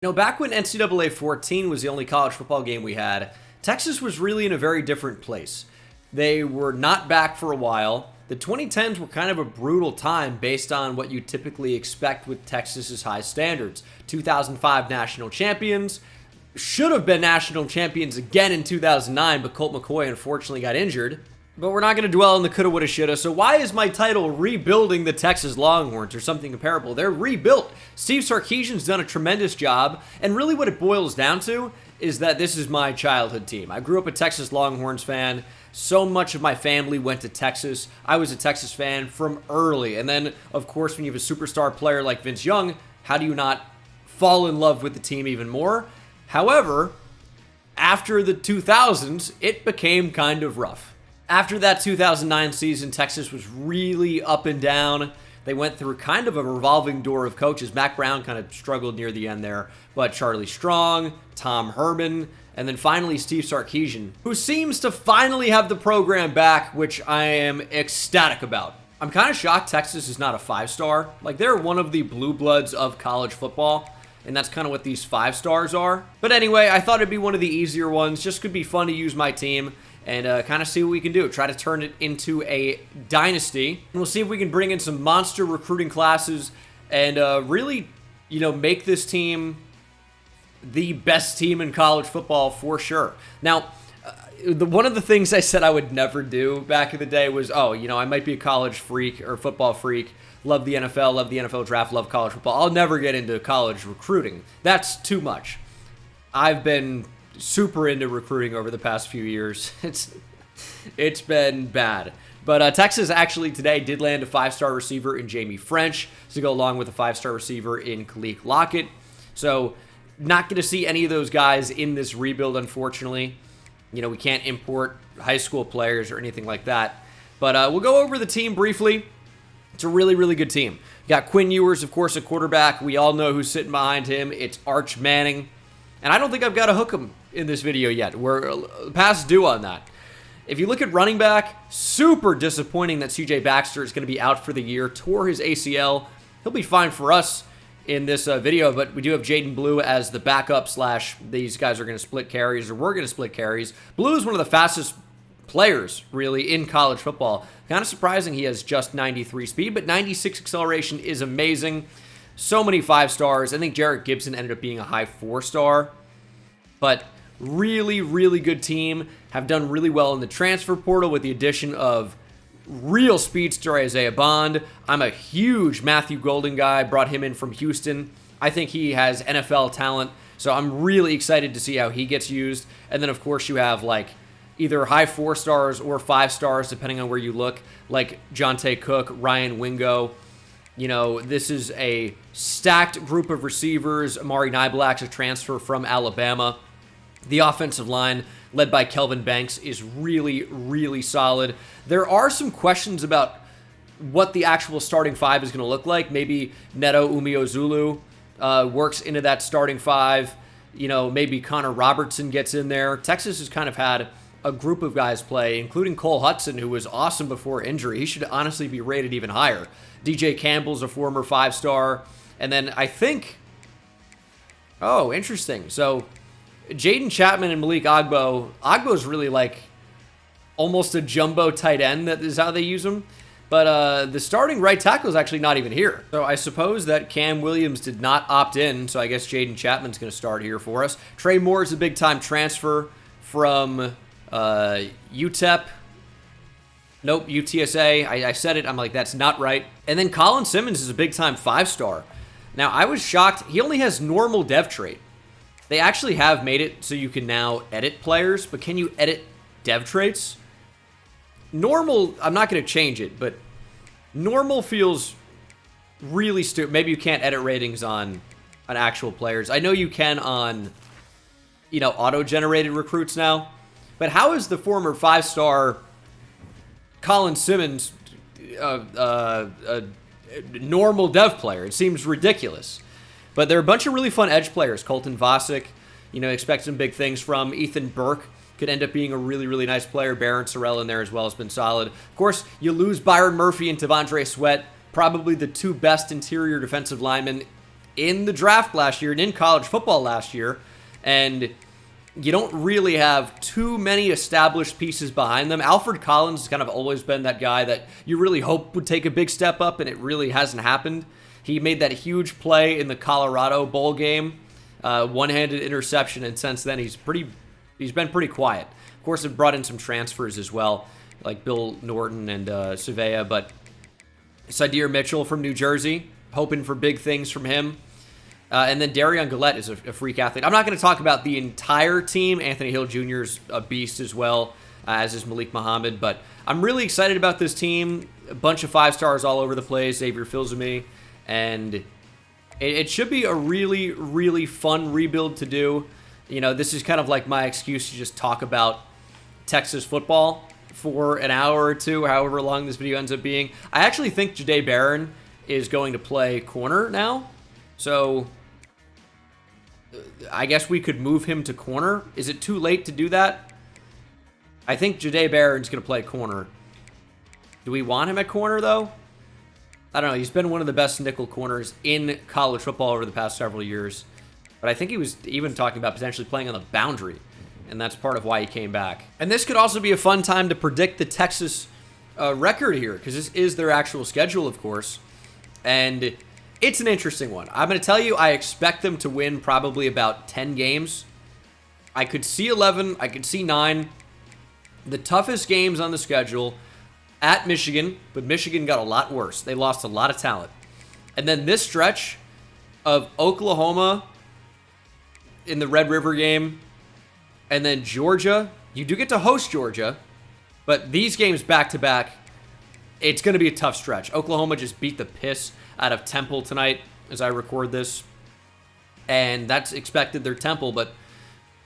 Back when NCAA 14 was the only college football game we had, Texas was really in a very different place. They were not back for a while. The 2010s were kind of a brutal time based on what you typically expect with Texas's high standards. 2005 national champions, should have been national champions again in 2009, but Colt McCoy unfortunately got injured. But we're not going to dwell on the coulda, woulda, shoulda. So why is my title Rebuilding the Texas Longhorns or something comparable? They're rebuilt. Steve Sarkisian's done a tremendous job. And really what it boils down to is that this is my childhood team. I grew up a Texas Longhorns fan. So much of my family went to Texas. I was a Texas fan from early. And then, of course, when you have a superstar player like Vince Young, how do you not fall in love with the team even more? However, after the 2000s, it became kind of rough. After that 2009 season, Texas was really up and down. They went through kind of a revolving door of coaches. Mac Brown kind of struggled near the end there, but Charlie Strong, Tom Herman, and then finally Steve Sarkisian, who seems to finally have the program back, which I am ecstatic about. I'm kind of shocked Texas is not a 5-star. Like, they're one of the blue bloods of college football, and that's kind of what these 5-stars are. But anyway, I thought it'd be one of the easier ones. Just could be fun to use my team and kind of see what we can do. Try to turn it into a dynasty. And we'll see if we can bring in some monster recruiting classes and really, make this team the best team in college football for sure. Now, one of the things I said I would never do back in the day was, I might be a college freak or football freak. Love the NFL, love the NFL draft, love college football. I'll never get into college recruiting. That's too much. I've been super into recruiting over the past few years. It's been bad. But Texas actually today did land a 5-star receiver in Jamie French to go along with a 5-star receiver in Khalil Lockett. So not going to see any of those guys in this rebuild, unfortunately. We can't import high school players or anything like that. But we'll go over the team briefly. It's a really, really good team. You got Quinn Ewers, of course, a quarterback. We all know who's sitting behind him. It's Arch Manning. And I don't think I've got to hook him in this video yet. We're past due on that. If you look at running back, super disappointing that CJ Baxter is going to be out for the year. Tore his ACL. He'll be fine for us in this video, but we do have Jaden Blue as the backup / these guys are going to split carries, or we're going to split carries. Blue is one of the fastest players, really, in college football. Kind of surprising he has just 93 speed, but 96 acceleration is amazing. So many 5-stars. I think Jarrett Gibson ended up being a high 4-star. But really, really good team. Have done really well in the transfer portal with the addition of real speedster Isaiah Bond. I'm a huge Matthew Golden guy. Brought him in from Houston. I think he has NFL talent. So I'm really excited to see how he gets used. And then, of course, you have either high 4-stars or 5-stars, depending on where you look, like Jonte Cook, Ryan Wingo. This is a stacked group of receivers. Amari Niblack's a transfer from Alabama. The offensive line, led by Kelvin Banks, is really, really solid. There are some questions about what the actual starting 5 is going to look like. Maybe Neto Umeozulu works into that starting 5. Maybe Connor Robertson gets in there. Texas has kind of had a group of guys play, including Cole Hudson, who was awesome before injury. He should honestly be rated even higher. DJ Campbell's a former 5-star. And then I think... Oh, interesting. So, Jaden Chapman and Malik Agbo. Agbo's really almost a jumbo tight end. That is how they use him. But the starting right tackle is actually not even here. So I suppose that Cam Williams did not opt in. So I guess Jaden Chapman's going to start here for us. Trey Moore is a big-time transfer from UTEP. Nope, UTSA. I said it. I'm like, that's not right. And then Colin Simmons is a big-time 5-star. Now, I was shocked. He only has normal dev trait. They actually have made it so you can now edit players, but can you edit dev traits? Normal, I'm not going to change it, but normal feels really stupid. Maybe you can't edit ratings on actual players. I know you can on, auto-generated recruits now. But how is the former 5-star Colin Simmons a normal dev player? It seems ridiculous. But there are a bunch of really fun edge players. Colton Vosick, expect some big things from. Ethan Burke could end up being a really, really nice player. Barron Sorrell in there as well has been solid. Of course, you lose Byron Murphy and Tavondre Sweat, probably the two best interior defensive linemen in the draft last year and in college football last year. And you don't really have too many established pieces behind them. Alfred Collins has kind of always been that guy that you really hope would take a big step up, and it really hasn't happened. He made that huge play in the Colorado Bowl game, one-handed interception, and since then he's been pretty quiet. Of course, it brought in some transfers as well, like Bill Norton and Surveya, but Sydir Mitchell from New Jersey, hoping for big things from him. And then Darion Gillette is a freak athlete. I'm not going to talk about the entire team. Anthony Hill Jr. is a beast as well, as is Malik Muhammad. But I'm really excited about this team. A bunch of 5-stars all over the place. Xavier Filsamy. And it should be a really, really fun rebuild to do. You know, this is kind of like my excuse to just talk about Texas football for an hour or two, however long this video ends up being. I actually think Jahdae Barron is going to play corner now. So I guess we could move him to corner. Is it too late to do that? I think Jahdae Barron's going to play corner. Do we want him at corner, though? I don't know. He's been one of the best nickel corners in college football over the past several years. But I think he was even talking about potentially playing on the boundary. And that's part of why he came back. And this could also be a fun time to predict the Texas record here, because this is their actual schedule, of course. And it's an interesting one. I'm going to tell you, I expect them to win probably about 10 games. I could see 11. I could see 9. The toughest games on the schedule at Michigan, but Michigan got a lot worse. They lost a lot of talent. And then this stretch of Oklahoma in the Red River game, and then Georgia. You do get to host Georgia, but these games back-to-back, it's going to be a tough stretch. Oklahoma just beat the piss out of Temple tonight as I record this. And that's expected, their Temple. But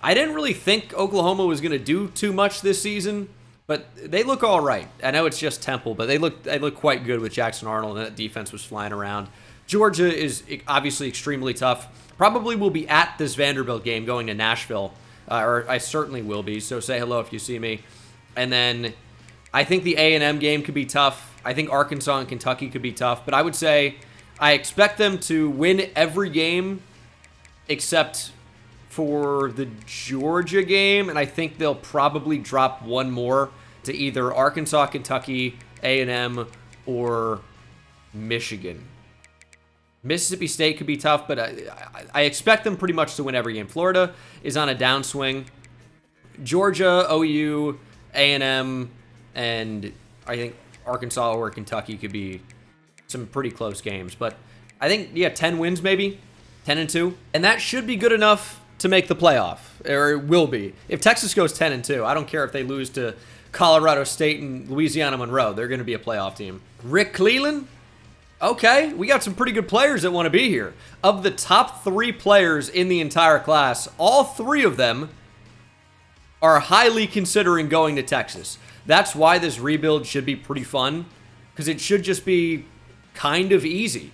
I didn't really think Oklahoma was going to do too much this season. But they look all right. I know it's just Temple, but they look quite good with Jackson Arnold, and that defense was flying around. Georgia is obviously extremely tough. Probably will be at this Vanderbilt game going to Nashville. Or I certainly will be, so say hello if you see me. And then I think the A&M game could be tough. I think Arkansas and Kentucky could be tough. But I would say I expect them to win every game except for the Georgia game. And I think they'll probably drop one more to either Arkansas, Kentucky, A&M, or Michigan. Mississippi State could be tough, but I expect them pretty much to win every game. Florida is on a downswing. Georgia, OU, A&M, and I think Arkansas or Kentucky could be some pretty close games. But I think, yeah, 10 wins maybe, 10-2. And that should be good enough to make the playoff, or it will be. If Texas goes 10-2, I don't care if they lose to Colorado State and Louisiana Monroe. They're going to be a playoff team. Rick Cleveland? Okay, we got some pretty good players that want to be here. Of the top 3 players in the entire class, all 3 of them are highly considering going to Texas. That's why this rebuild should be pretty fun, because it should just be kind of easy.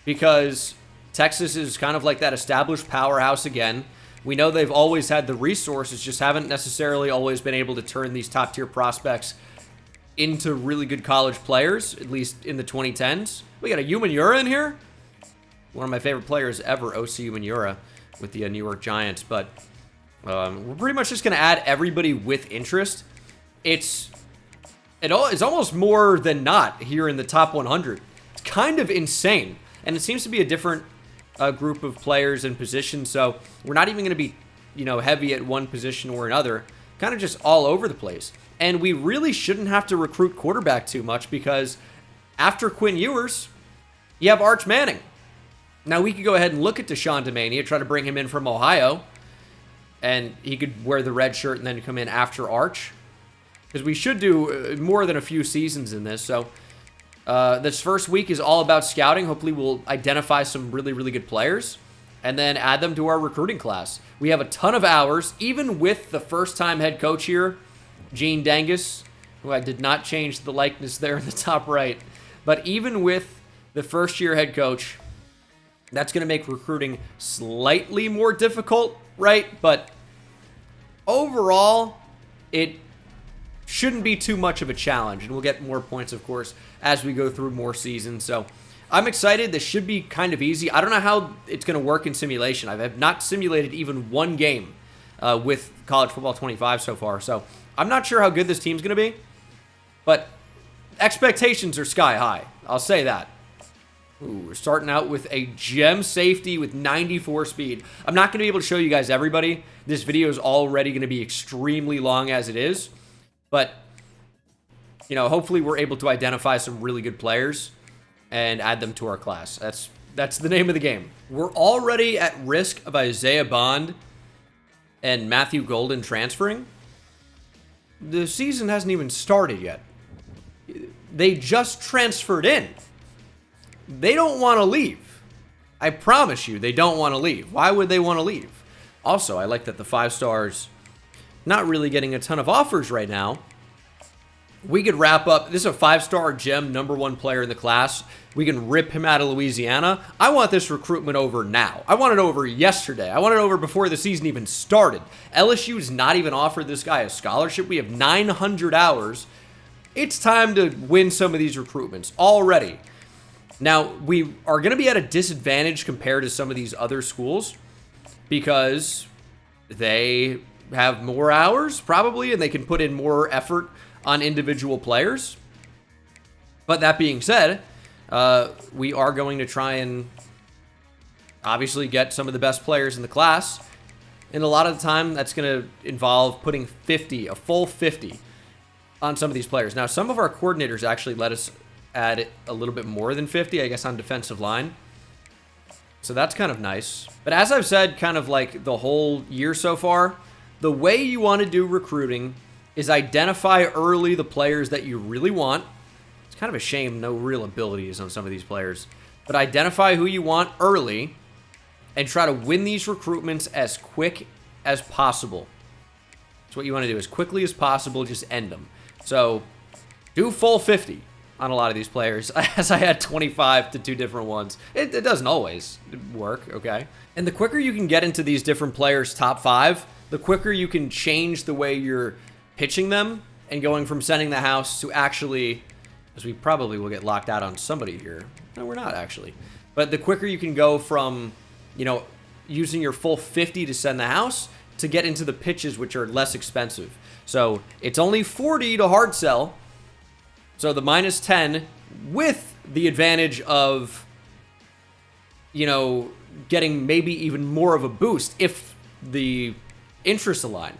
Because Texas is kind of like that established powerhouse again. We know they've always had the resources, just haven't necessarily always been able to turn these top-tier prospects into really good college players, at least in the 2010s. We got a Umanura in here. One of my favorite players ever, O.C. Umanura, with the New York Giants. But we're pretty much just going to add everybody with interest. It's almost more than not here in the top 100. It's kind of insane. And it seems to be a different group of players and positions. So we're not even going to be, heavy at one position or another. Kind of just all over the place. And we really shouldn't have to recruit quarterback too much, because after Quinn Ewers, you have Arch Manning. Now, we could go ahead and look at Deshaun Demania, try to bring him in from Ohio, and he could wear the red shirt and then come in after Arch, because we should do more than a few seasons in this. So this first week is all about scouting. Hopefully we'll identify some really, really good players and then add them to our recruiting class. We have a ton of hours, even with the first-time head coach here, Gene Dangus, who I did not change the likeness there in the top right. But even with the first-year head coach, that's going to make recruiting slightly more difficult, right? But overall, it shouldn't be too much of a challenge. And we'll get more points, of course, as we go through more seasons. So I'm excited. This should be kind of easy. I don't know how it's going to work in simulation. I have not simulated even one game with College Football 25 so far, so I'm not sure how good this team's going to be, but expectations are sky high. I'll say that. Ooh, we're starting out with a gem safety with 94 speed. I'm not going to be able to show you guys everybody. This video is already going to be extremely long as it is, but you know, hopefully we're able to identify some really good players and add them to our class. That's the name of the game. We're already at risk of Isaiah Bond and Matthew Golden transferring. The season hasn't even started yet. They just transferred in. They don't want to leave. I promise you, they don't want to leave. Why would they want to leave? Also, I like that the 5 stars not really getting a ton of offers right now. We could wrap up. This is a 5-star gem, #1 player in the class. We can rip him out of Louisiana. I want this recruitment over now. I want it over yesterday. I want it over before the season even started. LSU's not even offered this guy a scholarship. We have 900 hours. It's time to win some of these recruitments already. Now, we are going to be at a disadvantage compared to some of these other schools because they have more hours, probably, and they can put in more effort on individual players. But that being said, we are going to try and obviously get some of the best players in the class. And a lot of the time, that's going to involve putting 50, a full 50 on some of these players. Now, some of our coordinators actually let us add a little bit more than 50, I guess, on defensive line. So that's kind of nice. But as I've said kind of like the whole year so far, the way you want to do recruiting is identify early the players that you really want. It's kind of a shame no real abilities on some of these players. But identify who you want early and try to win these recruitments as quick as possible. That's what you want to do, as quickly as possible, just end them. So do full 50 on a lot of these players, as I had 25 to 2 different ones. It doesn't always work, okay? And the quicker you can get into these different players' top 5, the quicker you can change the way you're pitching them and going from sending the house to actually, as we probably will get locked out on somebody here. No, we're not actually. But the quicker you can go from, you know, using your full 50 to send the house to get into the pitches, which are less expensive. So it's only 40 to hard sell. So the -10 with the advantage of, you know, getting maybe even more of a boost if the interests align.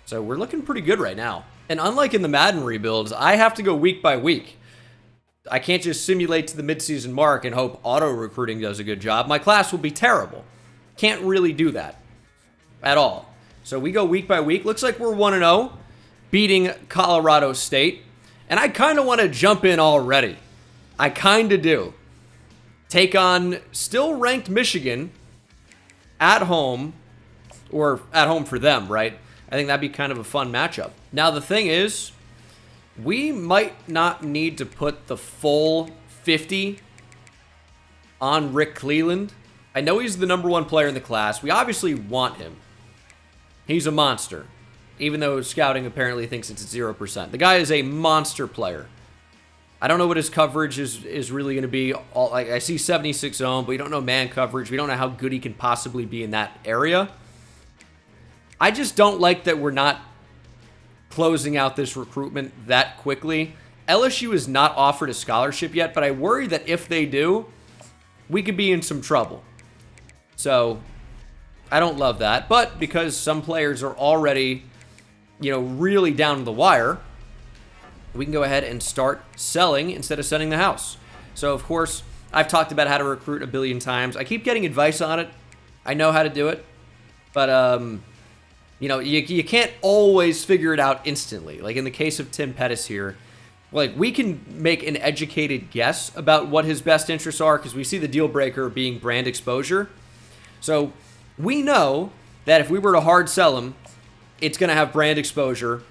So we're looking pretty good right now. And unlike in the Madden rebuilds, I have to go week by week. I can't just simulate to the midseason mark and hope auto recruiting does a good job. My class will be terrible. Can't really do that at all. So we go week by week. Looks like we're 1-0, beating Colorado State. And I kind of want to jump in already. I kind of do. Take on still ranked Michigan at home, or at home for them, right? I think that'd be kind of a fun matchup. Now, the thing is, we might not need to put the full 50 on Rick Cleveland. I know he's the #1 player in the class. We obviously want him. He's a monster, even though scouting apparently thinks it's 0%. The guy is a monster player. I don't know what his coverage is really going to be. I see 76 zone, but we don't know man coverage. We don't know how good he can possibly be in that area. I just don't like that we're not closing out this recruitment that quickly. LSU has not offered a scholarship yet, but I worry that if they do, we could be in some trouble. So I don't love that. But because some players are already, you know, really down to the wire, we can go ahead and start selling instead of sending the house. So, of course, I've talked about how to recruit a billion times. I keep getting advice on it. I know how to do it. But, you know, you can't always figure it out instantly. Like in the case of Tim Pettis here, like we can make an educated guess about what his best interests are because we see the deal breaker being brand exposure. So we know that if we were to hard sell him, it's going to have brand exposure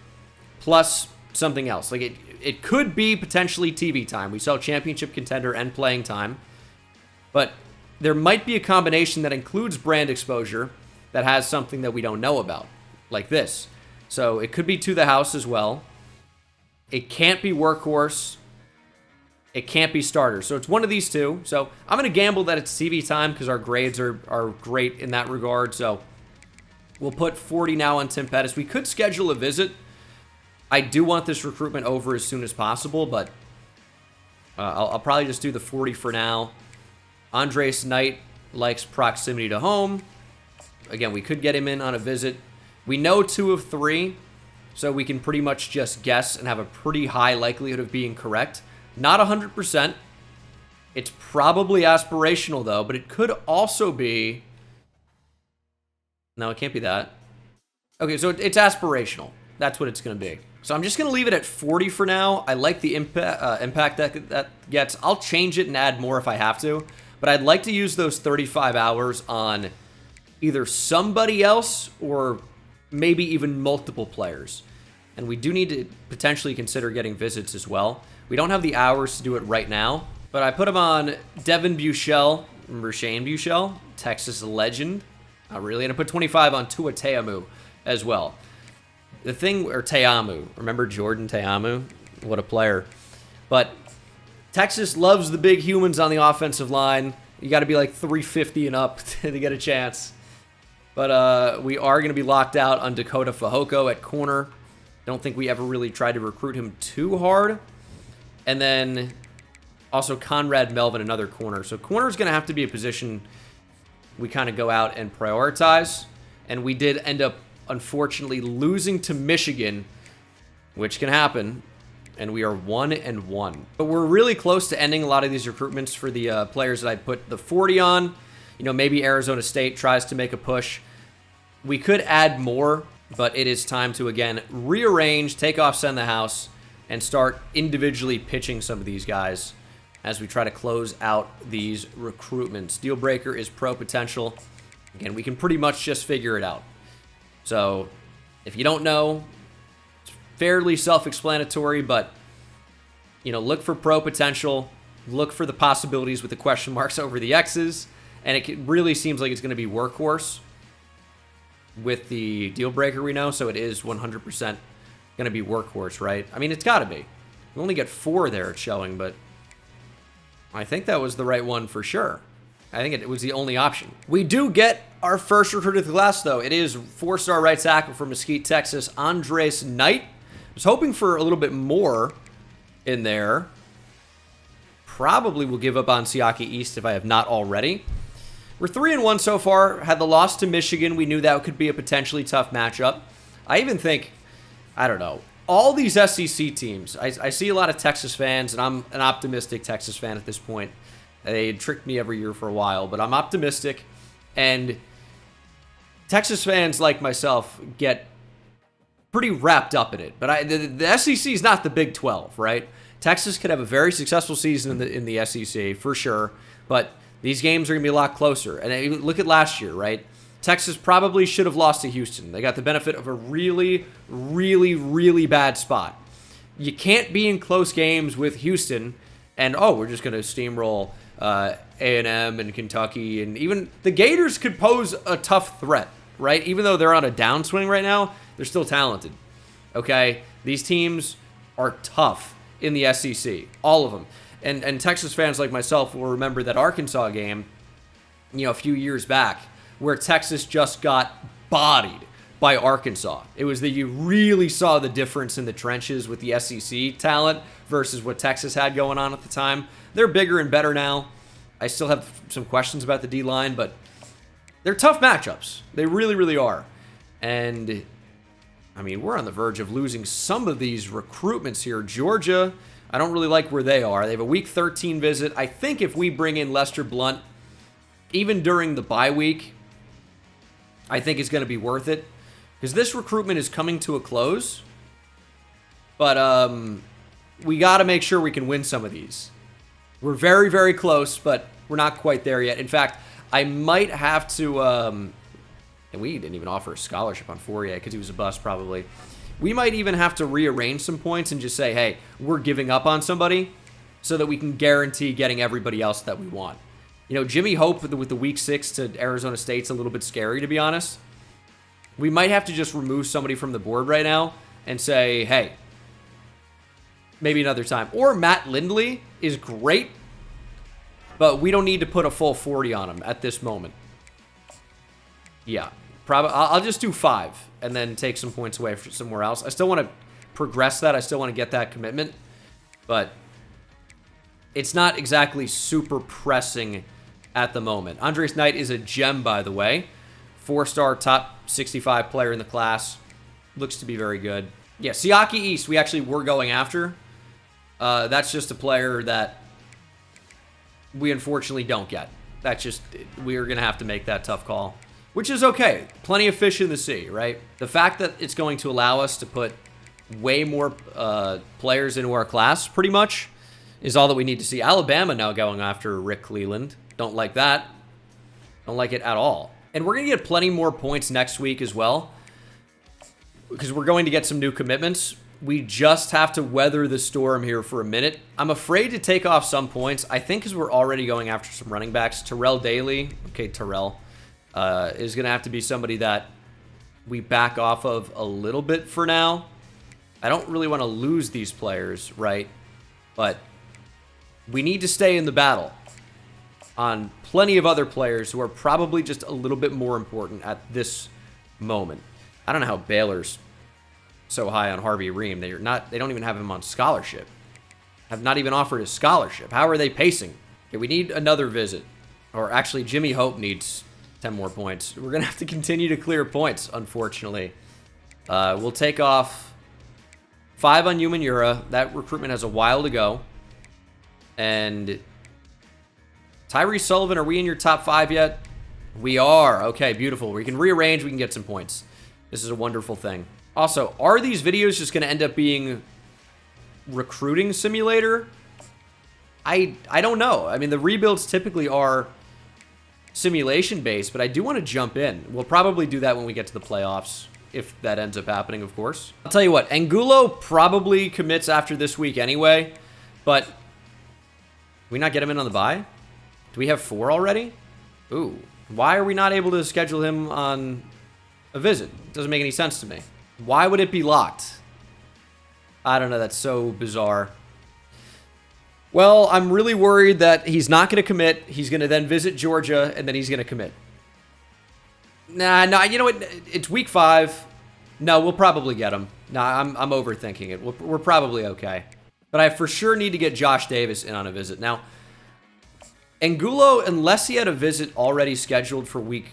plus something else. Like it could be potentially TV time. We sell championship contender and playing time. But there might be a combination that includes brand exposure that has something that we don't know about, like this. So it could be to the house as well. It can't be workhorse. It can't be starters. So it's one of these two. So I'm going to gamble that it's CV time because our grades are great in that regard. So we'll put 40 now on Tim Pettis. We could schedule a visit. I do want this recruitment over as soon as possible, but I'll probably just do the 40 for now. Andres Knight likes proximity to home. Again, we could get him in on a visit. We know 2 of 3, so we can pretty much just guess and have a pretty high likelihood of being correct. Not 100%. It's probably aspirational, though, but it could also be... No, it can't be that. Okay, so it's aspirational. That's what it's going to be. So I'm just going to leave it at 40 for now. I like the impact that gets. I'll change it and add more if I have to. But I'd like to use those 35 hours on either somebody else or maybe even multiple players. And we do need to potentially consider getting visits as well. We don't have the hours to do it right now. But I put him on Devin Buechele. Remember Shane Buechele? Texas legend. Not really. And I put 25 on Tua Taumau as well. The thing, or Taumau. Remember Jordan Taumau? What a player. But Texas loves the big humans on the offensive line. You got to be like 350 and up to get a chance. But we are going to be locked out on Dakota Fehoko at corner. Don't think we ever really tried to recruit him too hard. And then also Conrad Melvin, another corner. So corner is going to have to be a position we kind of go out and prioritize. And we did end up, unfortunately, losing to Michigan, which can happen. And we are 1-1. But we're really close to ending a lot of these recruitments for the players that I put the 40 on. You know, maybe Arizona State tries to make a push. We could add more, but it is time to, again, rearrange, take off, send the house, and start individually pitching some of these guys as we try to close out these recruitments. Deal breaker is pro potential. Again, we can pretty much just figure it out. So if you don't know, it's fairly self-explanatory, but, you know, look for pro potential, look for the possibilities with the question marks over the X's, and it really seems like it's going to be workhorse with the deal breaker we know, so it is 100% going to be workhorse, right? I mean, it's got to be. We only get 4 there it's showing, but I think that was the right one for sure. I think it was the only option. We do get our first recruit of the class, though. It is 4-star right tackle from Mesquite, Texas, Andres Knight. I was hoping for a little bit more in there. Probably will give up on Siaki East if I have not already. We're 3-1 so far. Had the loss to Michigan. We knew that could be a potentially tough matchup. I even think, I don't know, all these SEC teams, I see a lot of Texas fans, and I'm an optimistic Texas fan at this point. They tricked me every year for a while, but I'm optimistic. And Texas fans like myself get pretty wrapped up in it. But the SEC is not the Big 12, right? Texas could have a very successful season in the SEC, for sure. But these games are going to be a lot closer. And look at last year, right? Texas probably should have lost to Houston. They got the benefit of a really, really, really bad spot. You can't be in close games with Houston and, oh, we're just going to steamroll A&M and Kentucky. And even the Gators could pose a tough threat, right? Even though they're on a downswing right now, they're still talented, okay? These teams are tough in the SEC, all of them. And Texas fans like myself will remember that Arkansas game, you know, a few years back, where Texas just got bodied by Arkansas. It was that you really saw the difference in the trenches with the SEC talent versus what Texas had going on at the time. They're bigger and better now. I still have some questions about the D-line, but they're tough matchups. They really, really are. And, I mean, we're on the verge of losing some of these recruitments here. Georgia, I don't really like where they are. They have a Week 13 visit. I think if we bring in Lester Blunt, even during the bye week, I think it's going to be worth it. Because this recruitment is coming to a close. But we got to make sure we can win some of these. We're very, very close, but we're not quite there yet. In fact, I might have to... and we didn't even offer a scholarship on Fourier because he was a bust probably. We might even have to rearrange some points and just say, hey, we're giving up on somebody so that we can guarantee getting everybody else that we want. You know, Jimmy Hope with the Week 6 to Arizona State's a little bit scary, to be honest. We might have to just remove somebody from the board right now and say, hey, maybe another time. Or Matt Lindley is great, but we don't need to put a full 40 on him at this moment. Yeah, probably. I'll just do 5 and then take some points away from somewhere else. I still want to progress that. I still want to get that commitment, but it's not exactly super pressing at the moment. Andres Knight is a gem, by the way. 4-star, top 65 player in the class. Looks to be very good. Yeah, Siaki East, we actually were going after. That's just a player that we unfortunately don't get. That's just, we're going to have to make that tough call, which is okay. Plenty of fish in the sea, right? The fact that it's going to allow us to put way more players into our class, pretty much, is all that we need to see. Alabama now going after Rick Cleveland. Don't like that. Don't like it at all. And we're going to get plenty more points next week as well, because we're going to get some new commitments. We just have to weather the storm here for a minute. I'm afraid to take off some points. I think because we're already going after some running backs. Terrell Daly, okay, Terrell, is going to have to be somebody that we back off of a little bit for now. I don't really want to lose these players, right? But we need to stay in the battle on plenty of other players who are probably just a little bit more important at this moment. I don't know how Baylor's so high on Harvey Ream. They don't even have him on scholarship. Have not even offered a scholarship. How are they pacing? Okay, we need another visit. Or actually, Jimmy Hope needs 10 more points. We're going to have to continue to clear points, unfortunately. We'll take off 5 on Umanura. That recruitment has a while to go. And Tyree Sullivan, are we in your top 5 yet? We are. Okay, beautiful. We can rearrange. We can get some points. This is a wonderful thing. Also, are these videos just going to end up being recruiting simulator? I don't know. I mean, the rebuilds typically are simulation-based, but I do want to jump in. We'll probably do that when we get to the playoffs, if that ends up happening, of course. I'll tell you what, Angulo probably commits after this week anyway, but can we not get him in on the bye? Do we have 4 already? Ooh. Why are we not able to schedule him on a visit? Doesn't make any sense to me. Why would it be locked? I don't know. That's so bizarre. Well, I'm really worried that he's not going to commit. He's going to then visit Georgia, and then he's going to commit. Nah, you know what? It's week 5. No, we'll probably get him. Nah, I'm overthinking it. We're probably okay. But I for sure need to get Josh Davis in on a visit. Now, Angulo, unless he had a visit already scheduled for week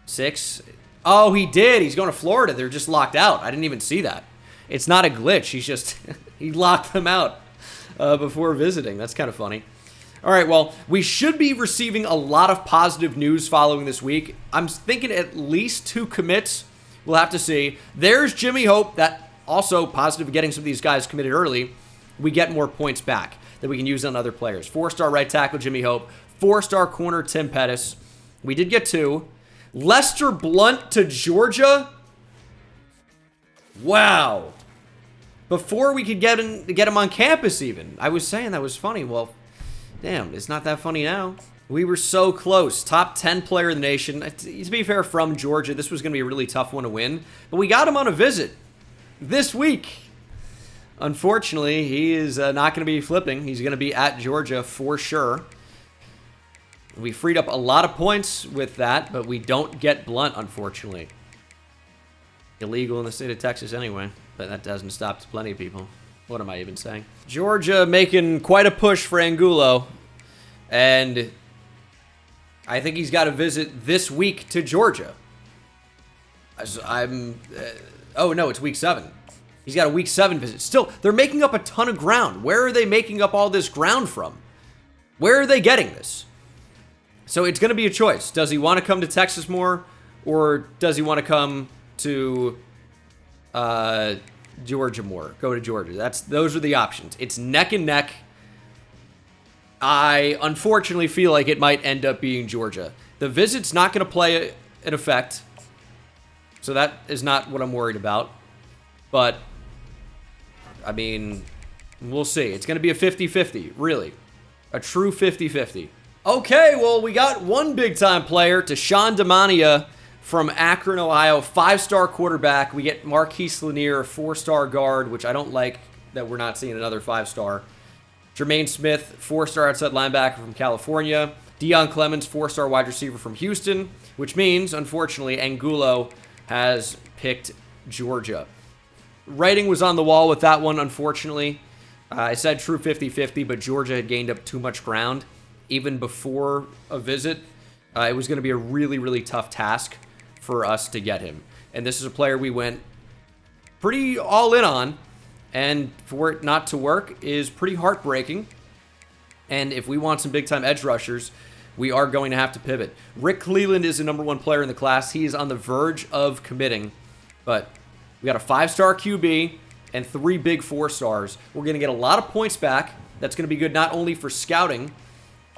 6. Oh, he did. He's going to Florida. They're just locked out. I didn't even see that. It's not a glitch. He's just, he locked them out before visiting. That's kind of funny. All right, well, we should be receiving a lot of positive news following this week. I'm thinking at least 2 commits. We'll have to see. There's Jimmy Hope. That also positive getting some of these guys committed early. We get more points back that we can use on other players. 4-star right tackle, Jimmy Hope. 4-star corner, Tim Pettis. We did get 2. Lester Blunt to Georgia? Wow. Before we could get him on campus even. I was saying that was funny. Well, damn, it's not that funny now. We were so close. Top 10 player in the nation. To be fair, from Georgia, this was going to be a really tough one to win. But we got him on a visit this week. Unfortunately, he is not going to be flipping. He's going to be at Georgia for sure. We freed up a lot of points with that, but we don't get Blunt, unfortunately. Illegal in the state of Texas anyway, but that doesn't stop plenty of people. What am I even saying? Georgia making quite a push for Angulo, and I think he's got a visit this week to Georgia. Oh, no, it's week 7. He's got a week 7 visit. Still, they're making up a ton of ground. Where are they making up all this ground from? Where are they getting this? So it's going to be a choice. Does he want to come to Texas more, or does he want to come to Georgia more? Go to Georgia. Those are the options. It's neck and neck. I unfortunately feel like it might end up being Georgia. The visit's not going to play an effect, so that is not what I'm worried about. But, I mean, we'll see. It's going to be a 50-50, really. A true 50-50. Okay, well, we got one big-time player, Tashawn Damania from Akron, Ohio, 5-star quarterback. We get Marquise Lanier, 4-star guard, which I don't like that we're not seeing another 5-star. Jermaine Smith, 4-star outside linebacker from California. Deion Clemens, 4-star wide receiver from Houston, which means, unfortunately, Angulo has picked Georgia. Writing was on the wall with that one, unfortunately. I said true 50-50, but Georgia had gained up too much ground even before a visit. It was going to be a really, really tough task for us to get him. And this is a player we went pretty all in on, and for it not to work is pretty heartbreaking. And if we want some big-time edge rushers, we are going to have to pivot. Rick Cleveland is the #1 player in the class. He is on the verge of committing, but we got a 5-star QB and 3 big 4-stars. We're going to get a lot of points back. That's going to be good not only for scouting,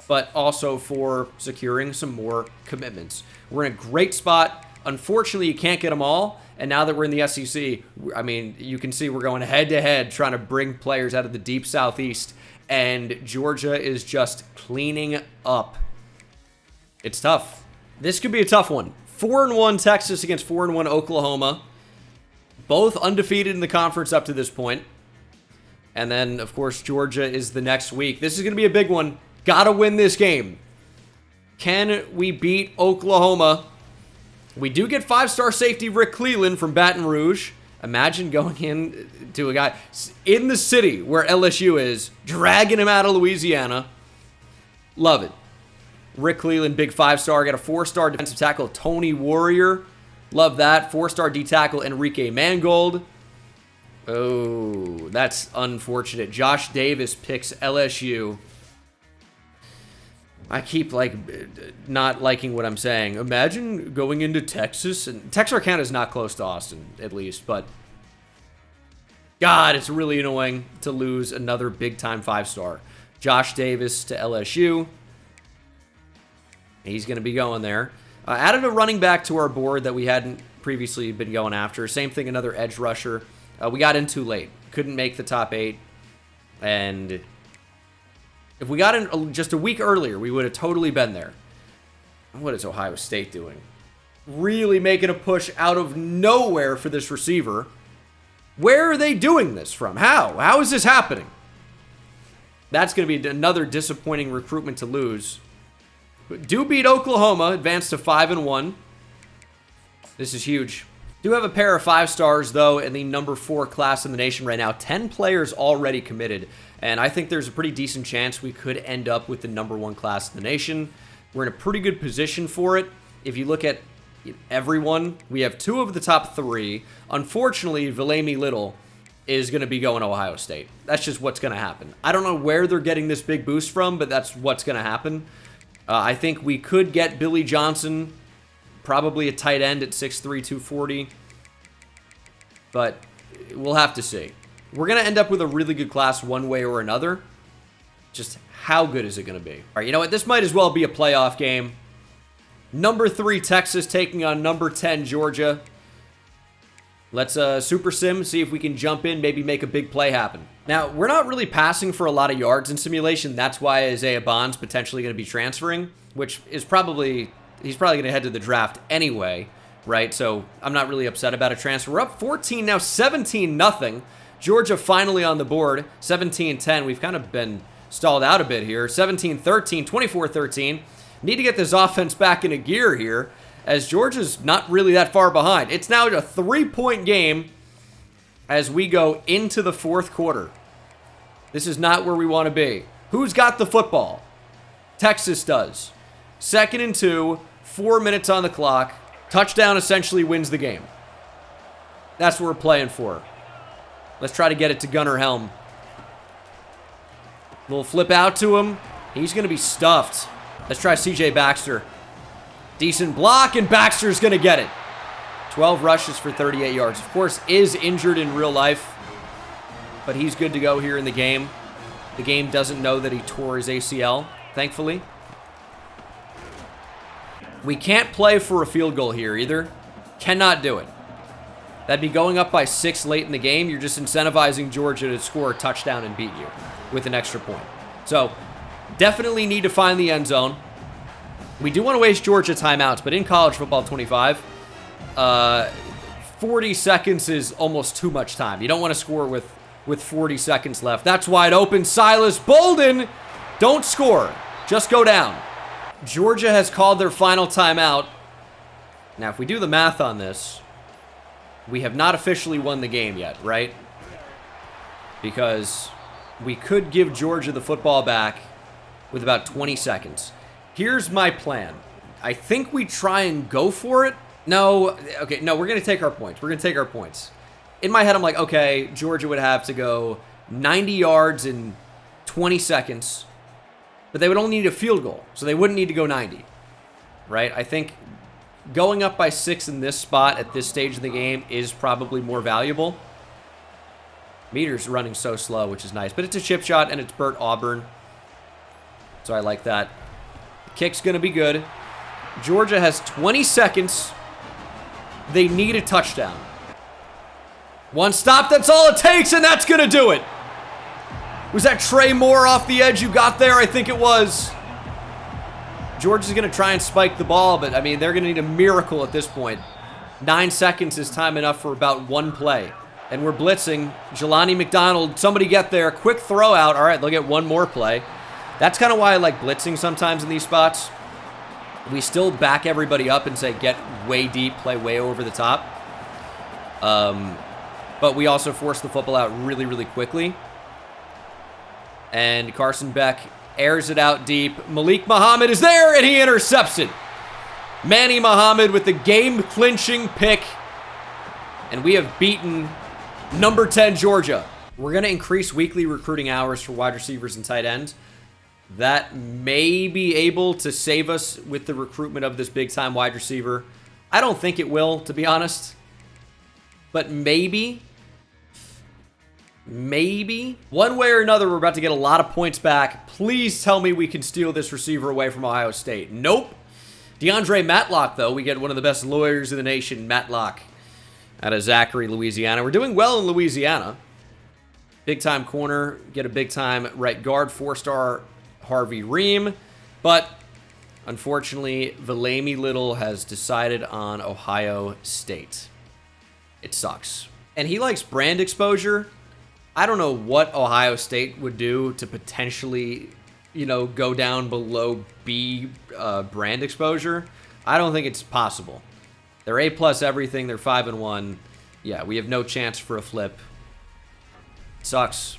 but also for securing some more commitments. We're in a great spot. Unfortunately, you can't get them all. And now that we're in the SEC, I mean, you can see we're going head-to-head trying to bring players out of the deep southeast. And Georgia is just cleaning up. It's tough. This could be a tough one. 4-1 Texas against 4-1 Oklahoma. Both undefeated in the conference up to this point. And then, of course, Georgia is the next week. This is going to be a big one. Gotta win this game. Can we beat Oklahoma? We do get 5-star safety Rick Cleveland from Baton Rouge. Imagine going in to a guy in the city where LSU is, dragging him out of Louisiana. Love it. Rick Cleveland, big 5-star. Got a 4-star defensive tackle, Tony Warrior. Love that. 4-star D tackle, Enrique Mangold. Oh, that's unfortunate. Josh Davis picks LSU. I keep not liking what I'm saying. Imagine going into Texas, and Texarkana is not close to Austin, at least, but God, it's really annoying to lose another big-time 5-star. Josh Davis to LSU. He's going to be going there. Added a running back to our board that we hadn't previously been going after. Same thing, another edge rusher. We got in too late. Couldn't make the top 8. And if we got in just a week earlier, we would have totally been there. What is Ohio State doing? Really making a push out of nowhere for this receiver. Where are they doing this from? How? How is this happening? That's going to be another disappointing recruitment to lose. But do beat Oklahoma, advance to 5-1. This is huge. Do have a pair of 5-stars, though, in the #4 class in the nation right now. 10 players already committed, and I think there's a pretty decent chance we could end up with the #1 class in the nation. We're in a pretty good position for it. If you look at everyone, we have 2 of the top 3. Unfortunately, Valemi Little is going to be going to Ohio State. That's just what's going to happen. I don't know where they're getting this big boost from, but that's what's going to happen. I think we could get Billy Johnson, probably a tight end at 6'3", 240. But we'll have to see. We're going to end up with a really good class one way or another. Just how good is it going to be? All right, you know what? This might as well be a playoff game. #3 Texas taking on #10 Georgia. Let's super sim, see if we can jump in, maybe make a big play happen. Now, we're not really passing for a lot of yards in simulation. That's why Isaiah Bond's potentially going to be transferring, which is probably, he's probably going to head to the draft anyway, right? So I'm not really upset about a transfer. We're up 14 now, 17-0. Georgia finally on the board, 17-10. We've kind of been stalled out a bit here. 17-13, 24-13. Need to get this offense back into gear here, as Georgia's not really that far behind. It's now a 3-point game as we go into the 4th quarter. This is not where we want to be. Who's got the football? Texas does. 2nd and 2, 4 minutes on the clock. Touchdown essentially wins the game. That's what we're playing for. Let's try to get it to Gunnar Helm. Little flip out to him. He's going to be stuffed. Let's try CJ Baxter. Decent block, and Baxter's going to get it. 12 rushes for 38 yards. Of course, is injured in real life, but he's good to go here in the game. The game doesn't know that he tore his ACL, thankfully. We can't play for a field goal here either. Cannot do it. That'd be going up by 6 late in the game. You're just incentivizing Georgia to score a touchdown and beat you with an extra point. So, definitely need to find the end zone. We do want to waste Georgia timeouts, but in college football 25, 40 seconds is almost too much time. You don't want to score with with 40 seconds left. That's wide open. Silas Bolden, don't score. Just go down. Georgia has called their final timeout. Now, if we do the math on this, we have not officially won the game yet, right? Because we could give Georgia the football back with about 20 seconds. Here's my plan. I think we try and go for it. No, okay, no, we're going to take our points. We're going to take our points. In my head, I'm like, okay, Georgia would have to go 90 yards in 20 seconds, but they would only need a field goal, so they wouldn't need to go 90, right? I think going up by 6 in this spot at this stage of the game is probably more valuable. Meter's running so slow, which is nice, but it's a chip shot, and it's Burt Auburn, so I like that. The kick's going to be good. Georgia has 20 seconds. They need a touchdown. One stop, that's all it takes, and that's going to do it. Was that Trey Moore off the edge you got there? I think it was. Georgia's going to try and spike the ball, but, I mean, they're going to need a miracle at this point. 9 seconds is time enough for about one play. And we're blitzing. Jelani McDonald, somebody get there. Quick throw out. All right, they'll get one more play. That's kind of why I like blitzing sometimes in these spots. We still back everybody up and say get way deep, play way over the top. But we also force the football out really, really quickly. And Carson Beck airs it out deep. Malik Muhammad is there, and he intercepts it. Manny Muhammad with the game-clinching pick. And we have beaten number 10 Georgia. We're going to increase weekly recruiting hours for wide receivers and tight ends. That may be able to save us with the recruitment of this big-time wide receiver. I don't think it will, to be honest. But maybe. Maybe. One way or another, we're about to get a lot of points back. Please tell me we can steal this receiver away from Ohio State. Nope. DeAndre Matlock, though. We get one of the best lawyers in the nation, Matlock, out of Zachary, Louisiana. We're doing well in Louisiana. Big-time corner. Get a big-time right guard. 4-star Harvey Ream. But, unfortunately, Valami Little has decided on Ohio State. It sucks. And he likes brand exposure. I don't know what Ohio State would do to potentially, you know, go down below B brand exposure. I don't think it's possible. They're A+ everything. They're 5-1. Yeah, we have no chance for a flip. Sucks.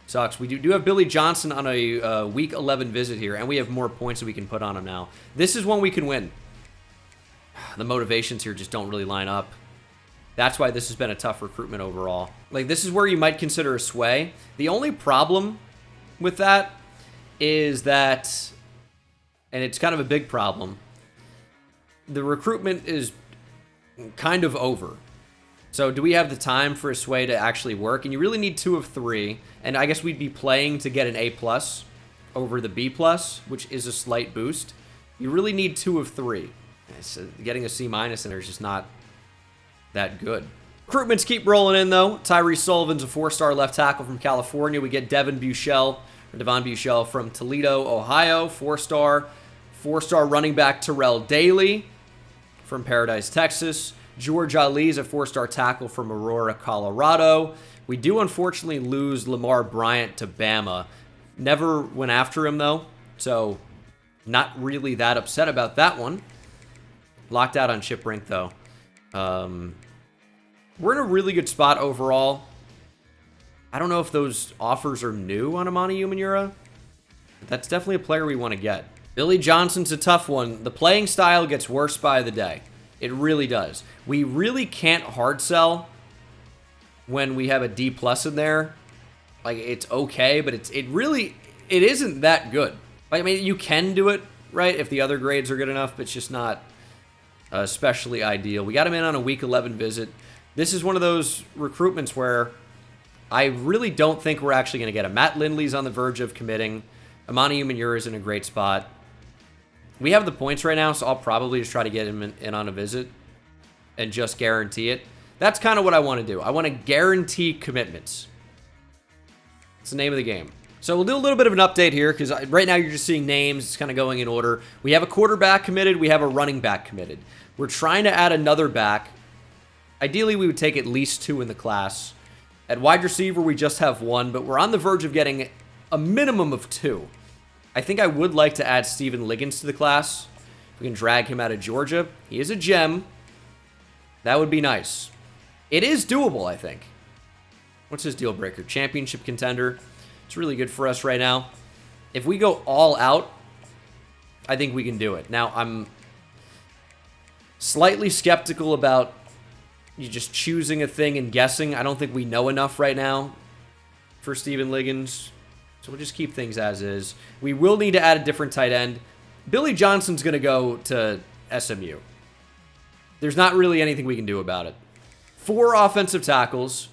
Sucks. We do have Billy Johnson on a Week 11 visit here, and we have more points that we can put on him now. This is one we can win. The motivations here just don't really line up. That's why this has been a tough recruitment overall. Like, this is where you might consider a sway. The only problem with that is that, and it's kind of a big problem, the recruitment is kind of over. So do we have the time for a sway to actually work? And you really need 2 of 3. And I guess we'd be playing to get an A+ over the B+, which is a slight boost. You really need 2 of 3. So getting a C- in there is just not that good. Recruitments keep rolling in, though. Tyree Sullivan's a 4-star left tackle from California. We get Devon Buchel from Toledo, Ohio, 4-star. 4-star running back Terrell Daly from Paradise, Texas. George Ali's a 4-star tackle from Aurora, Colorado. We do unfortunately lose Lamar Bryant to Bama. Never went after him, though, so not really that upset about that one. Locked out on Chip Rink, though. We're in a really good spot overall. I don't know if those offers are new on Amani Umanura. That's definitely a player we want to get. Billy Johnson's a tough one. The playing style gets worse by the day. It really does. We really can't hard sell when we have a D+ in there. Like, it's okay, but it isn't that good. Like, I mean, you can do it, right, if the other grades are good enough, but it's just not especially ideal. We got him in on a Week 11 visit. This is one of those recruitments where I really don't think we're actually going to get him. Matt Lindley's on the verge of committing. Amani Umanura is in a great spot. We have the points right now, so I'll probably just try to get him in on a visit and just guarantee it. That's kind of what I want to do. I want to guarantee commitments. It's the name of the game. So we'll do a little bit of an update here because right now you're just seeing names. It's kind of going in order. We have a quarterback committed. We have a running back committed. We're trying to add another back. Ideally, we would take at least 2 in the class. At wide receiver, we just have one, but we're on the verge of getting a minimum of two. I think I would like to add Steven Liggins to the class. If we can drag him out of Georgia. He is a gem. That would be nice. It is doable, I think. What's his deal breaker? Championship contender. It's really good for us right now. If we go all out, I think we can do it. Now, I'm slightly skeptical about you just choosing a thing and guessing. I don't think we know enough right now for Steven Liggins. So we'll just keep things as is. We will need to add a different tight end. Billy Johnson's going to go to SMU. There's not really anything we can do about it. 4 offensive tackles.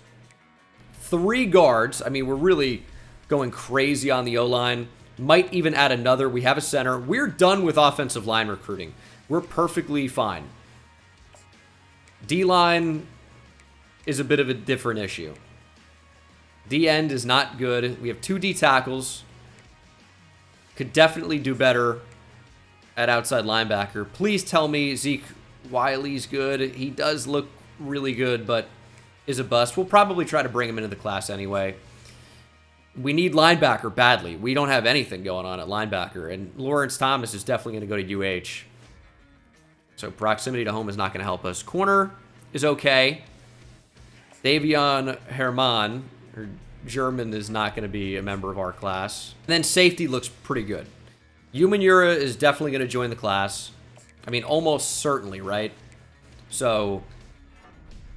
3 guards. I mean, we're really going crazy on the O-line. Might even add another. We have a center. We're done with offensive line recruiting. We're perfectly fine. D-line is a bit of a different issue. D-end is not good. We have 2 D tackles. Could definitely do better at outside linebacker. Please tell me Zeke Wiley's good. He does look really good, but is a bust. We'll probably try to bring him into the class anyway. We need linebacker badly. We don't have anything going on at linebacker, and Lawrence Thomas is definitely going to go to UH. So proximity to home is not going to help us. Corner is okay. Davion Herman, or German, is not going to be a member of our class. And then safety looks pretty good. Umanura is definitely going to join the class. I mean, almost certainly, right? So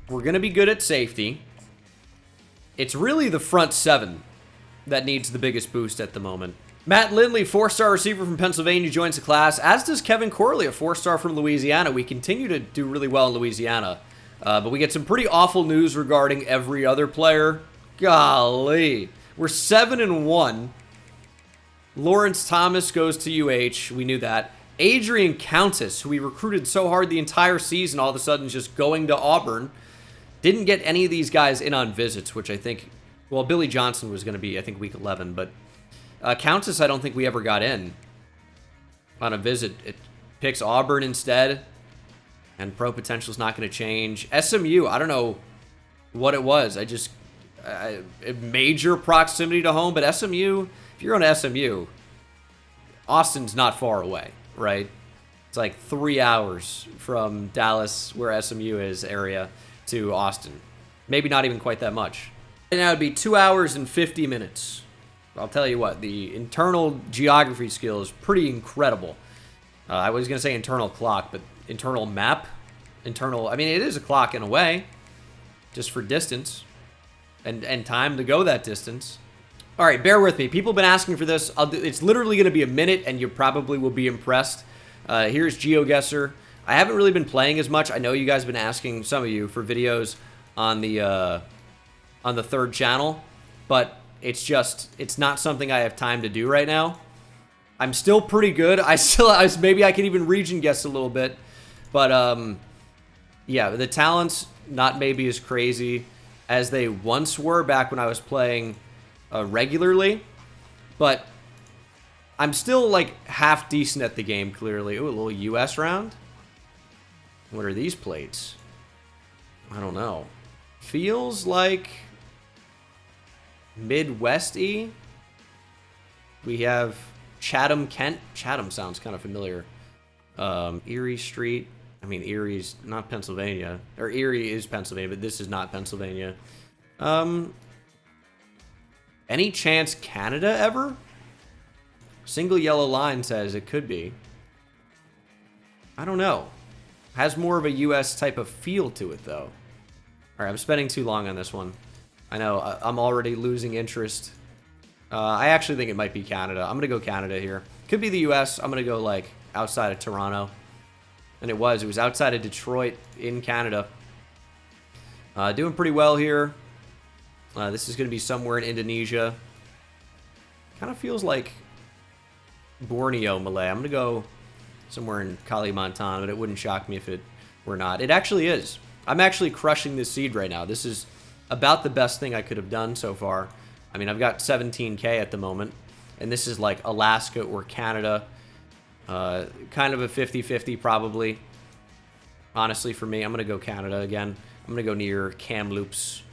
we're going to be good at safety. It's really the front 7 that needs the biggest boost at the moment. Matt Lindley, 4-star receiver from Pennsylvania, joins the class, as does Kevin Corley, a 4-star from Louisiana. We continue to do really well in Louisiana, but we get some pretty awful news regarding every other player. Golly. We're 7-1. Lawrence Thomas goes to UH. We knew that. Adrian Countess, who we recruited so hard the entire season, all of a sudden is just going to Auburn. Didn't get any of these guys in on visits, which I think, well, Billy Johnson was going to be, I think, week 11, but Countess, I don't think we ever got in on a visit. It picks Auburn instead, and pro potential is not going to change. SMU, I don't know what it was. Major proximity to home, but SMU, if you're going to SMU, Austin's not far away, right? It's like 3 hours from Dallas, where SMU is, area, to Austin. Maybe not even quite that much. And now it'd be 2 hours and 50 minutes. I'll tell you what, the internal geography skill is pretty incredible. I was going to say internal clock, but internal map? I mean, it is a clock in a way, just for distance and time to go that distance. All right, bear with me. People have been asking for this. It's literally going to be a minute, and you probably will be impressed. Here's GeoGuessr. I haven't really been playing as much. I know you guys have been asking, some of you, for videos on the 3rd channel, but it's not something I have time to do right now. I'm still pretty good. Maybe I can even region guess a little bit, but yeah, the talents not maybe as crazy as they once were back when I was playing regularly, but I'm still like half decent at the game, clearly. Ooh, a little US round. What are these plates? I don't know. Feels like Midwest-y. We have Chatham, Kent. Chatham sounds kind of familiar. Erie Street. I mean, Erie's not Pennsylvania. Or Erie is Pennsylvania, but this is not Pennsylvania. Any chance Canada ever? Single yellow line says it could be. I don't know. Has more of a US type of feel to it, though. Alright, I'm spending too long on this one. I know, I'm already losing interest. I actually think it might be Canada. I'm going to go Canada here. Could be the US. I'm going to go, like, outside of Toronto. And it was outside of Detroit in Canada. Doing pretty well here. This is going to be somewhere in Indonesia. Kind of feels like Borneo, Malay. I'm going to go somewhere in Kalimantan, but it wouldn't shock me if it were not. It actually is. I'm actually crushing this seed right now. This is about the best thing I could have done so far. I mean, I've got 17K at the moment, and this is like Alaska or Canada. Kind of a 50-50 probably. Honestly, for me, I'm going to go Canada again. I'm going to go near Kamloops.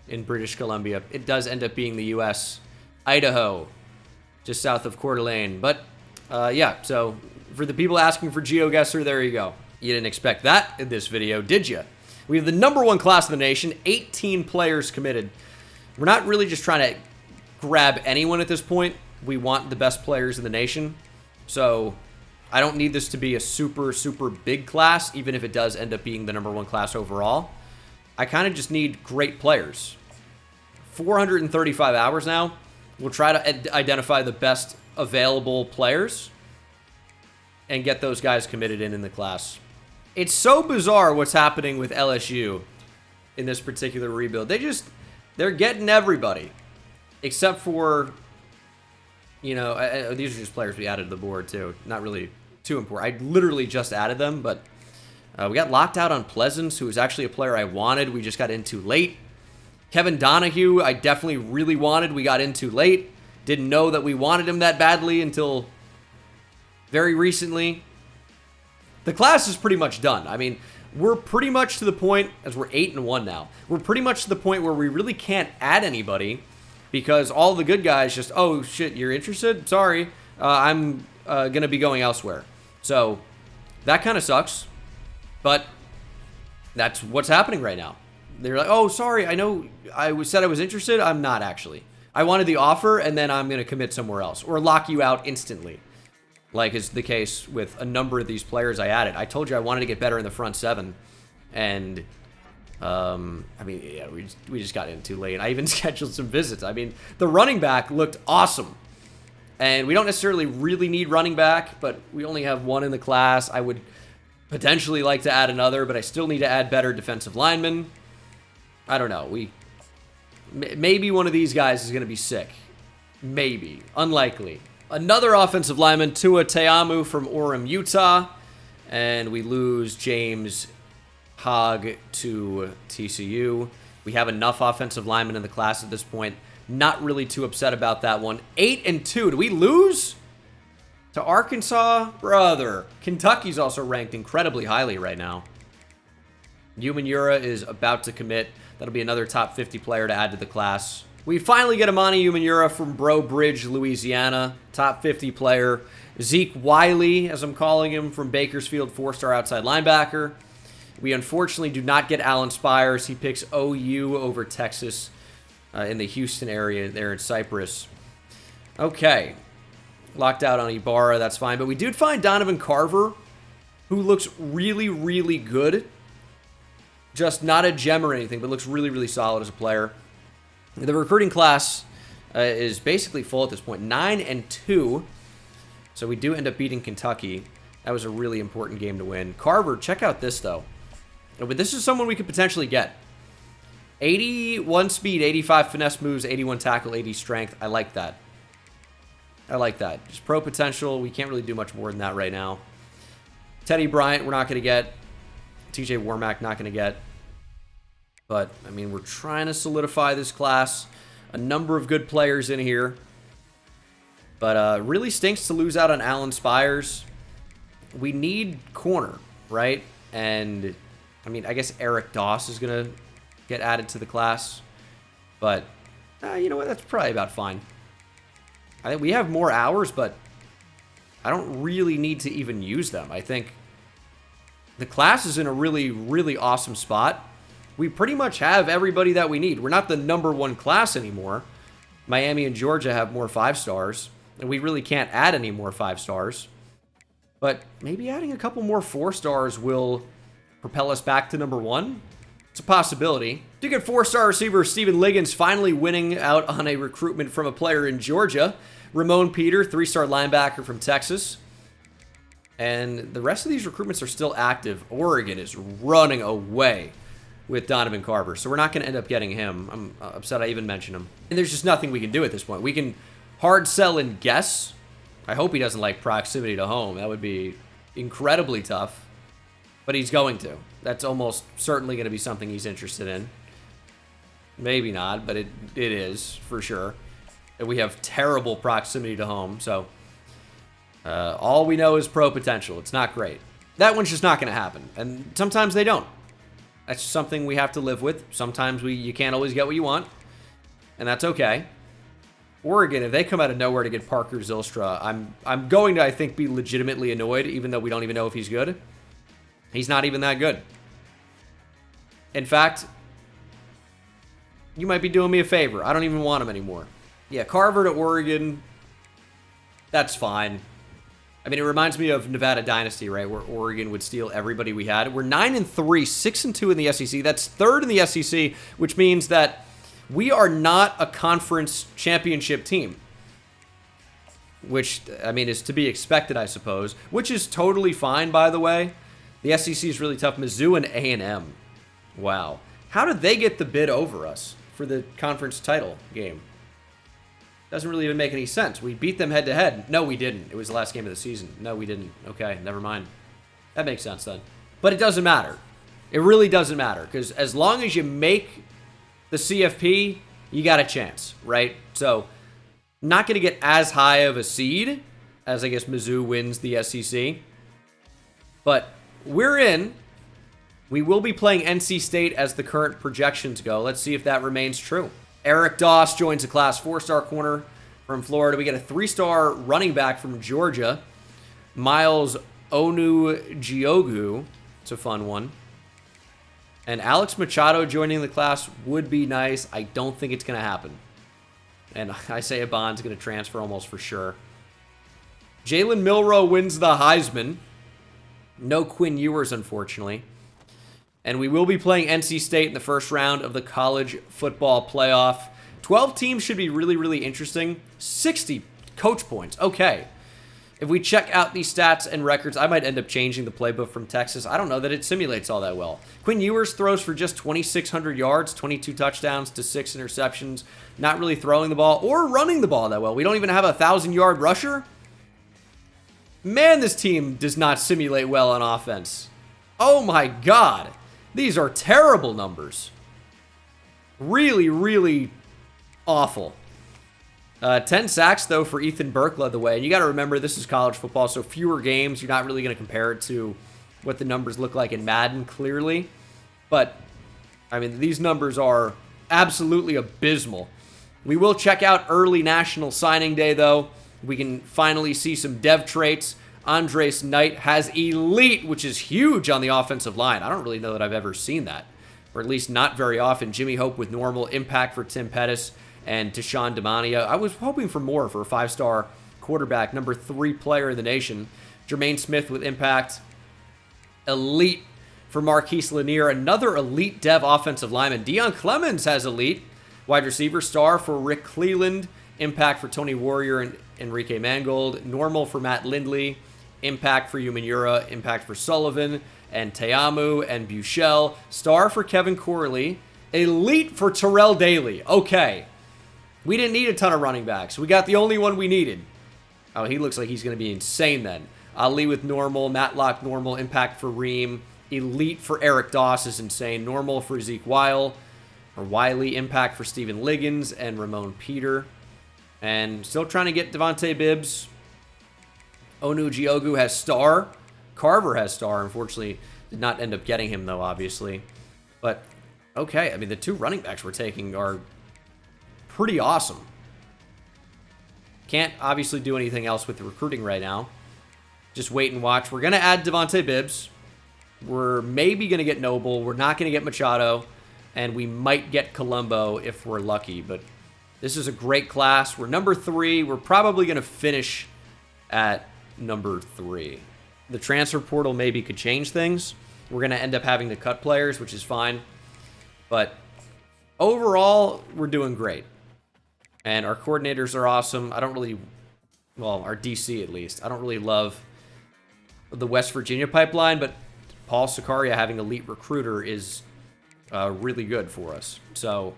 in British Columbia. It does end up being the U.S. Idaho, just south of Coeur d'Alene. But yeah, so for the people asking for GeoGuessr, there you go. You didn't expect that in this video, did you? We have the #1 class in the nation, 18 players committed. We're not really just trying to grab anyone at this point. We want the best players in the nation. So I don't need this to be a super, super big class, even if it does end up being the #1 class overall. I kind of just need great players. 435 hours now. We'll try to identify the best available players and get those guys committed in the class. It's so bizarre what's happening with LSU in this particular rebuild. They're getting everybody. Except for, you know, these are just players we added to the board too. Not really too important. I literally just added them, but we got locked out on Pleasance, who was actually a player I wanted. We just got in too late. Kevin Donahue, I definitely really wanted. We got in too late. Didn't know that we wanted him that badly until very recently. The class is pretty much done. I mean, we're pretty much to the point, as we're 8-1 now, we're pretty much to the point where we really can't add anybody because all the good guys just, oh shit, you're interested? Sorry, I'm going to be going elsewhere. So that kind of sucks, but that's what's happening right now. They're like, oh, sorry, I know said I was interested. I'm not actually. I wanted the offer, and then I'm going to commit somewhere else or lock you out instantly, like is the case with a number of these players I added. I told you I wanted to get better in the front seven, and I mean, yeah, we just got in too late. I even scheduled some visits. I mean, the running back looked awesome, and we don't necessarily really need running back, but we only have one in the class. I would potentially like to add another, but I still need to add better defensive linemen. I don't know. Maybe one of these guys is going to be sick. Maybe. Unlikely. Another offensive lineman, Tua Teamu from Orem, Utah. And we lose James Hogg to TCU. We have enough offensive linemen in the class at this point. Not really too upset about that one. 8-2. Do we lose to Arkansas? Brother. Kentucky's also ranked incredibly highly right now. Umanura is about to commit. That'll be another top 50 player to add to the class. We finally get Amani Umanura from Breaux Bridge, Louisiana. Top 50 player. Zeke Wiley, as I'm calling him, from Bakersfield, 4-star outside linebacker. We unfortunately do not get Alan Spires. He picks OU over Texas in the Houston area there in Cyprus. Okay. Locked out on Ibarra, that's fine. But we did find Donovan Carver, who looks really, really good. Just not a gem or anything, but looks really, really solid as a player. The recruiting class is basically full at this point. 9-2. So we do end up beating Kentucky. That was a really important game to win. Carver, check out this, though. But this is someone we could potentially get. 81 speed, 85 finesse moves, 81 tackle, 80 strength. I like that. I like that. Just pro potential. We can't really do much more than that right now. Teddy Bryant, we're not going to get. TJ Warmack, not going to get. But, I mean, we're trying to solidify this class. A number of good players in here. But really stinks to lose out on Alan Spires. We need corner, right? And, I mean, I guess Eric Doss is going to get added to the class. But, you know what? That's probably about fine. I think we have more hours, but I don't really need to even use them. I think the class is in a really, really awesome spot. We pretty much have everybody that we need. We're not the #1 class anymore. Miami and Georgia have more 5-stars, and we really can't add any more 5-stars. But maybe adding a couple more 4-stars will propel us back to #1. It's a possibility. You get 4-star receiver Steven Liggins finally winning out on a recruitment from a player in Georgia. Ramon Peter, 3-star linebacker from Texas. And the rest of these recruitments are still active. Oregon is running away with Donovan Carver, so we're not going to end up getting him. I'm upset I even mentioned him. And there's just nothing we can do at this point. We can hard sell and guess. I hope he doesn't like proximity to home. That would be incredibly tough. But he's going to. That's almost certainly going to be something he's interested in. Maybe not, but it is, for sure. And we have terrible proximity to home, so all we know is pro potential. It's not great. That one's just not going to happen. And sometimes they don't. That's something we have to live with. Sometimes you can't always get what you want, and that's okay. Oregon, if they come out of nowhere to get Parker Zylstra, I'm going to, I think, be legitimately annoyed, even though we don't even know if he's good. He's not even that good. In fact, you might be doing me a favor. I don't even want him anymore. Yeah, Carver to Oregon, that's fine. I mean, it reminds me of Nevada Dynasty, right, where Oregon would steal everybody we had. We're 9-3, 6-2 in the SEC. That's third in the SEC, which means that we are not a conference championship team, which, I mean, is to be expected, I suppose, which is totally fine, by the way. The SEC is really tough. Mizzou and A&M. Wow. How did they get the bid over us for the conference title game? Doesn't really even make any sense. We beat them head-to-head. No, we didn't. It was the last game of the season. No, we didn't. Okay, never mind. That makes sense then. But it doesn't matter. It really doesn't matter, because as long as you make the CFP, you got a chance, right? So, not going to get as high of a seed as, I guess, Mizzou wins the SEC. But we're in. We will be playing NC State as the current projections go. Let's see if that remains true. Eric Doss joins the class, 4-star corner from Florida. We get a 3-star running back from Georgia, Miles Onugiogu. It's a fun one. And Alex Machado joining the class would be nice. I don't think it's going to happen. And Isaiah Bond's going to transfer almost for sure. Jalen Milroe wins the Heisman. No Quinn Ewers, unfortunately. And we will be playing NC State in the first round of the college football playoff. 12 teams should be really, really interesting. 60 coach points. Okay. If we check out these stats and records, I might end up changing the playbook from Texas. I don't know that it simulates all that well. Quinn Ewers throws for just 2,600 yards, 22 touchdowns to 6 interceptions. Not really throwing the ball or running the ball that well. We don't even have a 1,000-yard rusher. Man, this team does not simulate well on offense. Oh my God. These are terrible numbers. Really, really awful. 10 sacks, though, for Ethan Burke led the way. And you got to remember, this is college football, so fewer games. You're not really going to compare it to what the numbers look like in Madden, clearly. But, I mean, these numbers are absolutely abysmal. We will check out early National Signing Day, though. We can finally see some dev traits. Andres Knight has elite, which is huge on the offensive line. I don't really know that I've ever seen that, or at least not very often. Jimmy Hope with normal impact for Tim Pettis and Tashawn Damania. I was hoping for more for a 5-star quarterback, number 3 player in the nation. Jermaine Smith with impact. Elite for Marquise Lanier, another elite dev offensive lineman. Deion Clemens has elite. Wide receiver star for Rick Cleveland. Impact for Tony Warrior and Enrique Mangold. Normal for Matt Lindley. Impact for Umanura. Impact for Sullivan and Teamu and Buechel. Star for Kevin Corley. Elite for Terrell Daly. Okay. We didn't need a ton of running backs. We got the only one we needed. Oh, he looks like he's going to be insane then. Ali with normal. Matlock normal. Impact for Reem. Elite for Eric Doss is insane. Normal for Zeke Weil. Or Wiley. Impact for Steven Liggins and Ramon Peter. And still trying to get Devontae Bibbs. Onugiogu has star. Carver has star. Unfortunately, did not end up getting him, though, obviously. But, okay. I mean, the 2 running backs we're taking are pretty awesome. Can't obviously do anything else with the recruiting right now. Just wait and watch. We're going to add Devontae Bibbs. We're maybe going to get Noble. We're not going to get Machado. And we might get Colombo if we're lucky. But this is a great class. We're number 3. We're probably going to finish at number 3. The transfer portal maybe could change things. We're going to end up having to cut players, which is fine. But overall, we're doing great. And our coordinators are awesome. I don't really, well, our DC at least. I don't really love the West Virginia pipeline, but Paul Sicaria having elite recruiter is really good for us. So,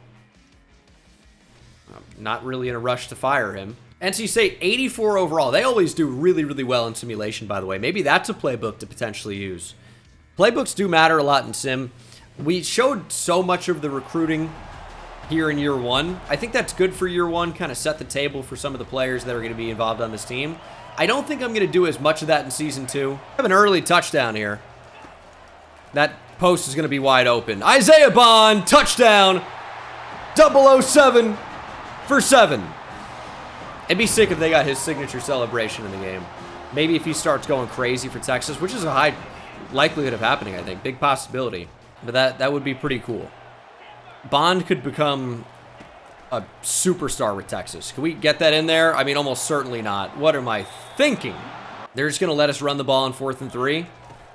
I'm not really in a rush to fire him. NC State, 84 overall. They always do really, really well in simulation, by the way. Maybe that's a playbook to potentially use. Playbooks do matter a lot in sim. We showed so much of the recruiting here in year 1. I think that's good for year 1, kind of set the table for some of the players that are going to be involved on this team. I don't think I'm going to do as much of that in season 2. I have an early touchdown here. That Post is going to be wide open. Isaiah Bond, touchdown. 007 for 7. It'd be sick if they got his signature celebration in the game. Maybe if he starts going crazy for Texas, which is a high likelihood of happening, I think. Big possibility. But that would be pretty cool. Bond could become a superstar with Texas. Can we get that in there? I mean, almost certainly not. What am I thinking? They're just going to let us run the ball on 4th and 3.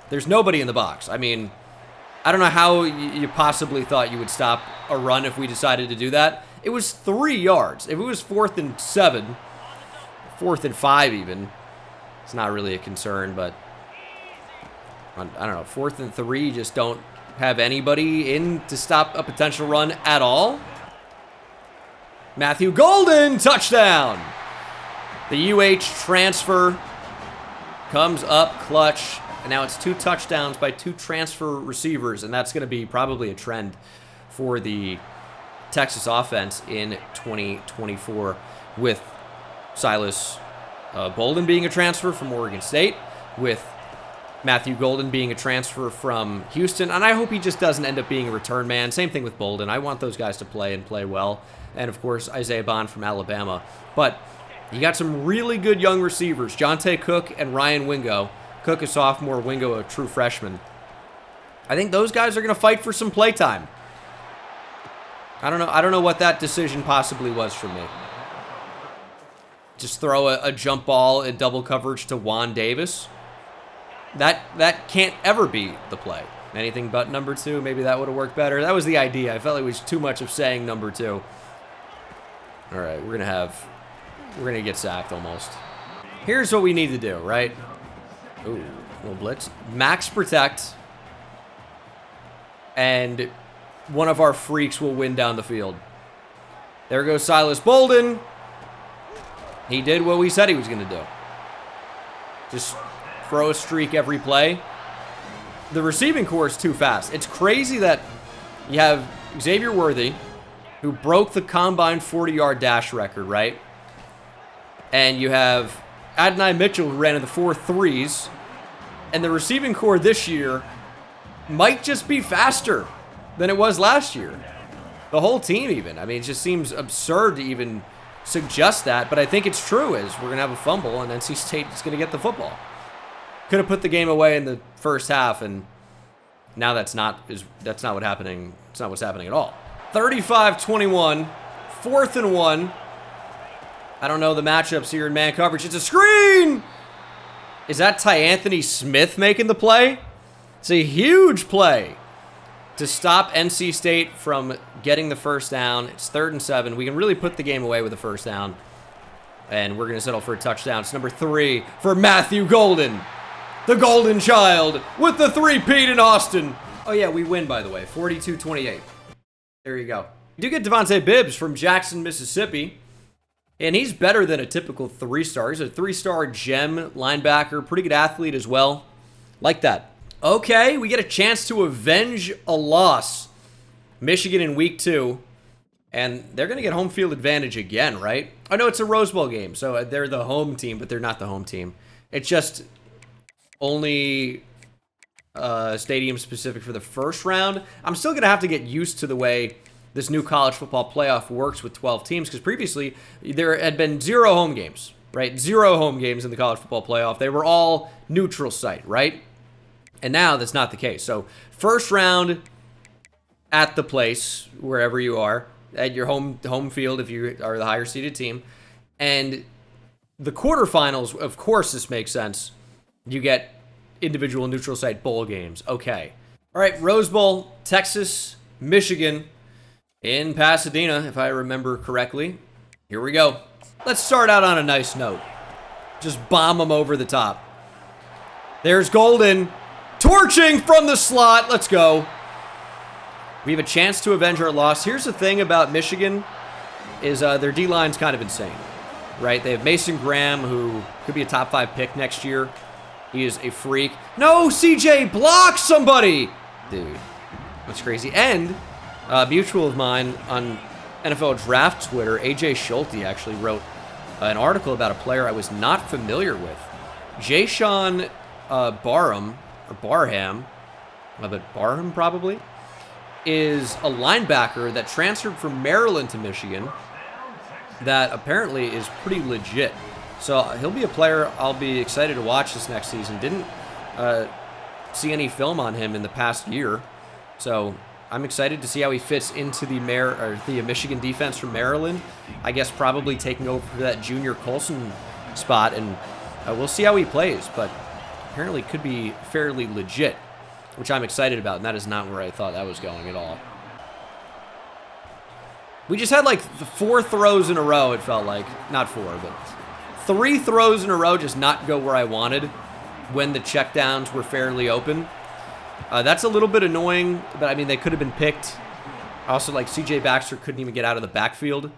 There's nobody in the box. I mean, I don't know how you possibly thought you would stop a run if we decided to do that. It was 3 yards. If it was 4th and 7, 4th and 5 even, it's not really a concern, but I don't know. 4th and 3, you just don't have anybody in to stop a potential run at all. Matthew Golden, touchdown. The UH transfer comes up clutch. And now it's 2 touchdowns by 2 transfer receivers, and that's going to be probably a trend for the Texas offense in 2024 with Silas Bolden being a transfer from Oregon State, with Matthew Golden being a transfer from Houston, and I hope he just doesn't end up being a return man. Same thing with Bolden. I want those guys to play and play well, and of course Isaiah Bond from Alabama. But you got some really good young receivers, Jonte Cook and Ryan Wingo. Cook a sophomore, Wingo a true freshman. I think those guys are going to fight for some playtime. I don't know what that decision possibly was from me. Just throw a jump ball in double coverage to Juan Davis. That can't ever be the play. Anything but number 2. Maybe that would have worked better. That was the idea. I felt like it was too much of saying number 2. All right, we're gonna get sacked almost. Here's what we need to do, right? Ooh, little blitz. Max protect. And one of our freaks will win down the field. There goes Silas Bolden. He did what we said he was going to do. Just throw a streak every play. The receiving core is too fast. It's crazy that you have Xavier Worthy, who broke the combine 40-yard dash record, right? And you have Adonai Mitchell, who ran in the 4.3s. And the receiving core this year might just be faster than it was last year. The whole team even. I mean, it just seems absurd to even suggest that, but I think it's true, as we're going to have a fumble and NC State is going to get the football. Could have put the game away in the first half, and now that's not what happening. It's not what's happening at all. 35-21, 4th and 1. I don't know the matchups here in man coverage. It's a screen! Is that Anthony Smith making the play? It's a huge play to stop NC State from getting the first down. It's 3rd and 7. We can really put the game away with a first down. And we're going to settle for a touchdown. It's number 3 for Matthew Golden. The Golden Child with the 3-peat in Austin. Oh yeah, we win, by the way. 42-28. There you go. You do get Devontae Bibbs from Jackson, Mississippi. And he's better than a typical 3-star. He's a 3-star gem linebacker. Pretty good athlete as well. Like that. Okay, we get a chance to avenge a loss. Michigan in week 2. And they're going to get home field advantage again, right? Oh, no, it's a Rose Bowl game. So they're the home team, but they're not the home team. It's just only stadium specific for the first round. I'm still going to have to get used to the way this new college football playoff works with 12 teams, because previously there had been 0 home games, right? 0 home games in the college football playoff. They were all neutral site, right? And now that's not the case. So first round at the place, wherever you are, at your home field if you are the higher seeded team. And the quarterfinals, of course this makes sense. You get individual neutral site bowl games. Okay. All right, Rose Bowl, Texas, Michigan, in Pasadena, if I remember correctly. Here we go. Let's start out on a nice note. Just bomb them over the top. There's Golden. Torching from the slot. Let's go. We have a chance to avenge our loss. Here's the thing about Michigan is their D-line's kind of insane, right? They have Mason Graham, who could be a top 5 pick next year. He is a freak. No, CJ, block somebody! Dude, that's crazy. And a mutual of mine on NFL Draft Twitter, AJ Schulte, actually wrote an article about a player I was not familiar with. Jayshon Barham, but Barham probably, is a linebacker that transferred from Maryland to Michigan that apparently is pretty legit. So he'll be a player I'll be excited to watch this next season. Didn't see any film on him in the past year, so I'm excited to see how he fits into the Michigan defense from Maryland. I guess probably taking over for that Junior Colson spot, and we'll see how he plays, but apparently could be fairly legit, which I'm excited about, and that is not where I thought that was going at all. We just had like 4 throws in a row, it felt like. Not 4, but 3 throws in a row just not go where I wanted when the checkdowns were fairly open. That's a little bit annoying, but I mean, they could have been picked. Also, like, CJ Baxter couldn't even get out of the backfield.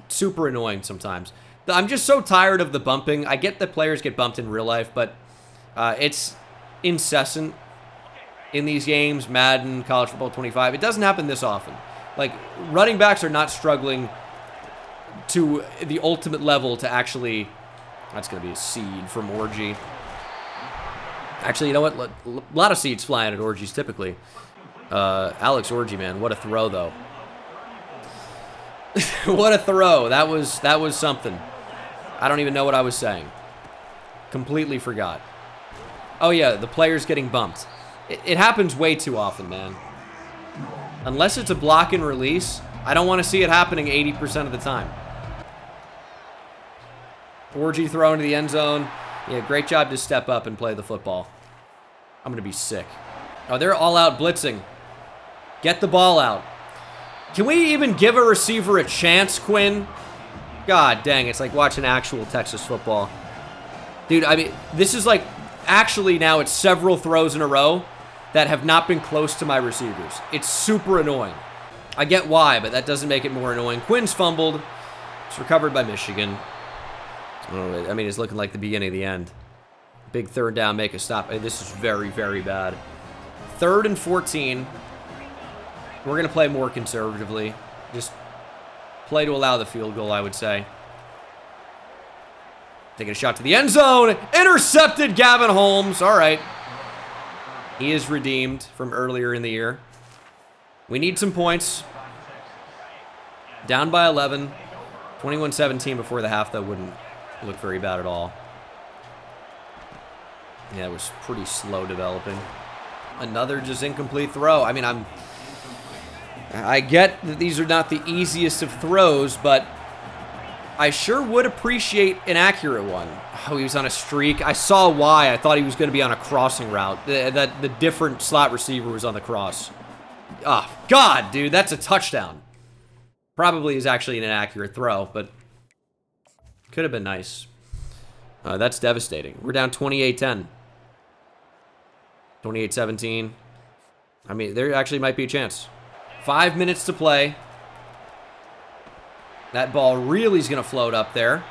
Super annoying sometimes. I'm just so tired of the bumping. I get that players get bumped in real life, but it's incessant in these games, Madden, College Football 25. It doesn't happen this often. Like, running backs are not struggling to the ultimate level to actually... That's going to be a seed from Orgy. Actually, you know what? A lot of seeds flying at Orgies typically. Alex Orgy, man. What a throw, though. What a throw. That was something. I don't even know what I was saying. Completely forgot. Oh, yeah, the player's getting bumped. It happens way too often, man. Unless it's a block and release, I don't want to see it happening 80% of the time. Orgy throw into the end zone. Yeah, great job to step up and play the football. I'm going to be sick. Oh, they're all out blitzing. Get the ball out. Can we even give a receiver a chance, Quinn? God dang, it's like watching actual Texas football. Dude, I mean, this is like, actually now it's several throws in a row that have not been close to my receivers. It's super annoying. I get why, but that doesn't make it more annoying. Quinn's fumbled. It's recovered by Michigan. Oh, I mean, it's looking like the beginning of the end. Big third down, make a stop. This is very, very bad. 3rd and 14. We're going to play more conservatively. Just play to allow the field goal, I would say. Taking a shot to the end zone. Intercepted, Gavin Holmes. All right. He is redeemed from earlier in the year. We need some points. Down by 11. 21-17 before the half, though, wouldn't look very bad at all. Yeah, it was pretty slow developing. Another just incomplete throw. I mean, I get that these are not the easiest of throws, but I sure would appreciate an accurate one. Oh, he was on a streak. I saw why. I thought he was going to be on a crossing route. The different slot receiver was on the cross. Oh, God, dude, that's a touchdown. Probably is actually an inaccurate throw, but could have been nice. That's devastating. We're down 28-10. 28-17. I mean, there actually might be a chance. 5 minutes to play. That ball really is going to float up there.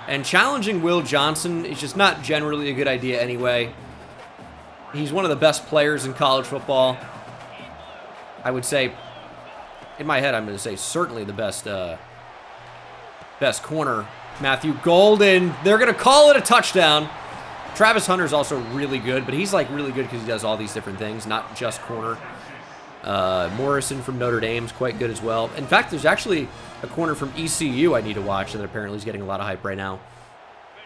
And challenging Will Johnson is just not generally a good idea anyway. He's one of the best players in college football. I would say, in my head, I'm going to say certainly the best corner. Matthew Golden. They're going to call it a touchdown. Travis Hunter's also really good, but he's like really good because he does all these different things, not just corner. Morrison from Notre Dame's quite good as well. In fact, there's actually a corner from ECU I need to watch that apparently is getting a lot of hype right now.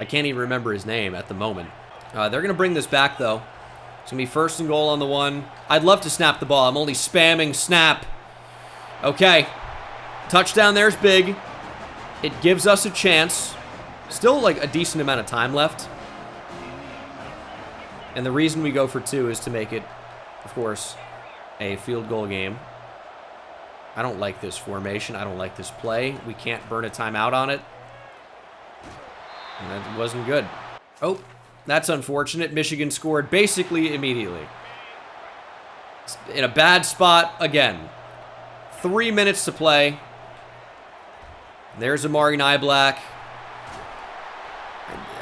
I can't even remember his name at the moment. They're going to bring this back, though. It's going to be 1st and goal on the 1. I'd love to snap the ball. I'm only spamming snap. Okay. Touchdown there's big. It gives us a chance. Still like a decent amount of time left. And the reason we go for 2 is to make it, of course, a field goal game. I don't like this formation. I don't like this play. We can't burn a timeout on it. And that wasn't good. Oh, that's unfortunate. Michigan scored basically immediately. In a bad spot again. 3 minutes to play. There's Amari Niblack.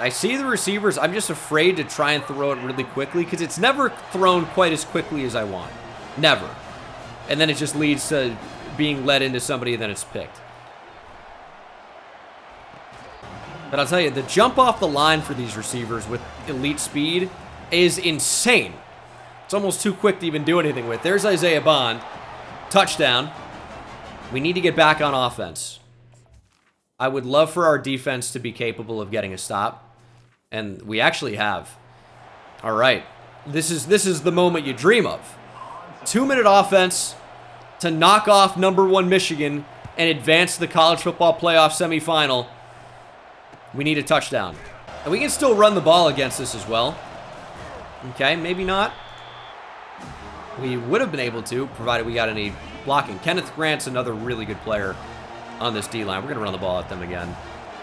I see the receivers. I'm just afraid to try and throw it really quickly because it's never thrown quite as quickly as I want. Never. And then it just leads to being led into somebody and then it's picked. But I'll tell you, the jump off the line for these receivers with elite speed is insane. It's almost too quick to even do anything with. There's Isaiah Bond. Touchdown. We need to get back on offense. I would love for our defense to be capable of getting a stop. And we actually have. All right. This is the moment you dream of. 2-minute offense to knock off #1 Michigan and advance to the college football playoff semifinal. We need a touchdown. And we can still run the ball against this as well. Okay, maybe not. We would have been able to, provided we got any blocking. Kenneth Grant's another really good player on this D-line. We're going to run the ball at them again.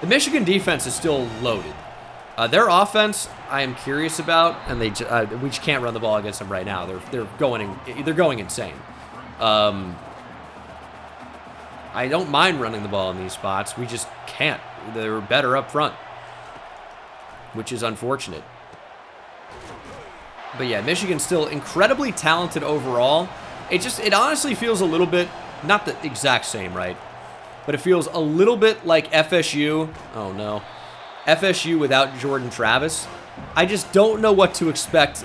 The Michigan defense is still loaded. Their offense, I am curious about, and we just can't run the ball against them right now. They're going insane. I don't mind running the ball in these spots. We just can't. They're better up front, which is unfortunate. But yeah, Michigan's still incredibly talented overall. It honestly feels a little bit, not the exact same, right? But it feels a little bit like FSU. Oh no. FSU without Jordan Travis. I just don't know what to expect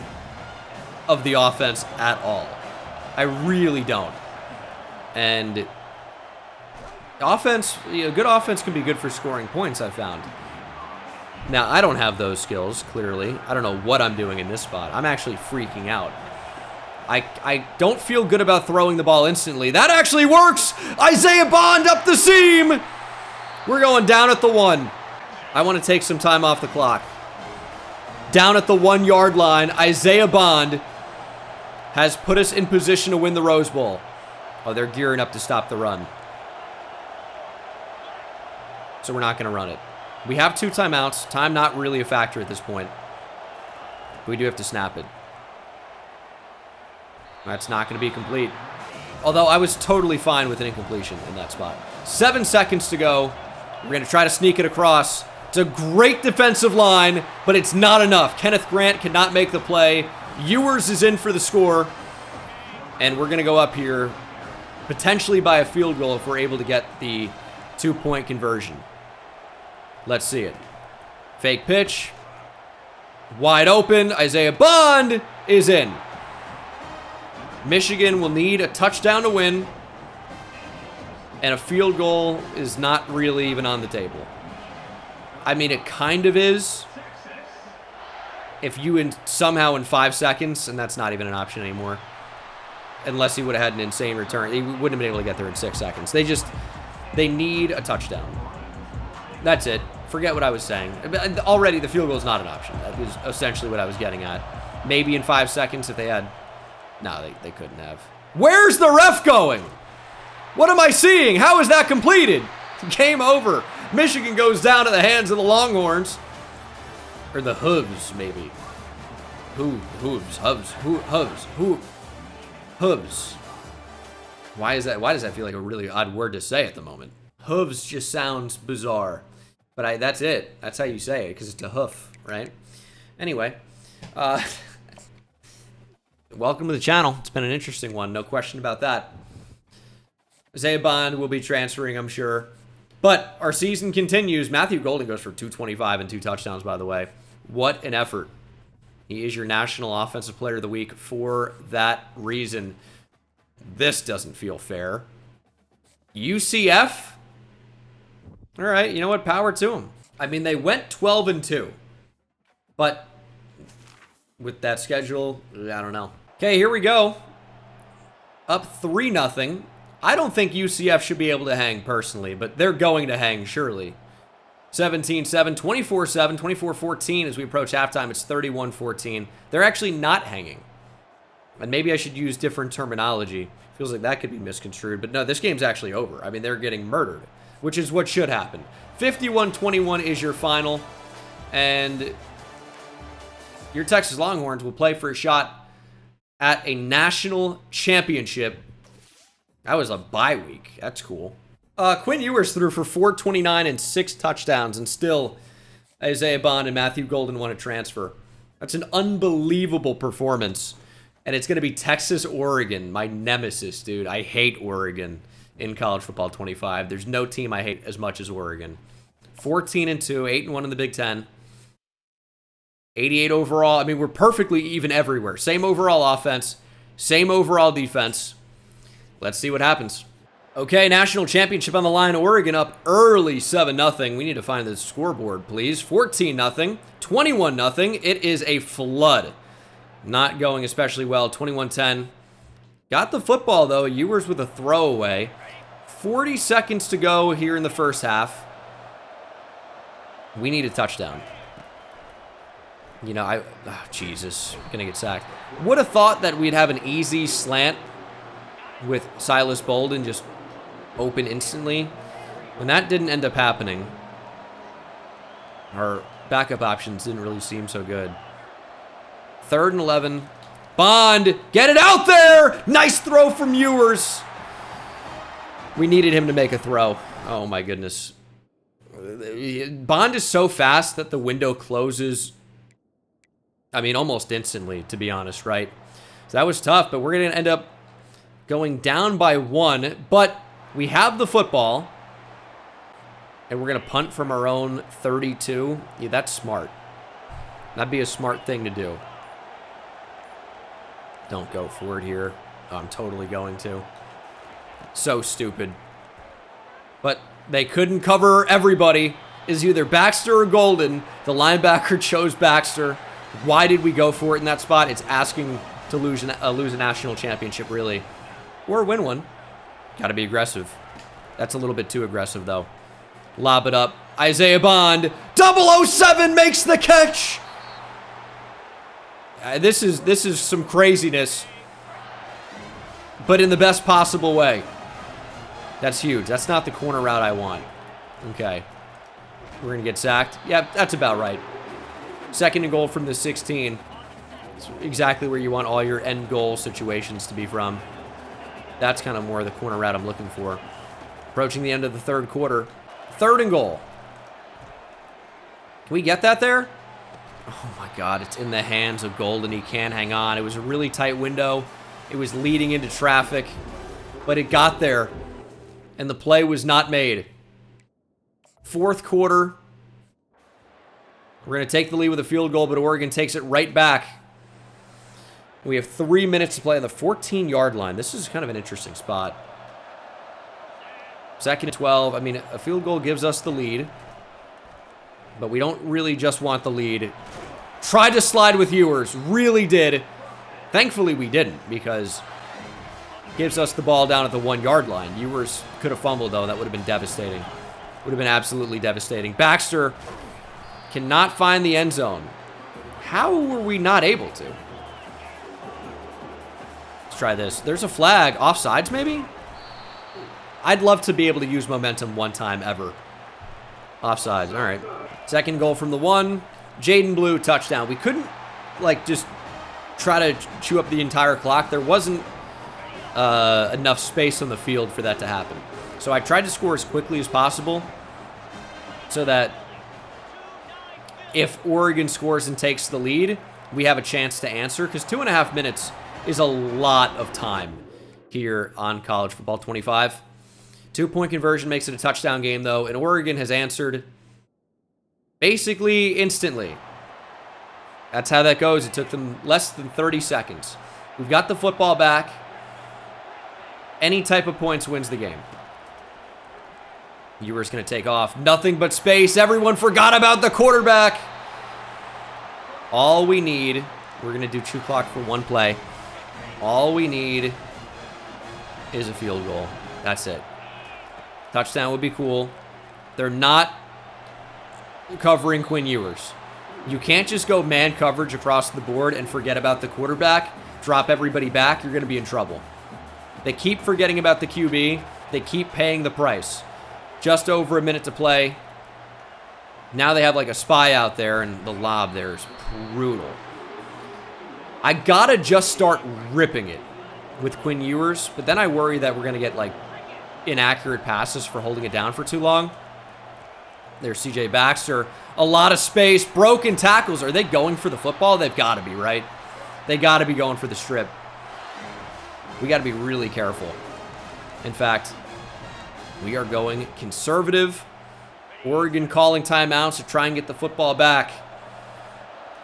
of the offense at all. I really don't. And offense, good offense can be good for scoring points, I found. Now, I don't have those skills, clearly. I don't know what I'm doing in this spot. I'm actually freaking out. I don't feel good about throwing the ball instantly. That actually works! Isaiah Bond up the seam! We're going down at the 1. I want to take some time off the clock. Down at the 1-yard line, Isaiah Bond has put us in position to win the Rose Bowl. Oh, they're gearing up to stop the run. So we're not going to run it. We have 2 timeouts. Time not really a factor at this point. But we do have to snap it. That's not going to be complete. Although I was totally fine with an incompletion in that spot. 7 seconds to go. We're going to try to sneak it across. It's a great defensive line, but it's not enough. Kenneth Grant cannot make the play. Ewers is in for the score. And we're going to go up here potentially by a field goal if we're able to get the 2-point conversion. Let's see it. Fake pitch. Wide open. Isaiah Bond is in. Michigan will need a touchdown to win. And a field goal is not really even on the table. I mean, it kind of is. If you somehow in 5 seconds, and that's not even an option anymore. Unless he would have had an insane return. He wouldn't have been able to get there in 6 seconds. They need a touchdown. That's it. Forget what I was saying. Already, the field goal is not an option. That was essentially what I was getting at. Maybe in 5 seconds if they had... No, they couldn't have. Where's the ref going? What am I seeing? How is that completed? Game over. Michigan goes down to the hands of the Longhorns. Or the Hooves, maybe. Hooves. Why does that feel like a really odd word to say at the moment? Hooves just sounds bizarre. But that's it. That's how you say it, because it's a hoof, right? Anyway. Welcome to the channel. It's been an interesting one. No question about that. Isaiah Bond will be transferring, I'm sure. But our season continues. Matthew Golden goes for 225 and 2 touchdowns, by the way. What an effort. He is your National Offensive Player of the Week for that reason. This doesn't feel fair. UCF? All right, you know what? Power to them. I mean, they went 12-2. But with that schedule, I don't know. Okay, here we go. Up 3-0. I don't think UCF should be able to hang personally, but they're going to hang surely. 17-7, 24-7, 24-14 as we approach halftime. It's 31-14. They're actually not hanging. And maybe I should use different terminology. Feels like that could be misconstrued. But no, this game's actually over. I mean, they're getting murdered, which is what should happen. 51-21 is your final. And your Texas Longhorns will play for a shot at a national championship. That was a bye week. That's cool. Quinn Ewers threw for 429 and 6 touchdowns, and still Isaiah Bond and Matthew Golden won a transfer. That's an unbelievable performance. And it's going to be Texas-Oregon, my nemesis, dude. I hate Oregon in college football 25. There's no team I hate as much as Oregon. 14-2, 8-1 in the Big Ten. 88 overall. I mean, we're perfectly even everywhere. Same overall offense, same overall defense. Let's see what happens. Okay, national championship on the line. Oregon up early 7-0. We need to find the scoreboard, please. 14-0, 21-0. It is a flood. Not going especially well. 21-10. Got the football, though. Ewers with a throwaway. 40 seconds to go here in the first half. We need a touchdown. You know, Jesus, gonna get sacked. Would have thought that we'd have an easy slant with Silas Bolden just open instantly, and that didn't end up happening. Our backup options didn't really seem so good. 3rd and 11. Bond, get it out there! Nice throw from Ewers. We needed him to make a throw. Oh my goodness. Bond is so fast that the window closes, I mean, almost instantly, to be honest, right? So that was tough, but we're going to end up going down by 1, but we have the football, and we're going to punt from our own 32. Yeah, that's smart. That'd be a smart thing to do. Don't go for it here. Oh, I'm totally going to. So stupid. But they couldn't cover everybody. Is either Baxter or Golden. The linebacker chose Baxter. Why did we go for it in that spot? It's asking to lose a national championship, really. Or win one. Got to be aggressive. That's a little bit too aggressive, though. Lob it up. Isaiah Bond. 007 makes the catch. This is some craziness, but in the best possible way. That's huge. That's not the corner route I want. Okay. We're going to get sacked. Yeah, that's about right. 2nd and goal from the 16. It's exactly where you want all your end goal situations to be from. That's kind of more the corner route I'm looking for. Approaching the end of the 3rd quarter. 3rd and goal. Can we get that there? Oh my God, it's in the hands of Golden. He can't hang on. It was a really tight window. It was leading into traffic, but it got there, and the play was not made. 4th quarter. We're going to take the lead with a field goal, but Oregon takes it right back. We have 3 minutes to play on the 14-yard line. This is kind of an interesting spot. 2nd and 12. I mean, a field goal gives us the lead, but we don't really just want the lead. Tried to slide with Ewers. Really did. Thankfully, we didn't, because it gives us the ball down at the 1-yard line. Ewers could have fumbled, though. That would have been devastating. Would have been absolutely devastating. Baxter cannot find the end zone. How were we not able to? Let's try this. There's a flag. Offsides, maybe? I'd love to be able to use momentum one time ever. Offsides. All right. 2nd goal from the 1. Jaden Blue, touchdown. We couldn't, like, just try to chew up the entire clock. There wasn't enough space on the field for that to happen. So I tried to score as quickly as possible so that if Oregon scores and takes the lead, we have a chance to answer, because 2.5 minutes is a lot of time here on College Football 25. 2-point conversion makes it a touchdown game, though, and Oregon has answered basically instantly. That's how that goes. It took them less than 30 seconds. We've got the football back. Any type of points wins the game. Ewers going to take off. Nothing but space. Everyone forgot about the quarterback. All we need, we're going to do 2 clock for 1 play. All we need is a field goal. That's it. Touchdown would be cool. They're not covering Quinn Ewers. You can't just go man coverage across the board and forget about the quarterback, drop everybody back. You're going to be in trouble. They keep forgetting about the QB. They keep paying the price. Just over a minute to play. Now they have like a spy out there, and the lob there is brutal. I gotta just start ripping it with Quinn Ewers, but then I worry that we're going to get like inaccurate passes for holding it down for too long. There's CJ Baxter. A lot of space. Broken tackles. Are they going for the football? They've got to be, right? They got to be going for the strip. We got to be really careful. In fact, we are going conservative. Oregon calling timeouts to try and get the football back.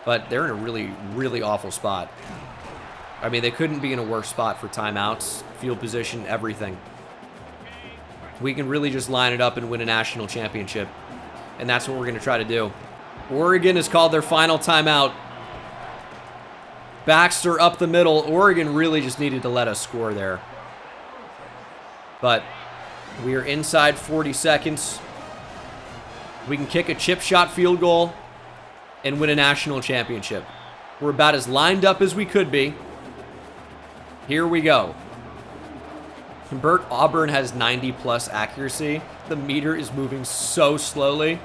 but they're in a really, really awful spot. I mean, they couldn't be in a worse spot for timeouts, field position, everything. We can really just line it up and win a national championship, and that's what we're going to try to do. Oregon has called their final timeout. Baxter up the middle. Oregon really just needed to let us score there. But we are inside 40 seconds. We can kick a chip shot field goal and win a national championship. We're about as lined up as we could be. Here we go. Bert Auburn has 90+ accuracy. The meter is moving so slowly.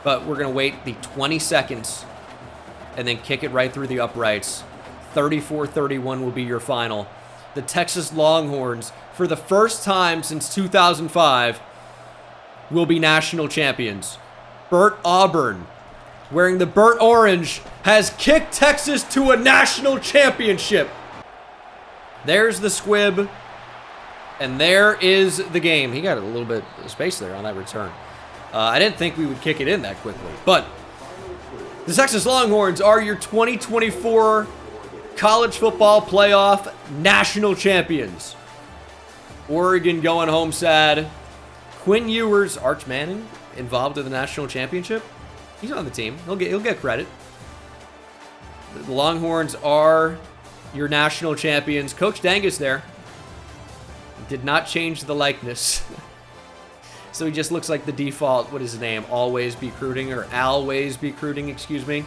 But we're going to wait the 20 seconds and then kick it right through the uprights. 34-31 will be your final. The Texas Longhorns, for the first time since 2005, will be national champions. Bert Auburn, wearing the burnt orange, has kicked Texas to a national championship. There's the squib, and there is the game. He got a little bit of space there on that return. I didn't think we would kick it in that quickly, but the Texas Longhorns are your 2024 college football playoff national champions. Oregon going home sad. Quinn Ewers, Arch Manning, involved in the national championship. He's on the team. He'll get credit. The Longhorns are your national champions. Coach Dangus there did not change the likeness. So he just looks like the default, what is his name? Always Be Recruiting, or Always Be Recruiting, excuse me.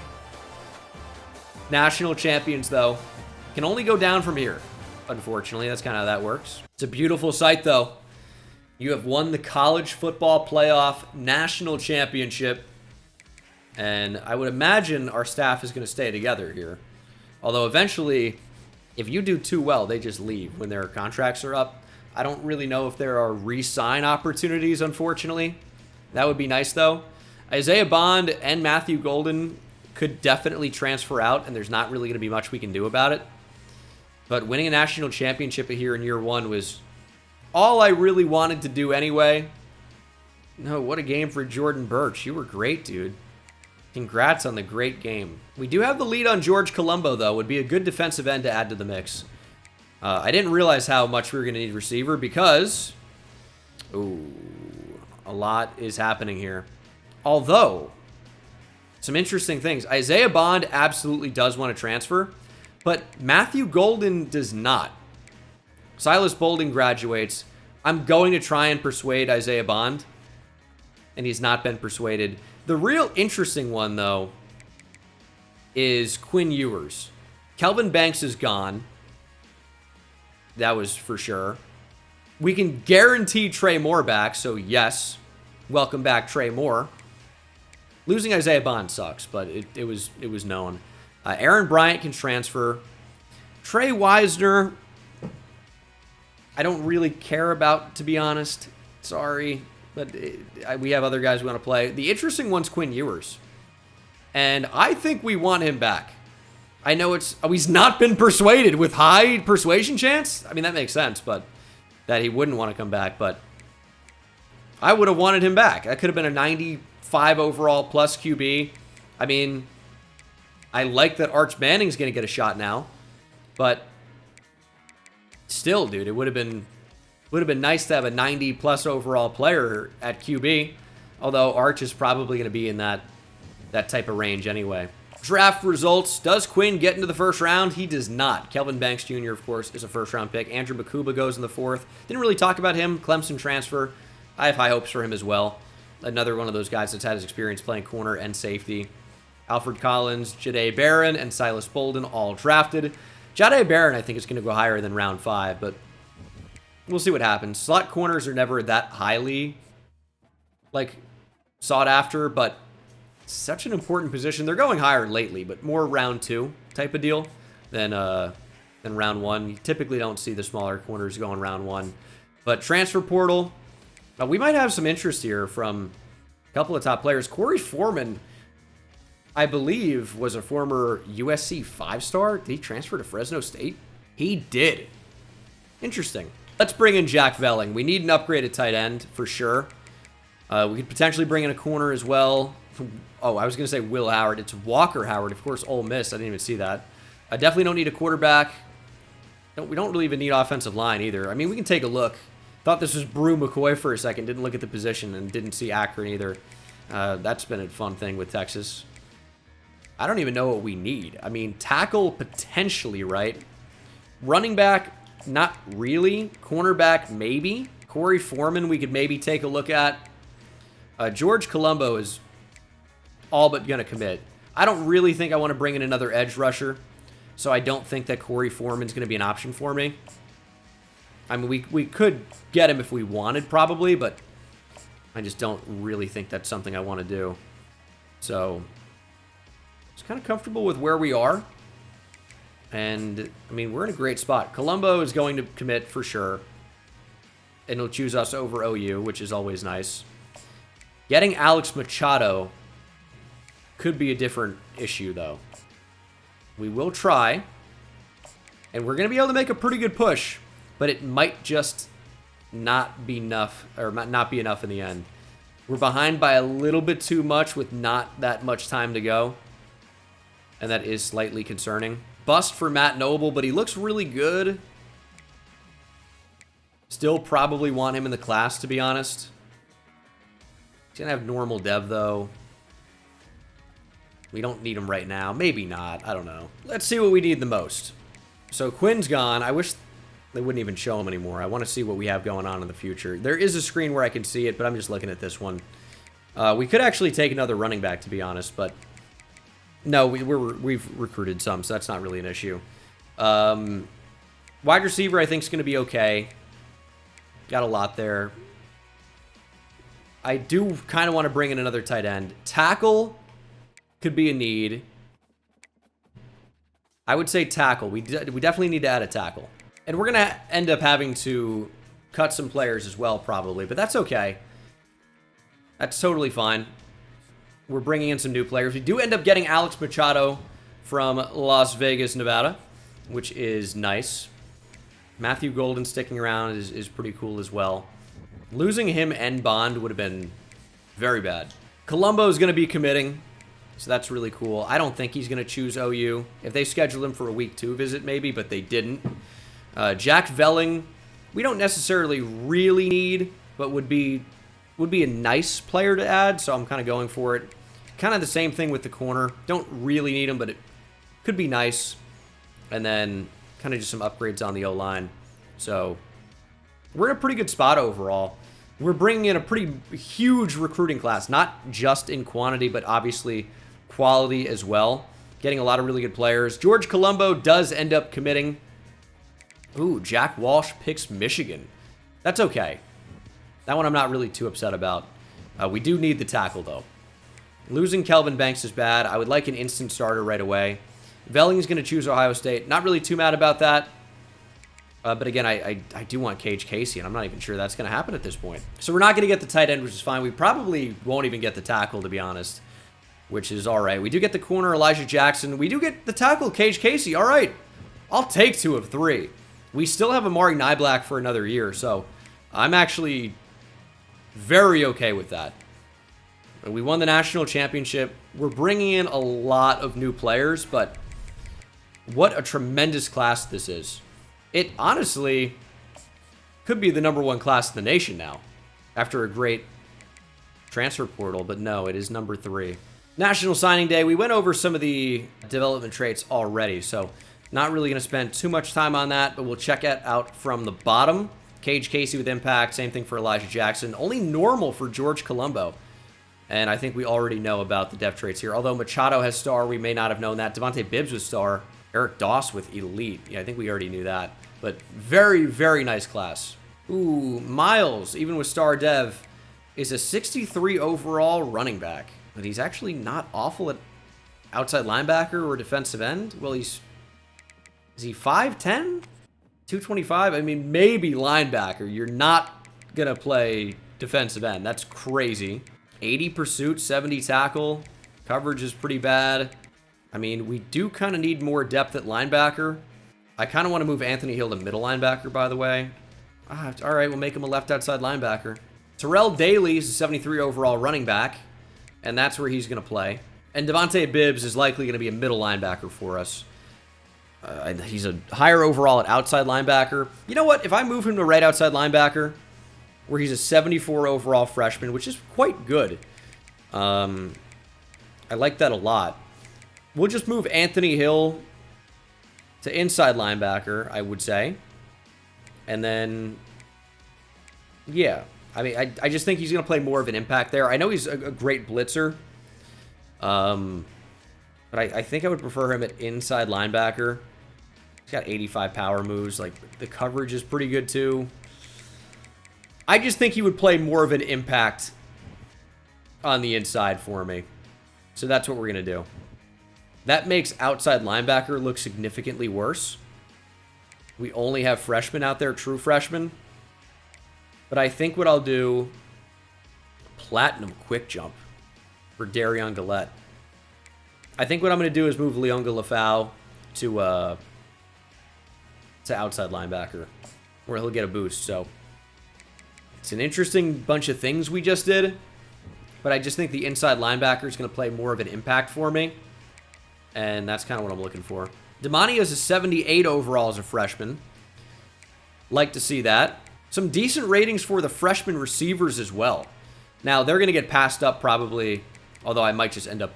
National champions, though, can only go down from here. Unfortunately, that's kind of how that works. It's a beautiful sight, though. You have won the college football playoff national championship. And I would imagine our staff is going to stay together here. Although eventually, if you do too well, they just leave when their contracts are up. I don't really know if there are re-sign opportunities, unfortunately. That would be nice, though. Isaiah Bond and Matthew Golden could definitely transfer out, and there's not really going to be much we can do about it. But winning a national championship here in year one was all I really wanted to do anyway. No, what a game for Jordan Birch. You were great, dude. Congrats on the great game. We do have the lead on George Colombo, though. Would be a good defensive end to add to the mix. I didn't realize how much we were going to need receiver because... Ooh, a lot is happening here. Although, some interesting things. Isaiah Bond absolutely does want to transfer, but Matthew Golden does not. Silas Bolden graduates. I'm going to try and persuade Isaiah Bond, and he's not been persuaded. The real interesting one, though, is Quinn Ewers. Kelvin Banks is gone. That was for sure. We can guarantee Trey Moore back, so yes. Welcome back, Trey Moore. Losing Isaiah Bond sucks, but it was known. Aaron Bryant can transfer. Trey Wisner, I don't really care about, to be honest. Sorry, but we have other guys we want to play. The interesting one's Quinn Ewers, and I think we want him back. I know he's not been persuaded with high persuasion chance. I mean, that makes sense, but that he wouldn't want to come back, but I would have wanted him back. That could have been a 95 overall plus QB. I mean, I like that Arch Manning's going to get a shot now, but still, dude, it would have been nice to have a 90 plus overall player at QB, although Arch is probably going to be in that type of range anyway. Draft results. Does Quinn get into the first round? He does not. Kelvin Banks Jr., of course, is a first-round pick. Andrew Bakuba goes in the 4th. Didn't really talk about him. Clemson transfer. I have high hopes for him as well. Another one of those guys that's had his experience playing corner and safety. Alfred Collins, Jahdae Barron, and Silas Bolden all drafted. Jahdae Barron, I think, is going to go higher than round 5, but we'll see what happens. Slot corners are never that highly, sought after, but such an important position. They're going higher lately, but more round 2 type of deal than round 1. You typically don't see the smaller corners going round 1. But transfer portal, we might have some interest here from a couple of top players. Corey Foreman, I believe, was a former USC 5-star. Did he transfer to Fresno State? He did. Interesting. Let's bring in Jack Velling. We need an upgraded tight end for sure. We could potentially bring in a corner as well. Oh, I was going to say Will Howard. It's Walker Howard. Of course, Ole Miss. I didn't even see that. I definitely don't need a quarterback. We don't really even need offensive line either. I mean, we can take a look. Thought this was Brew McCoy for a second. Didn't look at the position and didn't see Akron either. That's been a fun thing with Texas. I don't even know what we need. I mean, tackle potentially, right? Running back, not really. Cornerback, maybe. Corey Foreman, we could maybe take a look at. George Colombo is all but going to commit. I don't really think I want to bring in another edge rusher, so I don't think that Corey Foreman's going to be an option for me. I mean, we could get him if we wanted, probably, but I just don't really think that's something I want to do. So, just kind of comfortable with where we are. And, I mean, we're in a great spot. Colombo is going to commit for sure. And he'll choose us over OU, which is always nice. Getting Alex Machado could be a different issue, though. We will try. And we're going to be able to make a pretty good push. But it might just not be enough, or not be enough in the end. We're behind by a little bit too much with not that much time to go. And that is slightly concerning. Bust for Matt Noble, but he looks really good. Still probably want him in the class, to be honest. He's going to have normal dev, though. We don't need him right now. Maybe not. I don't know. Let's see what we need the most. So Quinn's gone. I wish they wouldn't even show him anymore. I want to see what we have going on in the future. There is a screen where I can see it, but I'm just looking at this one. We could actually take another running back, to be honest, but no, we've recruited some, so that's not really an issue. Wide receiver, I think, is going to be okay. Got a lot there. I do kind of want to bring in another tight end. Tackle could be a need. I would say tackle. We definitely need to add a tackle. And we're going to end up having to cut some players as well, probably. But that's okay. That's totally fine. We're bringing in some new players. We do end up getting Alex Machado from Las Vegas, Nevada, which is nice. Matthew Golden sticking around is pretty cool as well. Losing him and Bond would have been very bad. Colombo is going to be committing, so that's really cool. I don't think he's going to choose OU. If they scheduled him for a week 2 visit, maybe, but they didn't. Jack Velling, we don't necessarily really need, but would be a nice player to add, so I'm kind of going for it. Kind of the same thing with the corner. Don't really need him, but it could be nice. And then kind of just some upgrades on the O-line. So we're in a pretty good spot overall. We're bringing in a pretty huge recruiting class, not just in quantity, but obviously quality as well. Getting a lot of really good players. George Colombo does end up committing. Ooh, Jack Walsh picks Michigan. That's okay. That one I'm not really too upset about. We do need the tackle, though. Losing Kelvin Banks is bad. I would like an instant starter right away. Velling's going to choose Ohio State. Not really too mad about that. But again, I do want Cage Casey, and I'm not even sure that's going to happen at this point. So we're not going to get the tight end, which is fine. We probably won't even get the tackle, to be honest, which is all right. We do get the corner, Elijah Jackson. We do get the tackle, Cage Casey. All right. I'll take 2 of 3. We still have Amari Nyblack for another year, so I'm actually very okay with that. We won the national championship. We're bringing in a lot of new players, but what a tremendous class this is. It honestly could be the #1 class in the nation now after a great transfer portal, but no, it is number 3. National Signing Day. We went over some of the development traits already, so not really going to spend too much time on that, but we'll check it out from the bottom. Cage Casey with impact. Same thing for Elijah Jackson. Only normal for George Colombo. And I think we already know about the depth traits here. Although Machado has star, we may not have known that. Devontae Bibbs with star. Eric Doss with elite. Yeah, I think we already knew that. But very, very nice class. Ooh, Miles, even with star dev, is a 63 overall running back. But he's actually not awful at outside linebacker or defensive end. Well, is he 5'10"? 225? I mean, maybe linebacker. You're not going to play defensive end. That's crazy. 80 pursuit, 70 tackle. Coverage is pretty bad. I mean, we do kind of need more depth at linebacker. I kind of want to move Anthony Hill to middle linebacker, by the way. All right, we'll make him a left outside linebacker. Terrell Daly is a 73 overall running back. and that's where he's going to play. And Devontae Bibbs is likely going to be a middle linebacker for us. He's a higher overall at outside linebacker. You know what? If I move him to right outside linebacker, where he's a 74 overall freshman, which is quite good. I like that a lot. We'll just move Anthony Hill to inside linebacker, I would say. And then, yeah. I mean, I just think he's going to play more of an impact there. I know he's a great blitzer. But I think I would prefer him at inside linebacker. He's got 85 power moves. Like, the coverage is pretty good, too. I just think he would play more of an impact on the inside for me. So that's what we're going to do. That makes outside linebacker look significantly worse. We only have freshmen out there, true freshmen. But I think what I'll do, platinum quick jump for Darion Gillette. I think what I'm going to do is move Leonga Lafau to outside linebacker, where he'll get a boost. So it's an interesting bunch of things we just did, but I just think the inside linebacker is going to play more of an impact for me, and that's kind of what I'm looking for. Damani is a 78 overall as a freshman. Like to see that. Some decent ratings for the freshman receivers as well. Now, they're going to get passed up probably, although I might just end up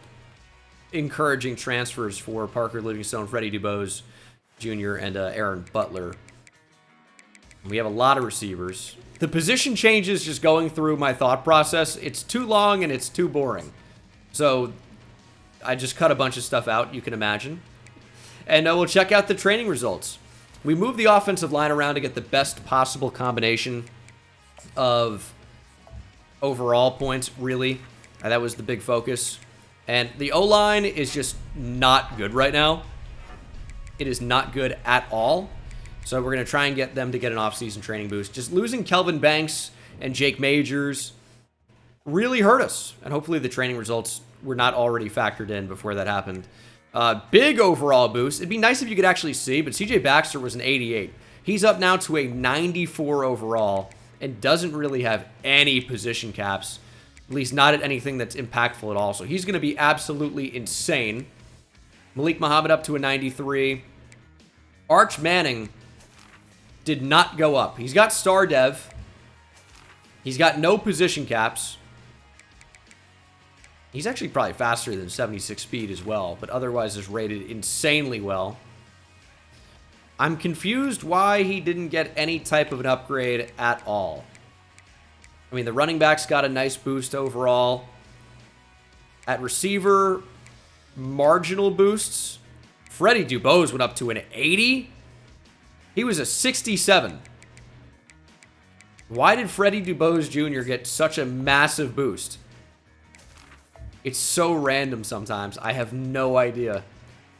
encouraging transfers for Parker Livingstone, Freddie Dubose Jr., and Aaron Butler. We have a lot of receivers. The position changes, just going through my thought process, it's too long and it's too boring. So I just cut a bunch of stuff out, you can imagine. And we'll check out the training results. We moved the offensive line around to get the best possible combination of overall points, really. That was the big focus. And the O-line is just not good right now. It is not good at all. So we're going to try and get them to get an off-season training boost. Just losing Kelvin Banks and Jake Majors really hurt us. And hopefully the training results were not already factored in before that happened. Big overall boost. It'd be nice if you could actually see, but CJ Baxter was an 88. He's up now to a 94 overall and doesn't really have any position caps, at least not at anything that's impactful at all. So he's going to be absolutely insane. Malik Muhammad up to a 93. Arch Manning did not go up. He's got star dev. He's got no position caps. He's actually probably faster than 76 speed as well, but otherwise is rated insanely well. I'm confused why he didn't get any type of an upgrade at all. I mean, the running back's got a nice boost overall. At receiver, marginal boosts. Freddie Dubose went up to an 80. He was a 67. Why did Freddie Dubose Jr. get such a massive boost? It's so random sometimes. I have no idea.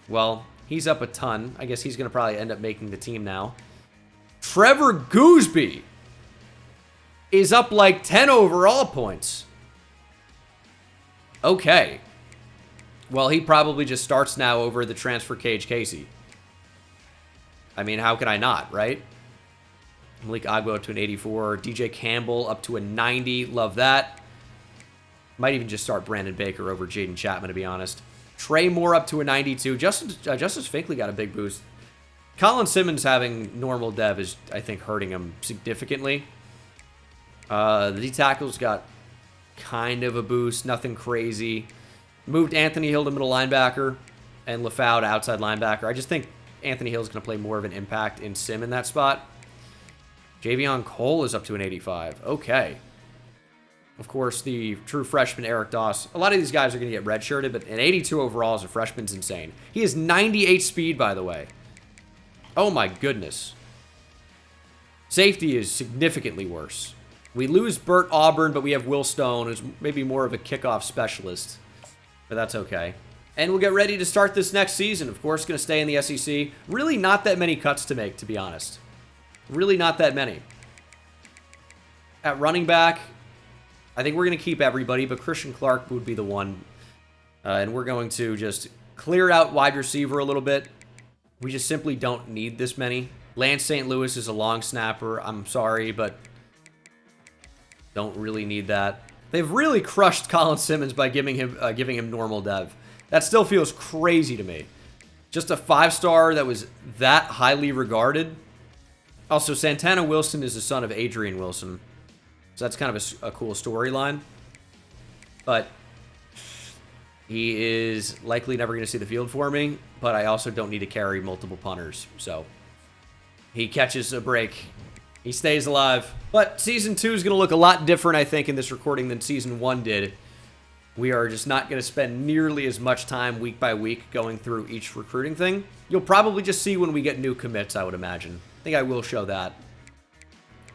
Well, he's up a ton. I guess he's going to probably end up making the team now. Trevor Gooseby is up like 10 overall points. Okay. Well, he probably just starts now over the transfer cage Casey. I mean, how can I not, right? Malik Agbo up to an 84. DJ Campbell up to a 90. Love that. Might even just start Brandon Baker over Jaden Chapman, to be honest. Trey Moore up to a 92. Justice Finkley got a big boost. Colin Simmons having normal dev is, I think, hurting him significantly. The D-tackle's got kind of a boost. Nothing crazy. Moved Anthony Hill to middle linebacker and LaFau to outside linebacker. I just think Anthony Hill's going to play more of an impact in Sim in that spot. Javion Cole is up to an 85. Okay. Of course, the true freshman, Eric Doss. A lot of these guys are going to get redshirted, but an 82 overall as a freshman's insane. He has 98 speed, by the way. Oh, my goodness. Safety is significantly worse. We lose Burt Auburn, but we have Will Stone, who's maybe more of a kickoff specialist. But that's okay. And we'll get ready to start this next season. Of course, going to stay in the SEC. Really not that many cuts to make, to be honest. Really not that many. At running back, I think we're going to keep everybody, but Christian Clark would be the one. And we're going to just clear out wide receiver a little bit. We just simply don't need this many. Lance St. Louis is a long snapper. I'm sorry, but don't really need that. They've really crushed Colin Simmons by giving him normal dev. That still feels crazy to me. Just a 5-star that was that highly regarded. Also, Santana Wilson is the son of Adrian Wilson. So that's kind of a cool storyline. But he is likely never going to see the field for me. But I also don't need to carry multiple punters. So he catches a break. He stays alive. But Season 2 is going to look a lot different, I think, in this recording than Season 1 did. We are just not going to spend nearly as much time week by week going through each recruiting thing. You'll probably just see when we get new commits, I would imagine. I think I will show that.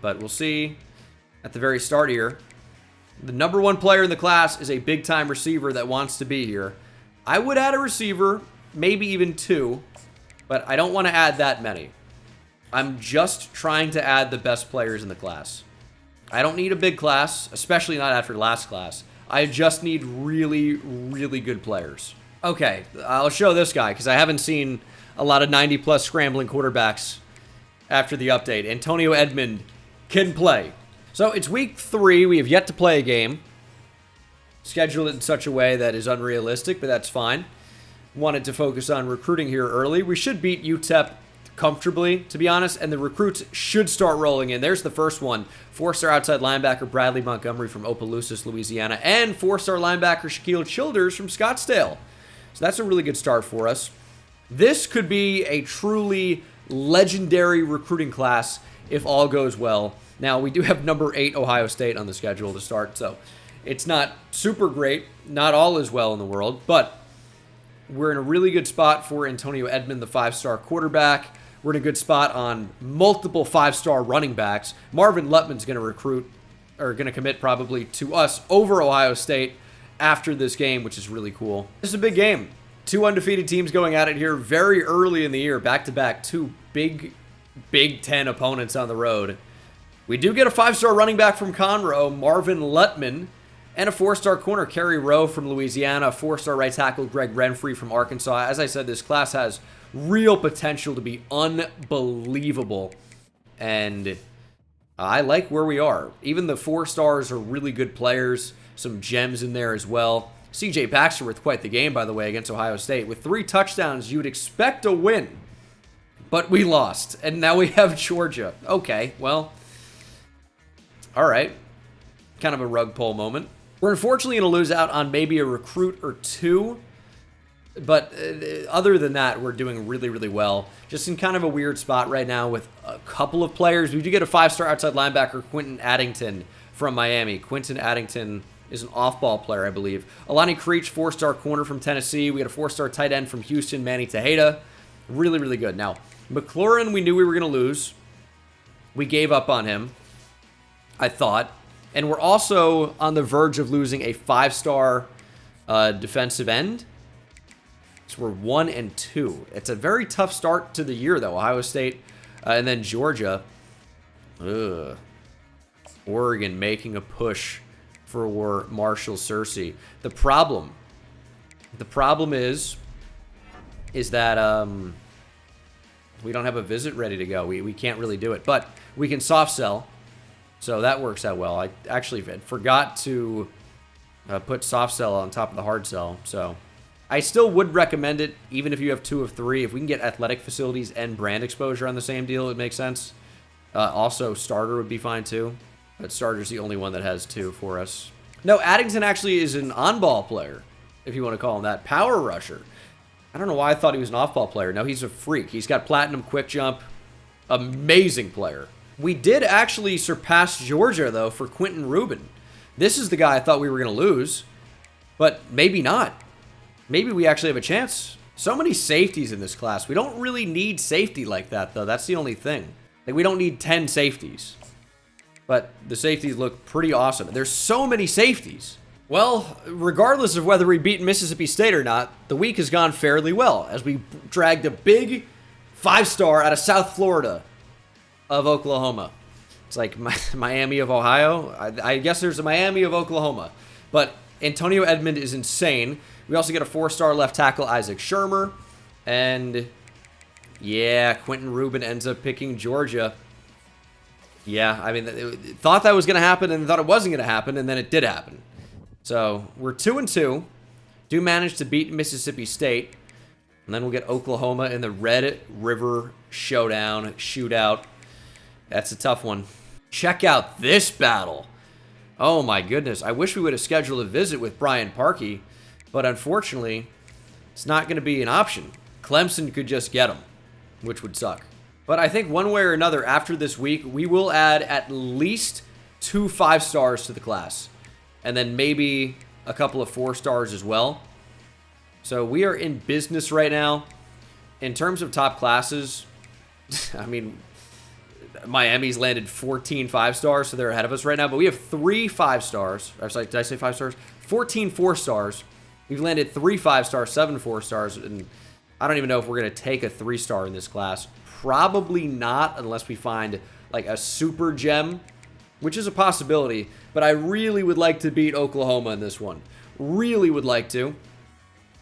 But we'll see at the very start here. The number 1 player in the class is a big-time receiver that wants to be here. I would add a receiver, maybe even 2, but I don't want to add that many. I'm just trying to add the best players in the class. I don't need a big class, especially not after last class. I just need really, really good players. Okay, I'll show this guy because I haven't seen a lot of 90-plus scrambling quarterbacks after the update. Antonio Edmond can play. So it's week 3. We have yet to play a game. Scheduled it in such a way that is unrealistic, but that's fine. Wanted to focus on recruiting here early. We should beat UTEP comfortably, to be honest, and the recruits should start rolling in. There's the first one. 4-star outside linebacker Bradley Montgomery from Opelousas, Louisiana, and 4-star linebacker Shaquille Childers from Scottsdale. So that's a really good start for us. This could be a truly legendary recruiting class if all goes well. Now, we do have number 8 Ohio State on the schedule to start, so it's not super great. Not all is well in the world, but we're in a really good spot for Antonio Edmond, the 5-star quarterback. We're in a good spot on multiple 5-star running backs. Marvin Lutman's going to commit probably to us over Ohio State after this game, which is really cool. This is a big game. 2 undefeated teams going at it here very early in the year, back-to-back, 2 Big 10 opponents on the road. We do get a 5-star running back from Conroe, Marvin Lutman, and a 4-star corner, Kerry Rowe from Louisiana, 4-star right tackle, Greg Renfrey from Arkansas. As I said, this class has real potential to be unbelievable, and I like where we are. Even the 4-stars are really good players, some gems in there as well. CJ Baxter with quite the game, by the way, against Ohio State. With 3 touchdowns, you would expect a win, but we lost, and now we have Georgia. Okay, well, all right. Kind of a rug pull moment. We're unfortunately going to lose out on maybe a recruit or 2. But other than that, we're doing really, really well. Just in kind of a weird spot right now with a couple of players. We do get a 5-star outside linebacker, Quentin Addington from Miami. Quentin Addington is an off-ball player, I believe. Alani Creech, 4-star corner from Tennessee. We got a 4-star tight end from Houston, Manny Tejeda. Really, really good. Now, McLaurin, we knew we were going to lose. We gave up on him, I thought. And we're also on the verge of losing a 5-star defensive end. So we're 1-2. It's a very tough start to the year, though. Ohio State and then Georgia. Ugh. Oregon making a push for Marshall Searcy. The problem is that we don't have a visit ready to go. We can't really do it, but we can soft sell. So that works out well. I actually forgot to put soft sell on top of the hard sell. So I still would recommend it, even if you have 2 of 3. If we can get athletic facilities and brand exposure on the same deal, it makes sense. Also, starter would be fine too. But starter's the only one that has 2 for us. No, Addington actually is an on-ball player, if you want to call him that. Power rusher. I don't know why I thought he was an off-ball player. No, he's a freak. He's got platinum quick jump. Amazing player. We did actually surpass Georgia, though, for Quentin Rubin. This is the guy I thought we were going to lose, but maybe not. Maybe we actually have a chance. So many safeties in this class. We don't really need safety like that, though. That's the only thing. Like, we don't need 10 safeties, but the safeties look pretty awesome. There's so many safeties. Well, regardless of whether we beat Mississippi State or not, the week has gone fairly well as we dragged a big 5-star out of South Florida of Oklahoma. It's like Miami of Ohio. I guess there's a Miami of Oklahoma. But Antonio Edmond is insane. We also get a 4-star left tackle, Isaac Shermer. And yeah, Quentin Rubin ends up picking Georgia. Yeah, I mean, thought that was going to happen and thought it wasn't going to happen, and then it did happen. So we're 2-2. Do manage to beat Mississippi State. And then we'll get Oklahoma in the Red River shootout. That's a tough one. Check out this battle. Oh my goodness. I wish we would have scheduled a visit with Brian Parkey, but unfortunately, it's not going to be an option. Clemson could just get him, which would suck. But I think one way or another, after this week, we will add at least 2 5-stars to the class. And then maybe a couple of 4-stars as well. So we are in business right now. In terms of top classes, I mean, Miami's landed 14 5-stars, so they're ahead of us right now. But we have 3 5-stars. Or sorry, did I say 5 stars? 14 4-stars. We've landed 3 5-stars, 7 4-stars, and I don't even know if we're going to take a 3-star in this class. Probably not, unless we find like a super gem, which is a possibility. But I really would like to beat Oklahoma in this one. Really would like to.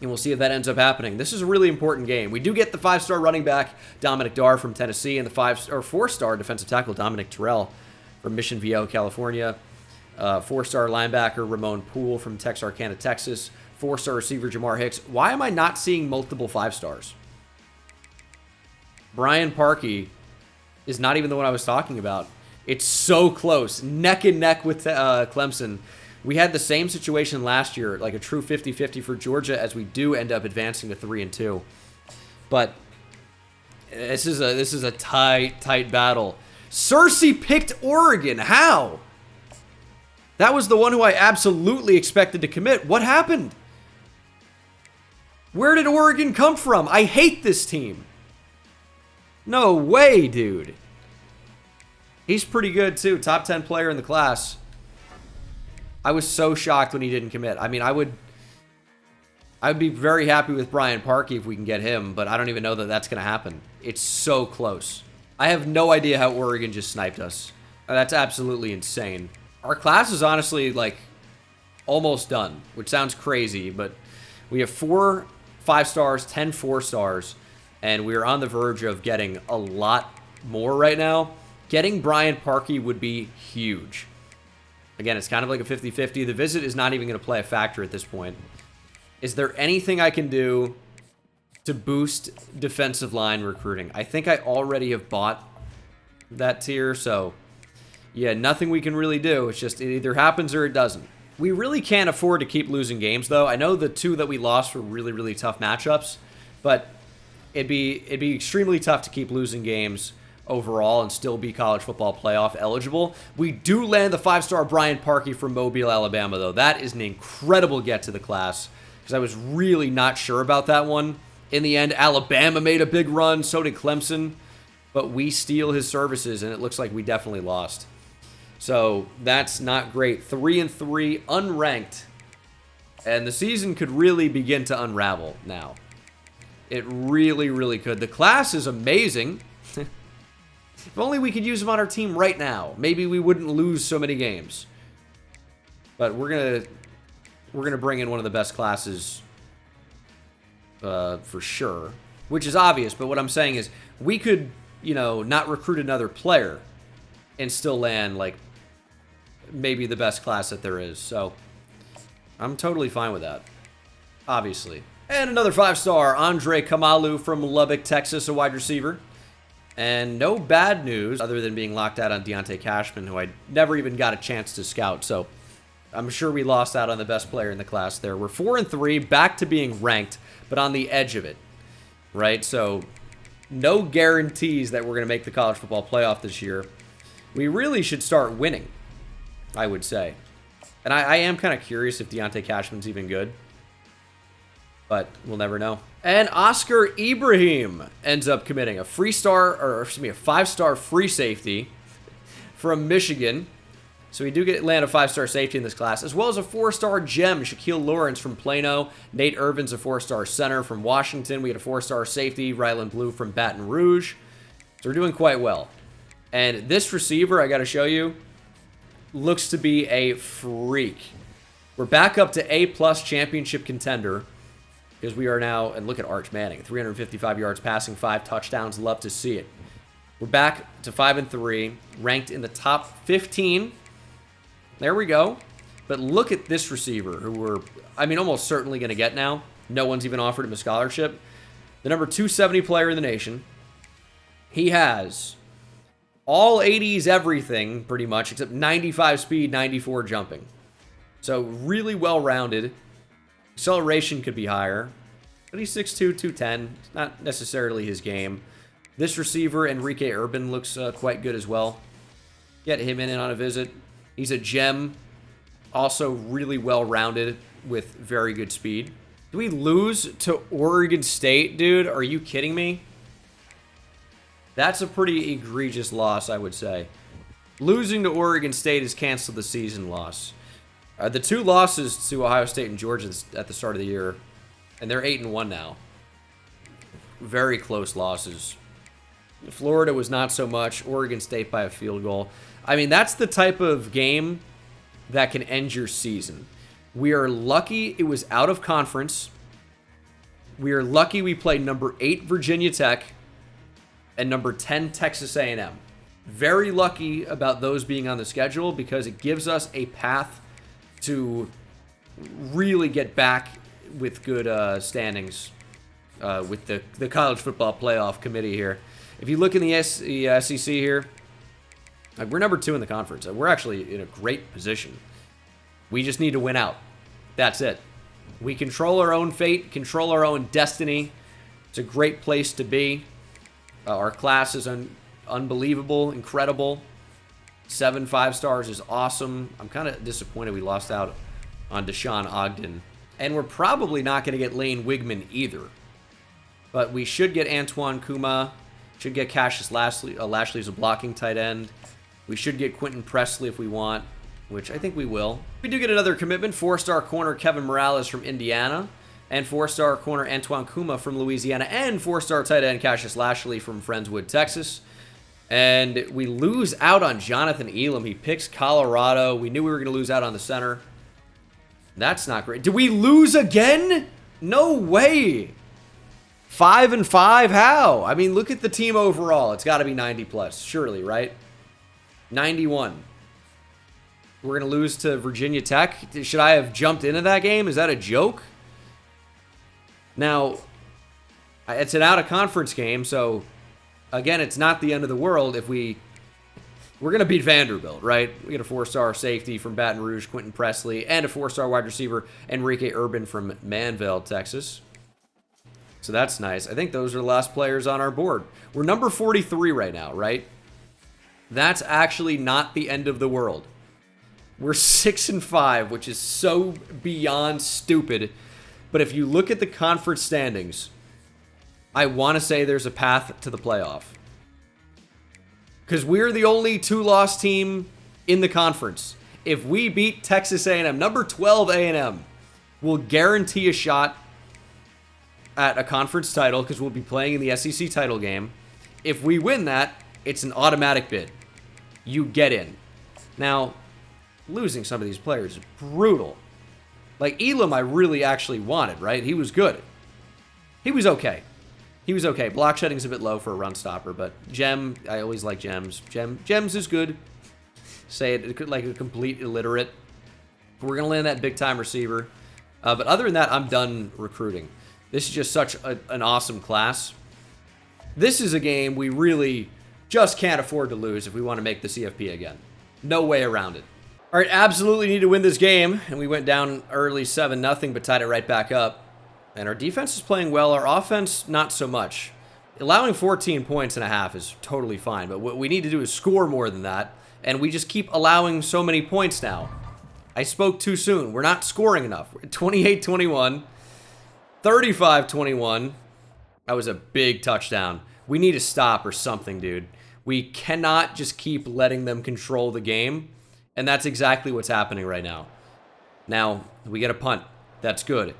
And we'll see if that ends up happening. This is a really important game. We do get the 5-star running back, Dominic Dar from Tennessee, and the 4-star defensive tackle, Dominic Terrell from Mission Viejo, California. 4-star linebacker, Ramon Poole from Texarkana, Texas. 4-star receiver, Jamar Hicks. Why am I not seeing multiple 5-stars? Brian Parkey is not even the one I was talking about. It's so close. Neck and neck with Clemson. We had the same situation last year, like a true 50-50 for Georgia, as we do end up advancing to 3-2. But this is a tight battle. Cersei picked Oregon. How? That was the one who I absolutely expected to commit. What happened? Where did Oregon come from? I hate this team. No way, dude. He's pretty good, too. Top 10 player in the class. I was so shocked when he didn't commit. I mean, I would be very happy with Brian Parkey if we can get him, but I don't even know that that's going to happen. It's so close. I have no idea how Oregon just sniped us. That's absolutely insane. Our class is honestly, like, almost done, which sounds crazy, but we have 4 5-stars, 10 4-stars, and we're on the verge of getting a lot more right now. Getting Brian Parkey would be huge. Again, it's kind of like a 50-50. The visit is not even going to play a factor at this point. Is there anything I can do to boost defensive line recruiting? I think I already have bought that tier, so yeah, nothing we can really do. It's just it either happens or it doesn't. We really can't afford to keep losing games, though. I know the 2 that we lost were really, really tough matchups, but it'd be extremely tough to keep losing games overall and still be college football playoff eligible. We do land the 5-star Brian Parkey from Mobile, Alabama, though. That is an incredible get to the class because I was really not sure about that one. In the end, Alabama made a big run, so did Clemson, but we steal his services, and it looks like we definitely lost. So that's not great. 3-3, unranked, and the season could really begin to unravel now. It really, really could. The class is amazing. If only we could use them on our team right now. Maybe we wouldn't lose so many games. But we're gonna bring in one of the best classes for sure, which is obvious. But what I'm saying is we could, not recruit another player and still land like maybe the best class that there is. So I'm totally fine with that, obviously. And another 5-star, Andre Kamalu from Lubbock, Texas, a wide receiver. And no bad news other than being locked out on Deontay Cashman, who I never even got a chance to scout. So I'm sure we lost out on the best player in the class there. We're 4-3, back to being ranked, but on the edge of it, right? So no guarantees that we're going to make the college football playoff this year. We really should start winning, I would say. And I am kind of curious if Deontay Cashman's even good, but we'll never know. And Oscar Ibrahim ends up committing a 5-star free safety from Michigan. So we do land a 5-star safety in this class, as well as a 4-star gem, Shaquille Lawrence from Plano. Nate Irvin's a 4-star center from Washington. We had a 4-star safety, Ryland Blue from Baton Rouge. So we're doing quite well. And this receiver, I got to show you, looks to be a freak. We're back up to A+ championship contender. Because we are now, and look at Arch Manning, 355 yards passing, 5 touchdowns. Love to see it. We're back to 5-3, ranked in the top 15. There we go. But look at this receiver, who we're, almost certainly going to get now. No one's even offered him a scholarship. The number 270 player in the nation. He has all 80s everything, pretty much, except 95 speed, 94 jumping. So really well-rounded. Acceleration could be higher. But he's 6'2", 210. It's not necessarily his game. This receiver, Enrique Urban, looks quite good as well. Get him in on a visit. He's a gem. Also really well-rounded with very good speed. Do we lose to Oregon State, dude? Are you kidding me? That's a pretty egregious loss, I would say. Losing to Oregon State has canceled the season loss. The two losses to Ohio State and Georgia at the start of the year, and they're 8-1 now. Very close losses. Florida was not so much. Oregon State by a field goal. That's the type of game that can end your season. We are lucky it was out of conference. We are lucky we played number 8 Virginia Tech and number 10 Texas A&M. Very lucky about those being on the schedule because it gives us a path to really get back with good standings with the College Football Playoff Committee here. If you look in the SEC here, we're number 2 in the conference. We're actually in a great position. We just need to win out. That's it. We control our own fate, control our own destiny. It's a great place to be. Our class is unbelievable, incredible. 7 5-stars is awesome. I'm kind of disappointed we lost out on Deshaun Ogden. And we're probably not going to get Lane Wigman either. But we should get Antoine Kuma. Should get Cassius Lashley as a blocking tight end. We should get Quentin Presley if we want, which I think we will. We do get another commitment. 4-star corner Kevin Morales from Indiana. And 4-star corner Antoine Kuma from Louisiana. And 4-star tight end Cassius Lashley from Friendswood, Texas. And we lose out on Jonathan Elam. He picks Colorado. We knew we were going to lose out on the center. That's not great. Did we lose again? No way. 5-5? How? Look at the team overall. It's got to be 90 plus, surely, right? 91. We're going to lose to Virginia Tech. Should I have jumped into that game? Is that a joke? Now, it's an out-of-conference game, so, again, it's not the end of the world if we're going to beat Vanderbilt, right? We get a 4-star safety from Baton Rouge, Quentin Presley, and a 4-star wide receiver, Enrique Urban from Manville, Texas. So that's nice. I think those are the last players on our board. We're number 43 right now, right? That's actually not the end of the world. We're 6-5, which is so beyond stupid. But if you look at the conference standings, I want to say there's a path to the playoff. Because we're the only 2-loss team in the conference. If we beat Texas A&M, number 12 A&M, we'll guarantee a shot at a conference title because we'll be playing in the SEC title game. If we win that, it's an automatic bid. You get in. Now, losing some of these players is brutal. Like Elam, I really actually wanted, right? He was good. He was okay. Block shedding's a bit low for a run stopper, but Gem, I always like Gems. Gems is good. Say it like a complete illiterate. We're going to land that big-time receiver. But other than that, I'm done recruiting. This is just such an awesome class. This is a game we really just can't afford to lose if we want to make the CFP again. No way around it. All right, absolutely need to win this game. And we went down early 7-0, but tied it right back up. And our defense is playing well. Our offense, not so much. Allowing 14 points and a half is totally fine. But what we need to do is score more than that. And we just keep allowing so many points now. I spoke too soon. We're not scoring enough. 28-21. 35-21. That was a big touchdown. We need to stop or something, dude. We cannot just keep letting them control the game. And that's exactly what's happening right now. Now, we get a punt. That's good.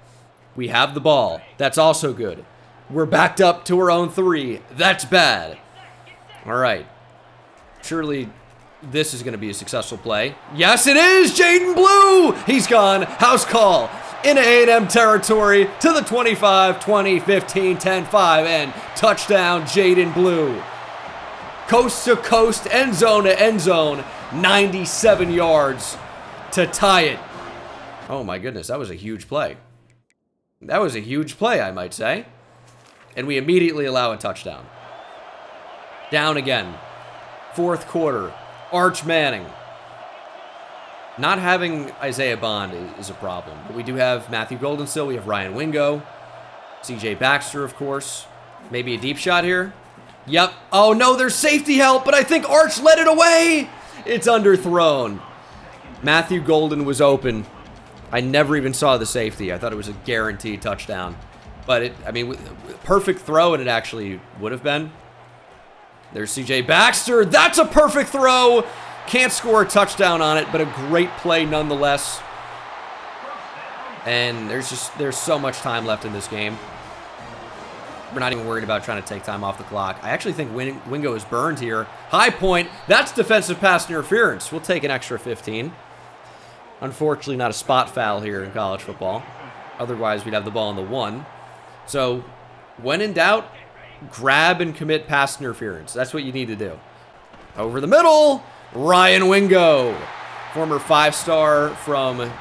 We have the ball. That's also good. We're backed up to our own 3. That's bad. All right. Surely this is going to be a successful play. Yes, it is! Jaden Blue! He's gone. House call. Into A&M territory to the 25, 20, 15, 10, 5, and touchdown, Jaden Blue. coast to coast, end zone to end zone, 97 yards to tie it. Oh my goodness, that was a huge play. That was a huge play, I might say. And we immediately allow a touchdown. Down again. Fourth quarter. Arch Manning. Not having Isaiah Bond is a problem. But we do have Matthew Golden still. We have Ryan Wingo. CJ Baxter, of course. Maybe a deep shot here. Yep. Oh, no, there's safety help, but I think Arch led it away. It's underthrown. Matthew Golden was open. I never even saw the safety. I thought it was a guaranteed touchdown. But, perfect throw, and it actually would have been. There's CJ Baxter. That's a perfect throw. Can't score a touchdown on it, but a great play nonetheless. And there's so much time left in this game. We're not even worried about trying to take time off the clock. I actually think Wingo is burned here. High point. That's defensive pass interference. We'll take an extra 15. Unfortunately, not a spot foul here in college football. Otherwise, we'd have the ball on the 1. So, when in doubt, grab and commit pass interference. That's what you need to do. Over the middle, Ryan Wingo. Former 5-star from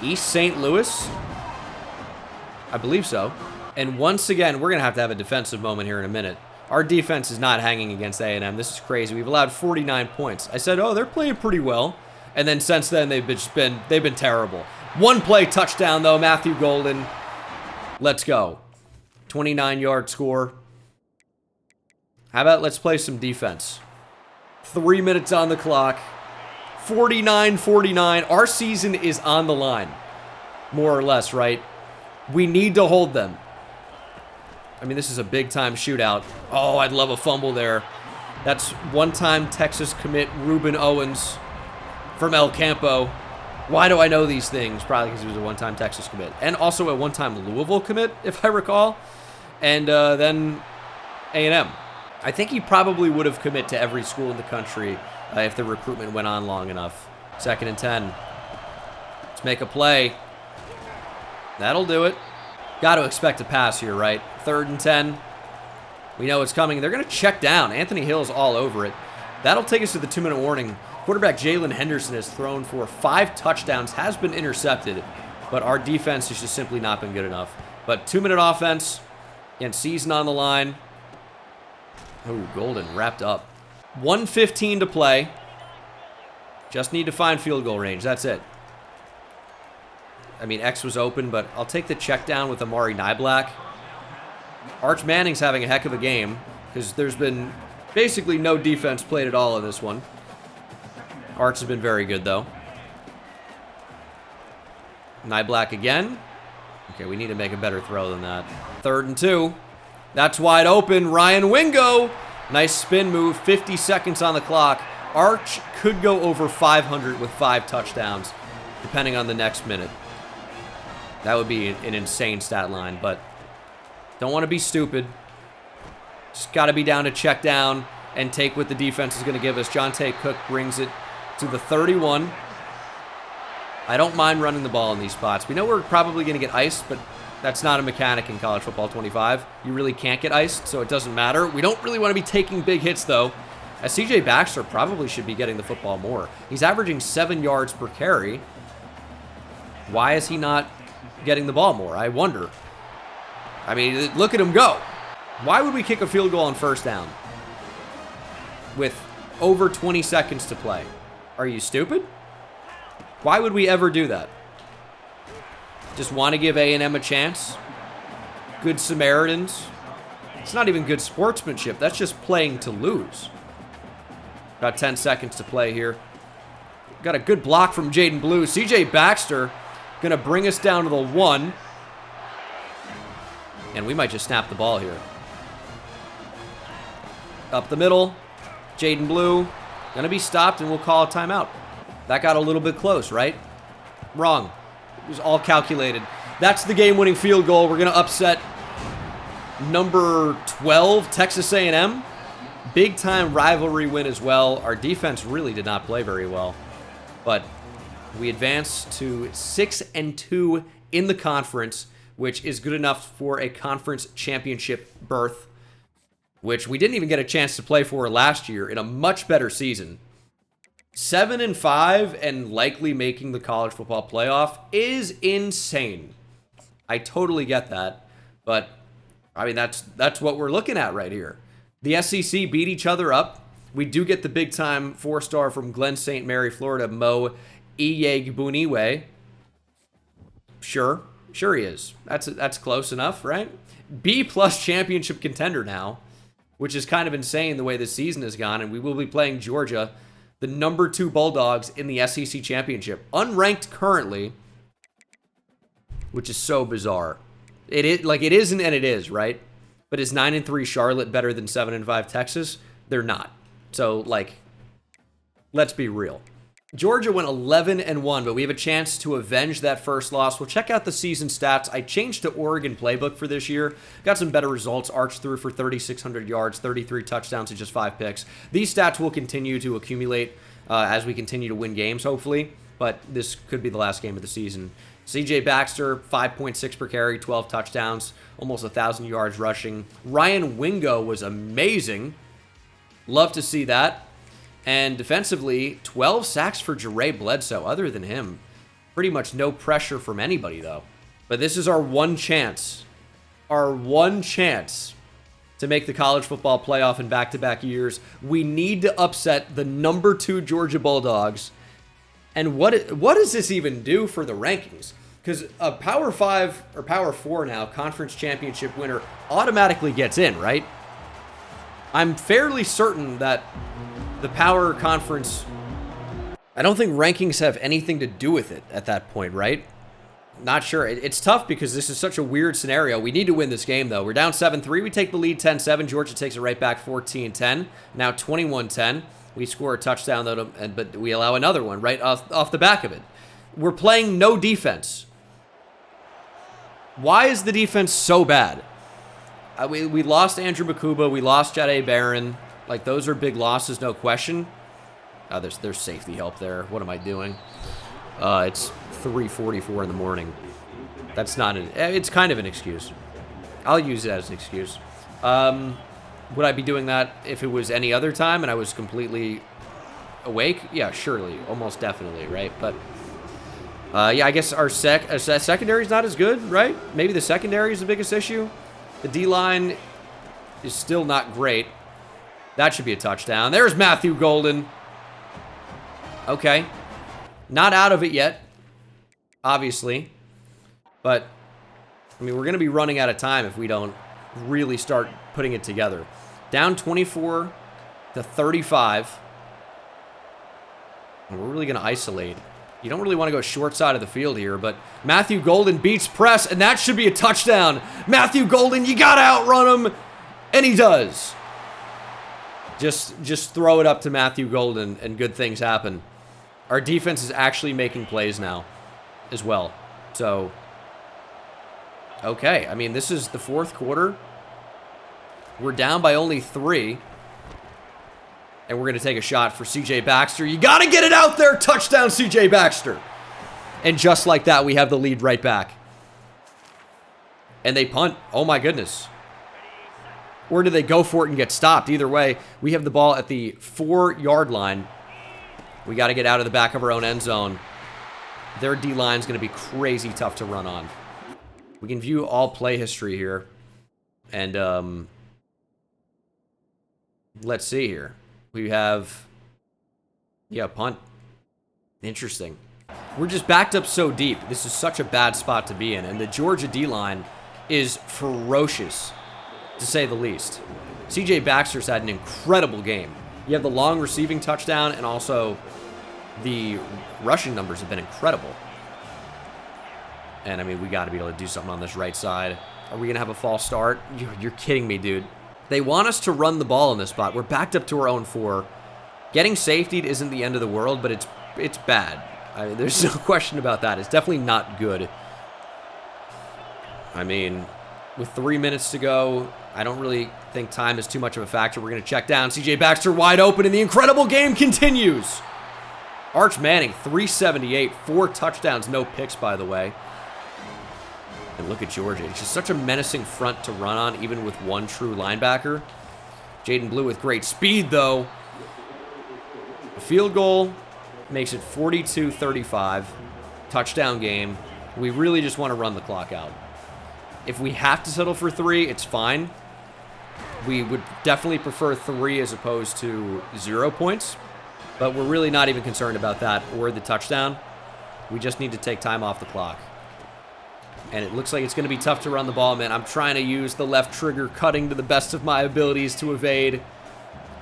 East St. Louis. I believe so. And once again, we're going to have a defensive moment here in a minute. Our defense is not hanging against A&M. This is crazy. We've allowed 49 points. I said, oh, they're playing pretty well. And then since then, they've been terrible. One play touchdown, though, Matthew Golden. Let's go. 29-yard score. How about let's play some defense? 3 minutes on the clock. 49-49. Our season is on the line. More or less, right? We need to hold them. This is a big-time shootout. Oh, I'd love a fumble there. That's one-time Texas commit Ruben Owens from El Campo. Why do I know these things? Probably because he was a one-time Texas commit. And also a one-time Louisville commit, if I recall. And then A&M. I think he probably would have commit to every school in the country if the recruitment went on long enough. 2nd and 10. Let's make a play. That'll do it. Got to expect a pass here, right? 3rd and 10. We know it's coming. They're going to check down. Anthony Hill's all over it. That'll take us to the 2-minute warning. Quarterback Jalen Henderson has thrown for 5 touchdowns, has been intercepted, but our defense has just simply not been good enough. But 2-minute offense, and season on the line. Oh, Golden wrapped up. 1:15 to play. Just need to find field goal range. That's it. X was open, but I'll take the check down with Amari Niblack. Arch Manning's having a heck of a game because there's been basically no defense played at all in this one. Arch has been very good, though. Niblack again. Okay, we need to make a better throw than that. 3rd and 2. That's wide open. Ryan Wingo. Nice spin move. 50 seconds on the clock. Arch could go over 500 with 5 touchdowns, depending on the next minute. That would be an insane stat line, but don't want to be stupid. Just got to be down to check down and take what the defense is going to give us. Jonte Cook brings it to the 31. I don't mind running the ball in these spots. We know we're probably going to get iced, but that's not a mechanic in college football 25. You really can't get iced, so it doesn't matter. We don't really want to be taking big hits, though, as CJ Baxter probably should be getting the football more. He's averaging 7 yards per carry. Why is he not getting the ball more? I wonder. Look at him go. Why would we kick a field goal on 1st down with over 20 seconds to play? Are you stupid? Why would we ever do that? Just want to give A&M a chance? Good Samaritans? It's not even good sportsmanship. That's just playing to lose. About 10 seconds to play here. Got a good block from Jaden Blue. CJ Baxter going to bring us down to the 1. And we might just snap the ball here. Up the middle. Jaden Blue. Going to be stopped, and we'll call a timeout. That got a little bit close, right? Wrong. It was all calculated. That's the game-winning field goal. We're going to upset number 12, Texas A&M. Big-time rivalry win as well. Our defense really did not play very well. But we advanced to 6-2 in the conference, which is good enough for a conference championship berth. which we didn't even get a chance to play for last year in a much better season. 7-5 and likely making the college football playoff is insane. I totally get that, but I mean that's what we're looking at right here. The SEC beat each other up. We do get the big time 4-star from Glen St. Mary, Florida, Mo Iyegbuniwe. Sure he is. That's close enough, right? B+ championship contender now, which is kind of insane the way the season has gone, and we will be playing Georgia, the number 2 Bulldogs in the SEC championship, unranked currently, which is so bizarre. It isn't and it is, right? But is 9-3 Charlotte better than 7-5 Texas? They're not. So, like, let's be real. Georgia went 11-1, but we have a chance to avenge that first loss. We'll check out the season stats. I changed to Oregon playbook for this year. Got some better results. Arch threw for 3,600 yards, 33 touchdowns, and just 5 picks. These stats will continue to accumulate as we continue to win games, hopefully. But this could be the last game of the season. CJ Baxter, 5.6 per carry, 12 touchdowns, almost 1,000 yards rushing. Ryan Wingo was amazing. Love to see that. And defensively, 12 sacks for Jere Bledsoe. Other than him, pretty much no pressure from anybody, though. But this is our one chance. Our one chance to make the college football playoff in back-to-back years. We need to upset the number 2 Georgia Bulldogs. And what does this even do for the rankings? Because a Power 5 or Power 4 now conference championship winner automatically gets in, right? I'm fairly certain that the Power Conference, I don't think rankings have anything to do with it at that point, right? Not sure. It's tough because this is such a weird scenario. We need to win this game, though. We're down 7-3. We take the lead 10-7. Georgia takes it right back 14-10. Now 21-10. We score a touchdown, though, but we allow another one right off the back of it. We're playing no defense. Why is the defense so bad? We lost Andrew Makuba. We lost Jade Barron. Like, those are big losses, no question. Oh, there's safety help there. What am I doing? It's 3:44 in the morning. That's not it's kind of an excuse. I'll use it as an excuse. Would I be doing that if it was any other time and I was completely awake? Yeah, surely. Almost definitely, right? But, yeah, I guess our secondary is not as good, right? Maybe the secondary is the biggest issue. The D-line is still not great. That should be a touchdown. There's Matthew Golden. Okay. Not out of it yet, obviously. But, I mean, we're going to be running out of time if we don't really start putting it together. Down 24-35. And we're really going to isolate. You don't really want to go short side of the field here, but Matthew Golden beats press, and that should be a touchdown. Matthew Golden, you got to outrun him, and he does. Just throw it up to Matthew Golden, and good things happen. Our defense is actually making plays now as well. So, okay. I mean, this is the fourth quarter. We're down by only 3. And we're going to take a shot for CJ Baxter. You got to get it out there. Touchdown, CJ Baxter. And just like that, we have the lead right back. And they punt. Oh, my goodness. Or do they go for it and get stopped? Either way, we have the ball at the 4-yard line. We got to get out of the back of our own end zone. Their D-line is going to be crazy tough to run on. We can view all play history here. And let's see here. We have, yeah, punt. Interesting. We're just backed up so deep. This is such a bad spot to be in. And the Georgia D-line is ferocious, to say the least. CJ Baxter's had an incredible game. You have the long receiving touchdown, and also the rushing numbers have been incredible. And, I mean, we got to be able to do something on this right side. Are we going to have a false start? You're kidding me, dude. They want us to run the ball in this spot. We're backed up to our own 4. Getting safetied isn't the end of the world, but it's bad. I mean, there's no question about that. It's definitely not good. I mean, with 3 minutes to go, I don't really think time is too much of a factor. We're going to check down. CJ Baxter wide open, and the incredible game continues. Arch Manning, 378, 4 touchdowns, no picks, by the way. And look at Georgia. It's just such a menacing front to run on, even with one true linebacker. Jaden Blue with great speed, though. A field goal makes it 42-35. Touchdown game. We really just want to run the clock out. If we have to settle for 3, it's fine. We would definitely prefer 3 as opposed to 0 points. But we're really not even concerned about that or the touchdown. We just need to take time off the clock. And it looks like it's going to be tough to run the ball, man. I'm trying to use the left trigger, cutting to the best of my abilities to evade.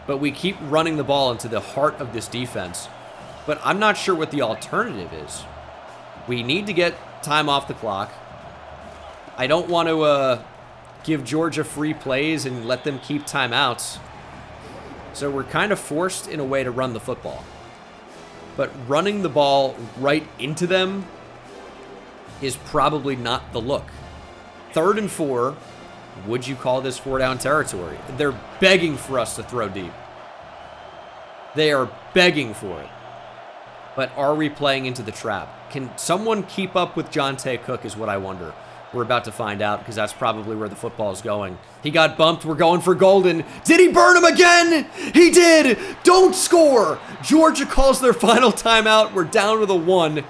But we keep running the ball into the heart of this defense. But I'm not sure what the alternative is. We need to get time off the clock. I don't want to give Georgia free plays and let them keep timeouts. So we're kind of forced in a way to run the football. But running the ball right into them is probably not the look. 3rd and 4, would you call this 4-down territory? They're begging for us to throw deep. They are begging for it. But are we playing into the trap? Can someone keep up with Jonte Cook is what I wonder. We're about to find out because that's probably where the football is going. He got bumped. We're going for Golden. Did he burn him again? He did. Don't score. Georgia calls their final timeout. We're down to the 1,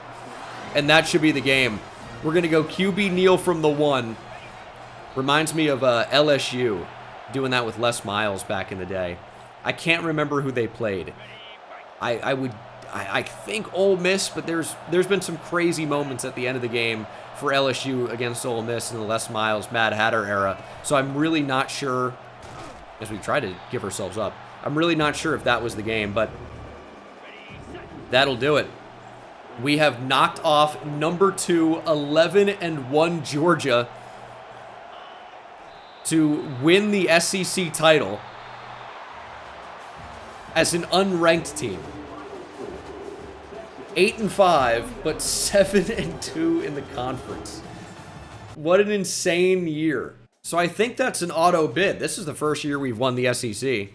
and that should be the game. We're going to go QB kneel from the 1. Reminds me of LSU doing that with Les Miles back in the day. I can't remember who they played. I think Ole Miss, but there's been some crazy moments at the end of the game for LSU against Ole Miss in the Les Miles, Mad Hatter era. So I'm really not sure, as we try to give ourselves up, I'm really not sure if that was the game, but that'll do it. We have knocked off number 2, 11-1 Georgia to win the SEC title as an unranked team. 8-5, but 7-2 in the conference. What an insane year. So I think that's an auto bid. This is the first year we've won the SEC.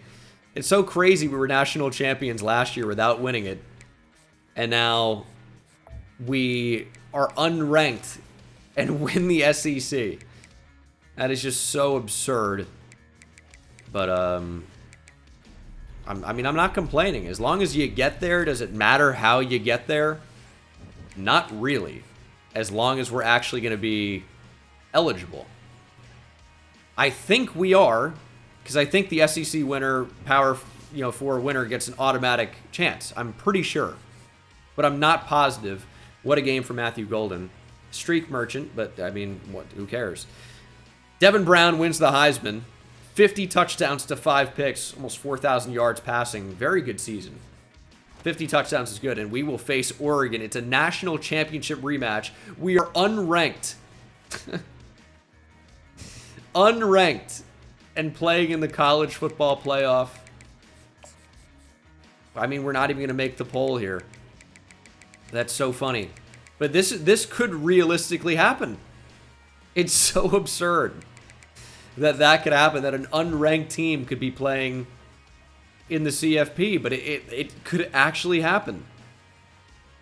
It's so crazy we were national champions last year without winning it. And now we are unranked and win the SEC. That is just so absurd. But, I'm not complaining. As long as you get there, does it matter how you get there? Not really. As long as we're actually going to be eligible. I think we are, because I think the SEC winner, Power 4 winner gets an automatic chance. I'm pretty sure. But I'm not positive. What a game for Matthew Golden. Streak merchant, but I mean, who cares? Devin Brown wins the Heisman. 50 touchdowns to 5 picks, almost 4,000 yards passing. Very good season. 50 touchdowns is good, and we will face Oregon. It's a national championship rematch. We are unranked. Unranked and playing in the college football playoff. I mean, we're not even going to make the poll here. That's so funny. But this could realistically happen. It's so absurd that could happen, that an unranked team could be playing in the CFP, but it could actually happen.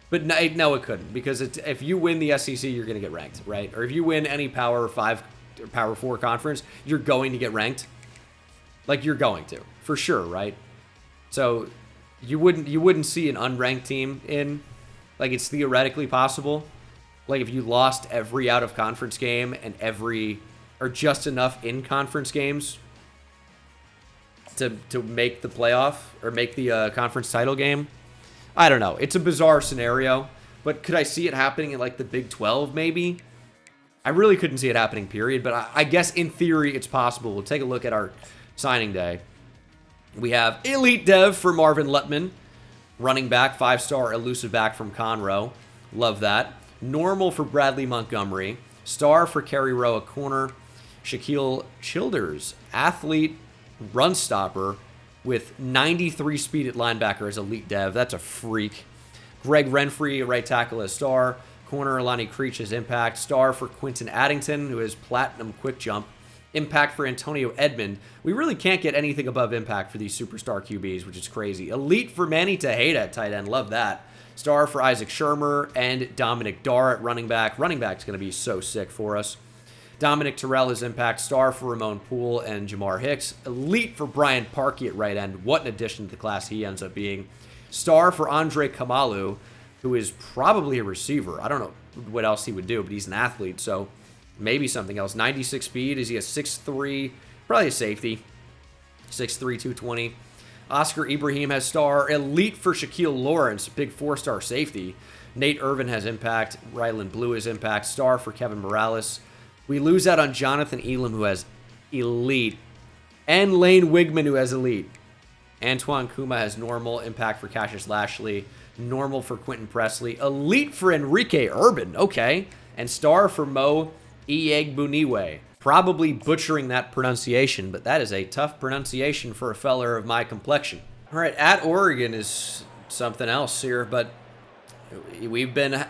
But no, it couldn't, because if you win the SEC, you're going to get ranked, right? Or if you win any Power 5 or Power 4 conference, you're going to get ranked. Like, you're going to, for sure, right? So you wouldn't see an unranked team in. Like, it's theoretically possible. Like, if you lost every out-of-conference game and or just enough in-conference games to make the playoff or make the conference title game. I don't know. It's a bizarre scenario, but could I see it happening in, like, the Big 12 maybe? I really couldn't see it happening, period, but I guess in theory it's possible. We'll take a look at our signing day. We have Elite Dev for Marvin Lutman, running back, 5-star elusive back from Conroe. Love that. Normal for Bradley Montgomery. Star for Kerry Rowe, a corner. Shaquille Childers, athlete, run stopper with 93 speed at linebacker as Elite Dev. That's a freak. Greg Renfrey, right tackle as star. Corner, Lonnie Creech as impact. Star for Quinton Addington, who is platinum quick jump. Impact for Antonio Edmond. We really can't get anything above impact for these superstar QBs, which is crazy. Elite for Manny Tejeda at tight end. Love that. Star for Isaac Shermer and Dominic Darr at running back. Running back's going to be so sick for us. Dominic Terrell has impact. Star for Ramon Poole and Jamar Hicks. Elite for Brian Parkey at right end. What an addition to the class he ends up being. Star for Andre Kamalu, who is probably a receiver. I don't know what else he would do, but he's an athlete, so maybe something else. 96 speed. Is he a 6'3"? Probably a safety. 6'3", 220. Oscar Ibrahim has star. Elite for Shaquille Lawrence, big 4-star safety. Nate Irvin has impact. Ryland Blue has impact. Star for Kevin Morales. We lose out on Jonathan Elam, who has elite. And Lane Wigman, who has elite. Antoine Kuma has normal. Impact for Cassius Lashley. Normal for Quentin Presley. Elite for Enrique Urban. Okay. And star for Mo Iegbuniwe. Probably butchering that pronunciation, but that is a tough pronunciation for a feller of my complexion. All right, at Oregon is something else here, but we've had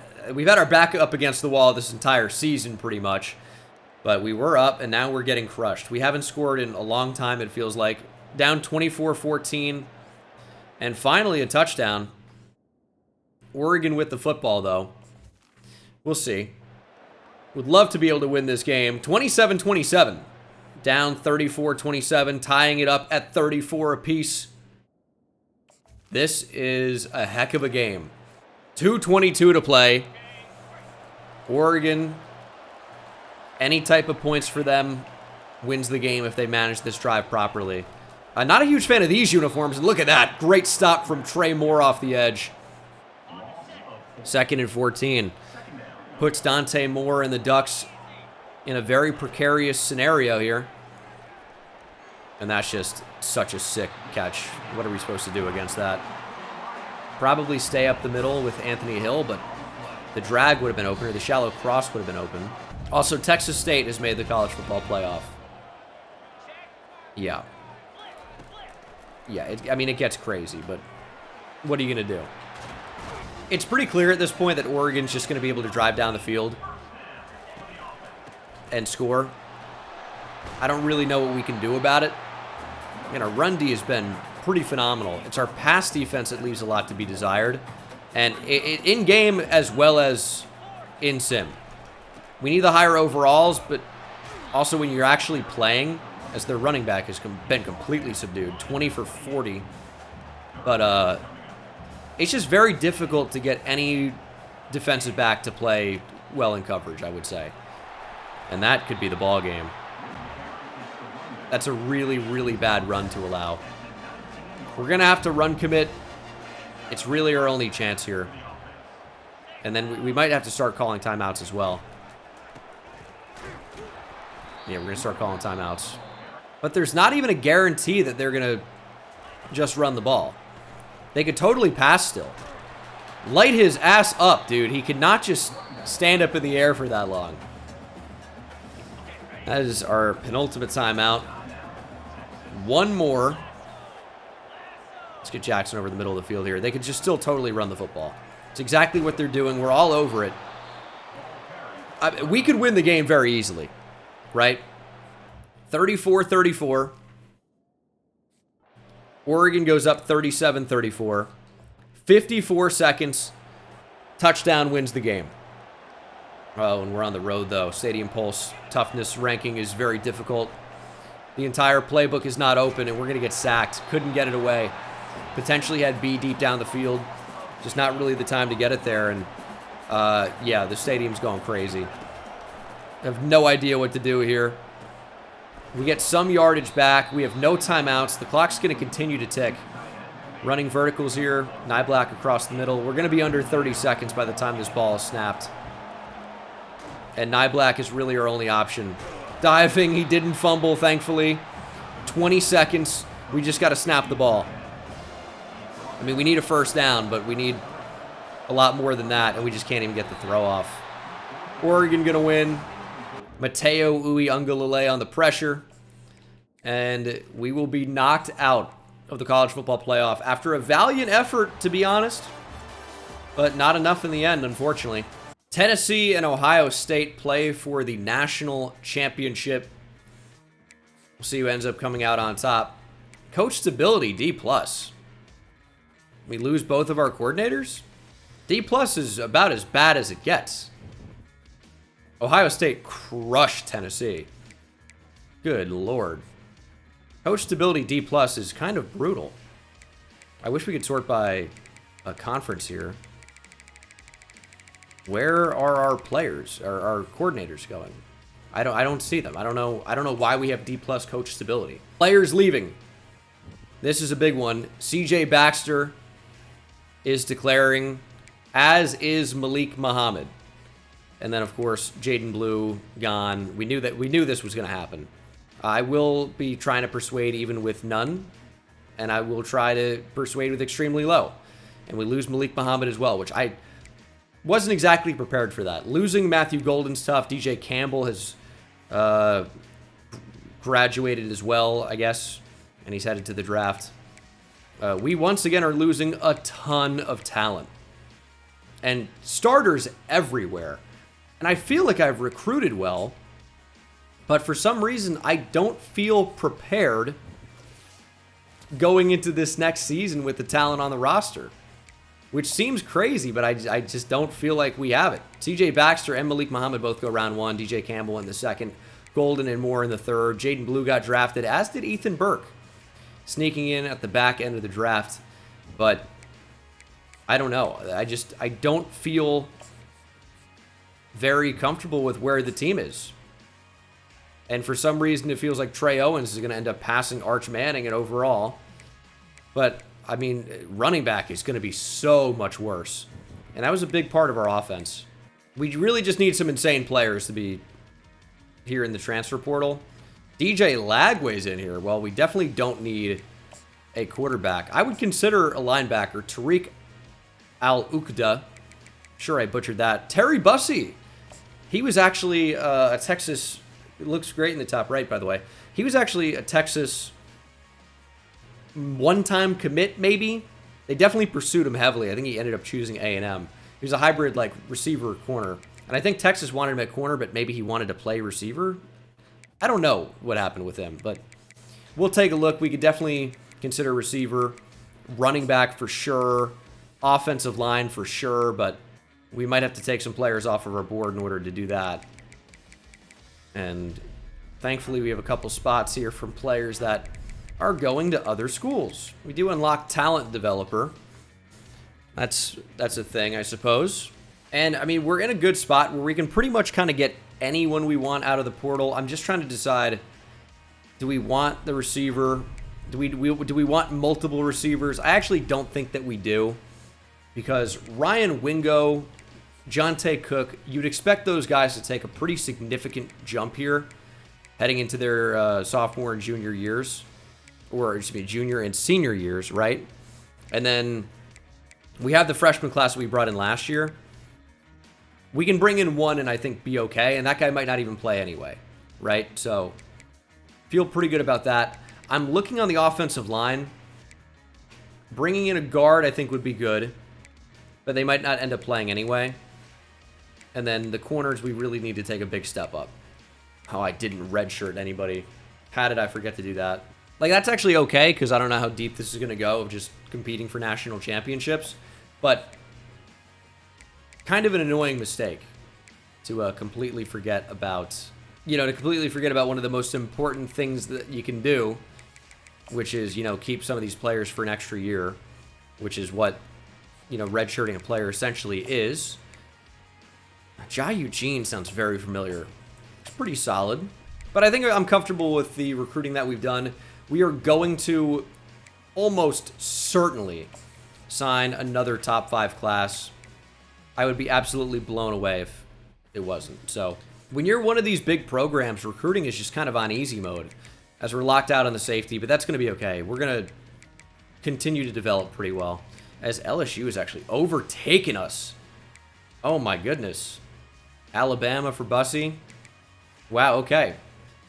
our back up against the wall this entire season pretty much, but we were up and now we're getting crushed. We haven't scored in a long time, it feels like. Down 24-14 and finally a touchdown. Oregon with the football though. We'll see. Would love to be able to win this game. 27-27. Down 34-27, tying it up at 34 apiece. This is a heck of a game. 2:22 to play. Oregon, any type of points for them wins the game if they manage this drive properly. Not a huge fan of these uniforms, and look at that. Great stop from Trey Moore off the edge. 2nd and 14. Puts Dante Moore and the Ducks in a very precarious scenario here. And that's just such a sick catch. What are we supposed to do against that? Probably stay up the middle with Anthony Hill, but the drag would have been open, or the shallow cross would have been open. Also, Texas State has made the college football playoff. Yeah. Yeah, I mean, it gets crazy, but what are you going to do? It's pretty clear at this point that Oregon's just going to be able to drive down the field and score. I don't really know what we can do about it. And our run D has been pretty phenomenal. It's our pass defense that leaves a lot to be desired. And in-game as well as in-sim. We need the higher overalls, but also when you're actually playing, as their running back has been completely subdued. 20 for 40. But, it's just very difficult to get any defensive back to play well in coverage, I would say. And that could be the ball game. That's a really, really bad run to allow. We're going to have to run commit. It's really our only chance here. And then we might have to start calling timeouts as well. Yeah, we're going to start calling timeouts. But there's not even a guarantee that they're going to just run the ball. They could totally pass still. Light his ass up, dude. He could not just stand up in the air for that long. That is our penultimate timeout. One more. Let's get Jackson over the middle of the field here. They could just still totally run the football. It's exactly what they're doing. We're all over it. We could win the game very easily, right? 34-34. Oregon goes up 37-34. 54 seconds. Touchdown wins the game. Oh, and we're on the road, though. Stadium Pulse toughness ranking is very difficult. The entire playbook is not open, and we're going to get sacked. Couldn't get it away. Potentially had B deep down the field. Just not really the time to get it there. And, yeah, the stadium's going crazy. I have no idea what to do here. We get some yardage back. We have no timeouts. The clock's going to continue to tick. Running verticals here. Nyblack across the middle. We're going to be under 30 seconds by the time this ball is snapped. And Nyblack is really our only option. Diving. He didn't fumble, thankfully. 20 seconds. We just got to snap the ball. I mean, we need a first down, but we need a lot more than that, and we just can't even get the throw off. Oregon going to win. Mateo Uiagalelei on the pressure. And we will be knocked out of the college football playoff after a valiant effort, to be honest. But not enough in the end, unfortunately. Tennessee and Ohio State play for the national championship. We'll see who ends up coming out on top. Coach stability, D+. We lose both of our coordinators? D+ is about as bad as it gets. Ohio State crushed Tennessee. Good Lord. Coach stability D+ is kind of brutal. I wish we could sort by a conference here. Where are our players, our coordinators going? I don't see them. I don't know why we have D+ coach stability. Players leaving. This is a big one. CJ Baxter is declaring, as is Malik Muhammad. And then of course, Jaden Blue gone. We knew this was going to happen. I will be trying to persuade even with none, and I will try to persuade with extremely low. And we lose Malik Muhammad as well, which I wasn't exactly prepared for that. Losing Matthew Golden's tough. DJ Campbell has graduated as well, I guess, and he's headed to the draft. We once again are losing a ton of talent and starters everywhere. And I feel like I've recruited well, but for some reason I don't feel prepared going into this next season with the talent on the roster, which seems crazy, but I just don't feel like we have it. CJ Baxter and Malik Muhammad both go round 1. DJ Campbell in the 2nd. Golden and Moore in the 3rd. Jaden Blue got drafted, as did Ethan Burke, sneaking in at the back end of the draft. But I don't know. I don't feel very comfortable with where the team is. And for some reason, it feels like Trey Owens is going to end up passing Arch Manning in overall. But I mean, running back is going to be so much worse. And that was a big part of our offense. We really just need some insane players to be here in the transfer portal. DJ Lagway's in here. Well, we definitely don't need a quarterback. I would consider a linebacker, Tariq Al-Uqda. Sure, I butchered that. Terry Bussey. He was actually a Texas... It looks great in the top right, by the way. He was actually a Texas... one-time commit, maybe. They definitely pursued him heavily. I think he ended up choosing A&M. He was a hybrid, like, receiver corner. And I think Texas wanted him at corner, but maybe he wanted to play receiver. I don't know what happened with him, but we'll take a look. We could definitely consider receiver, running back for sure, offensive line for sure, but we might have to take some players off of our board in order to do that. And thankfully, we have a couple spots here from players that are going to other schools. We do unlock talent developer. That's a thing, I suppose. And I mean, we're in a good spot where we can pretty much kind of get anyone we want out of the portal. I'm just trying to decide, do we want the receiver? Do we want multiple receivers? I actually don't think that we do, because Ryan Wingo, Jonte Cook, you'd expect those guys to take a pretty significant jump here heading into their sophomore and junior years. Or, excuse me, junior and senior years, right? And then we have the freshman class that we brought in last year. We can bring in one and I think be okay, and that guy might not even play anyway, right? So, feel pretty good about that. I'm looking on the offensive line. Bringing in a guard I think would be good, but they might not end up playing anyway. And then the corners, we really need to take a big step up. Oh, I didn't redshirt anybody. How did I forget to do that? Like, that's actually okay, because I don't know how deep this is going to go of just competing for national championships. But kind of an annoying mistake to completely forget about, one of the most important things that you can do, which is, keep some of these players for an extra year, which is what, redshirting a player essentially is. Jai Eugene sounds very familiar. It's pretty solid. But I think I'm comfortable with the recruiting that we've done. We are going to almost certainly sign another top 5 class. I would be absolutely blown away if it wasn't. So when you're one of these big programs, recruiting is just kind of on easy mode as we're locked out on the safety, but that's going to be okay. We're going to continue to develop pretty well as LSU has actually overtaken us. Oh my goodness. Alabama for Bussey. Wow, okay.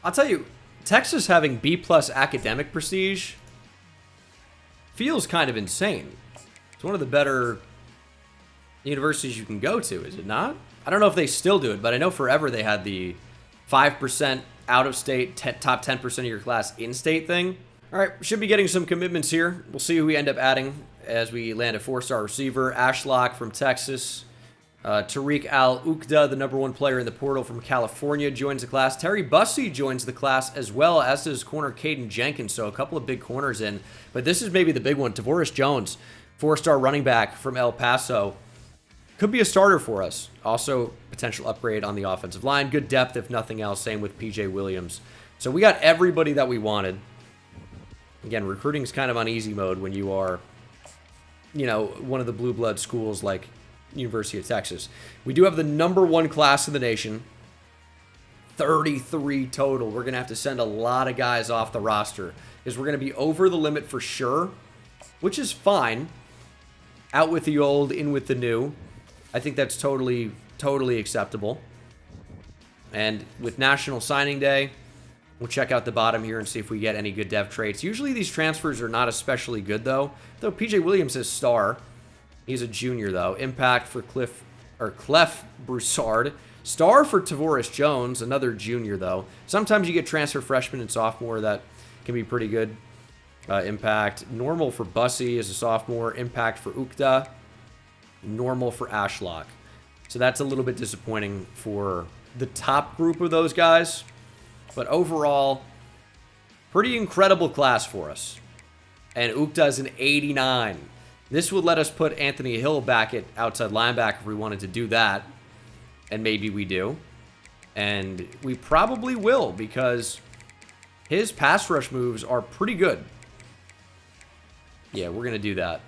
I'll tell you, Texas having B+ academic prestige feels kind of insane. It's one of the better universities you can go to, is it not? I don't know if they still do it, but I know forever they had the 5% out-of-state, top 10% of your class in-state thing. All right, should be getting some commitments here. We'll see who we end up adding as we land a 4-star receiver. Ashlock from Texas. Tariq Al-Uqda, the #1 player in the portal from California, joins the class. Terry Bussey joins the class as well, as does corner Caden Jenkins. So a couple of big corners in. But this is maybe the big one. Tavoris Jones, 4-star running back from El Paso. Could be a starter for us. Also, potential upgrade on the offensive line. Good depth, if nothing else. Same with PJ Williams. So we got everybody that we wanted. Again, recruiting is kind of on easy mode when you are, you know, one of the blue blood schools like University of Texas. We do have the #1 class in the nation. 33 total. We're going to have to send a lot of guys off the roster because we're going to be over the limit for sure, which is fine. Out with the old, in with the new. I think that's totally acceptable. And with National Signing Day, we'll check out the bottom here and see if we get any good dev traits. Usually these transfers are not especially good, though PJ Williams is star. He's a junior, though. Impact for Clef Broussard. Star for Tavoris Jones, another junior, though. Sometimes you get transfer freshman and sophomore that can be pretty good. Impact. Normal for Bussey as a sophomore. Impact for Uqda. Normal for Ashlock. So that's a little bit disappointing for the top group of those guys. But overall, pretty incredible class for us. And Uqda's an 89. This would let us put Anthony Hill back at outside linebacker if we wanted to do that. And maybe we do. And we probably will because his pass rush moves are pretty good. Yeah, we're going to do that.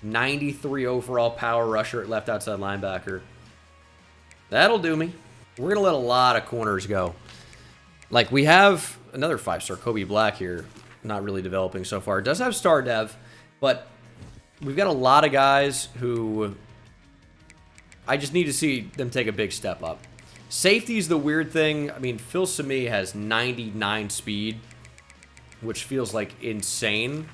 93 overall power rusher at left outside linebacker. That'll do me. We're going to let a lot of corners go. Like, we have another 5-star Kobe Black here. Not really developing so far. It does have star dev, but we've got a lot of guys who I just need to see them take a big step up. Safety's the weird thing. I mean, Phil Sami has 99 speed, which feels like insane.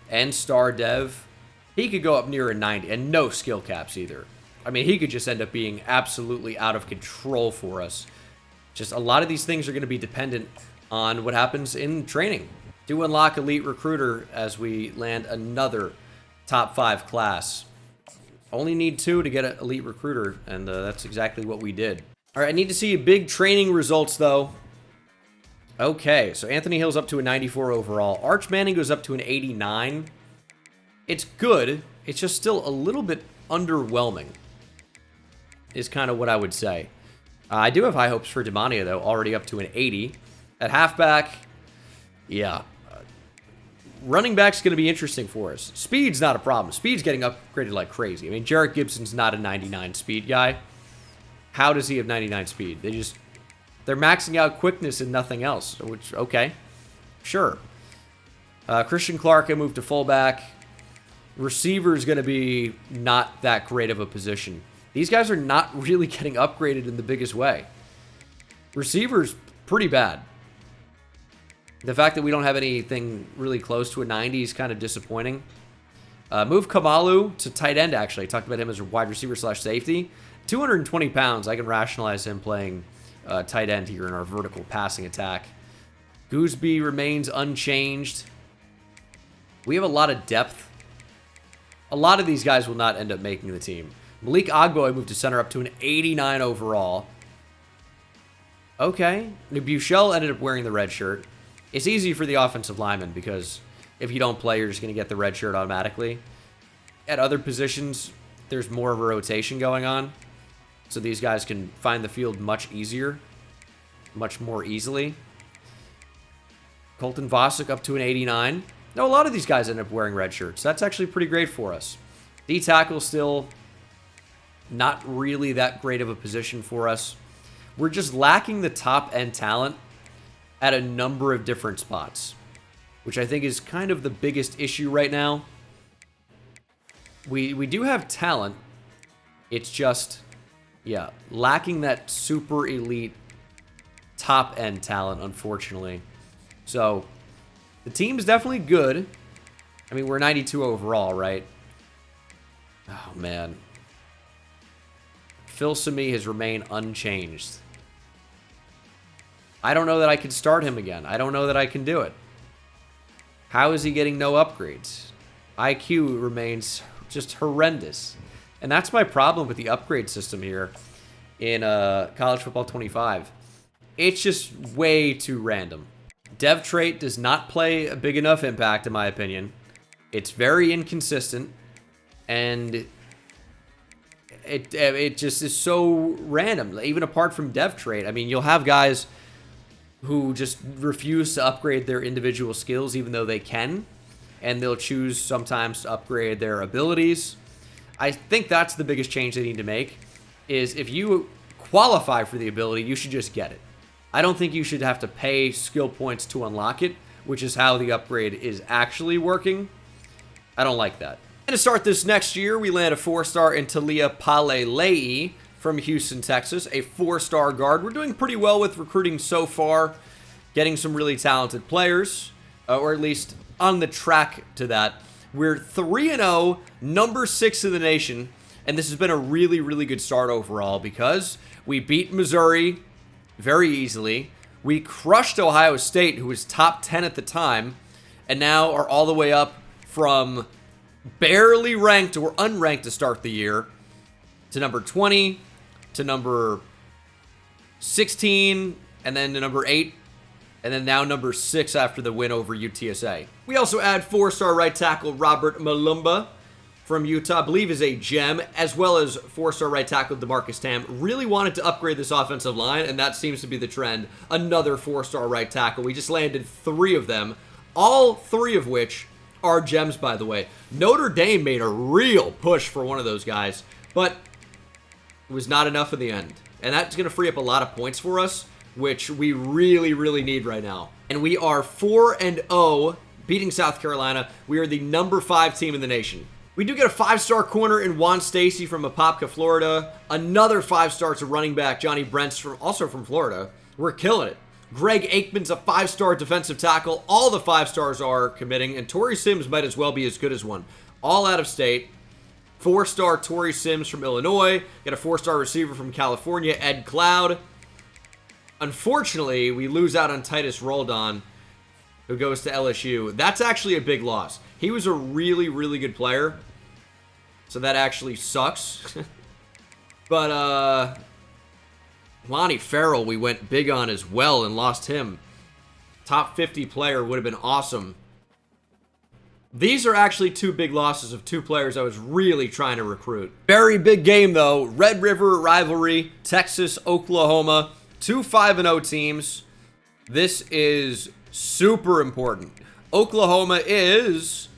And star dev, he could go up near a 90, and no skill caps either. I mean, he could just end up being absolutely out of control for us. Just a lot of these things are going to be dependent on what happens in training. Do unlock Elite Recruiter as we land another top 5 class. Only need 2 to get an Elite Recruiter, and that's exactly what we did. All right, I need to see big training results, though. Okay, so Anthony Hill's up to a 94 overall. Arch Manning goes up to an 89. It's good. It's just still a little bit underwhelming, is kind of what I would say. I do have high hopes for Demania, though, already up to an 80. At halfback, yeah. Running back's going to be interesting for us. Speed's not a problem. Speed's getting upgraded like crazy. I mean, Jarrett Gibson's not a 99 speed guy. How does he have 99 speed? They're maxing out quickness and nothing else, which, okay, sure. Christian Clark, I moved to fullback. Receiver's going to be not that great of a position. These guys are not really getting upgraded in the biggest way. Receiver's pretty bad. The fact that we don't have anything really close to a 90 is kind of disappointing. Move Kamalu to tight end, actually. I talked about him as a wide receiver / safety. 220 pounds. I can rationalize him playing tight end here in our vertical passing attack. Gooseby remains unchanged. We have a lot of depth. A lot of these guys will not end up making the team. Malik Agbo, I moved to center up to an 89 overall. Okay. Buchel ended up wearing the red shirt. It's easy for the offensive lineman because if you don't play, you're just going to get the red shirt automatically. At other positions, there's more of a rotation going on. So these guys can find the field much easier, much more easily. Colton Vosick up to an 89. No, a lot of these guys end up wearing red shirts. That's actually pretty great for us. D-tackle still not really that great of a position for us. We're just lacking the top-end talent at a number of different spots, which I think is kind of the biggest issue right now. We do have talent. It's just, yeah, lacking that super elite top-end talent, unfortunately. So the team's definitely good. I mean, we're 92 overall, right? Oh, man. Phil Sami has remained unchanged. I don't know that I can start him again. I don't know that I can do it. How is he getting no upgrades? IQ remains just horrendous. And that's my problem with the upgrade system here in College Football 25. It's just way too random. Dev trait does not play a big enough impact, in my opinion. It's very inconsistent, and it just is so random. Even apart from dev trait, I mean, you'll have guys who just refuse to upgrade their individual skills even though they can, and they'll choose sometimes to upgrade their abilities. I think that's the biggest change they need to make, is if you qualify for the ability, you should just get it. I don't think you should have to pay skill points to unlock it, which is how the upgrade is actually working. I don't like that. And to start this next year, we land a 4-star in Talia Palelei from Houston, Texas, a 4-star guard. We're doing pretty well with recruiting so far, getting some really talented players, or at least on the track to that. We're 3-0, number 6 in the nation, and this has been a really, really good start overall because we beat Missouri very easily. We crushed Ohio State, who was top 10 at the time, and now are all the way up from barely ranked or unranked to start the year to number 20, to number 16, and then to number 8, and then now number 6 after the win over UTSA. We also add 4-star right tackle Robert Malumba from Utah, I believe is a gem, as well as 4-star right tackle DeMarcus Tam. Really wanted to upgrade this offensive line, and that seems to be the trend. Another 4-star right tackle. We just landed 3 of them, all 3 of which are gems, by the way. Notre Dame made a real push for one of those guys, but it was not enough in the end. And that's going to free up a lot of points for us, which we really, really need right now. And we are 4-0, beating South Carolina. We are the number 5 team in the nation. We do get a 5-star corner in Juan Stacy from Apopka, Florida. Another 5-star to running back Johnny Brents, also from Florida. We're killing it. Greg Aikman's a 5-star defensive tackle. All the 5-stars are committing, and Torrey Sims might as well be as good as one. All out of state. 4-star Torrey Sims from Illinois. Got a 4-star receiver from California, Ed Cloud. Unfortunately, we lose out on Titus Roldan, who goes to LSU. That's actually a big loss. He was a really, really good player, so that actually sucks. But, Lonnie Farrell, we went big on as well and lost him. Top 50 player would have been awesome. These are actually 2 big losses of 2 players I was really trying to recruit. Very big game, though. Red River rivalry, Texas, Oklahoma. 2 5-0 teams. This is super important. Oklahoma is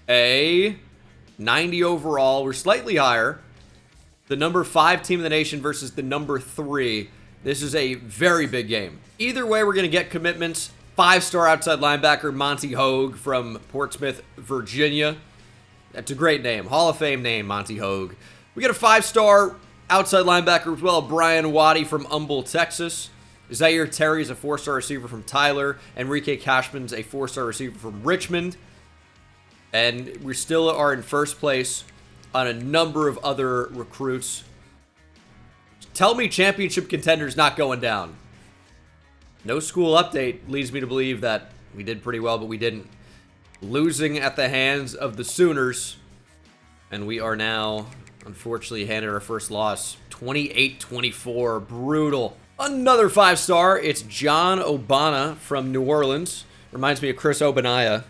a 90 overall. We're slightly higher. The number 5 team in the nation versus the number 3. This is a very big game. Either way, we're going to get commitments. 5-star outside linebacker Monty Hogue from Portsmouth, Virginia. That's a great name. Hall of Fame name, Monty Hogue. We get a 5-star outside linebacker as well, Brian Waddy from Humble, Texas. Zaire Terry is a 4-star receiver from Tyler. Enrique Cashman's a 4-star receiver from Richmond. And we still are in first place on a number of other recruits. Tell me championship contenders not going down. No school update leads me to believe that we did pretty well, but we didn't. Losing at the hands of the Sooners. And we are now, unfortunately, handed our first loss. 28-24. Brutal. Another 5-star. It's John Obana from New Orleans. Reminds me of Chris Obanaya,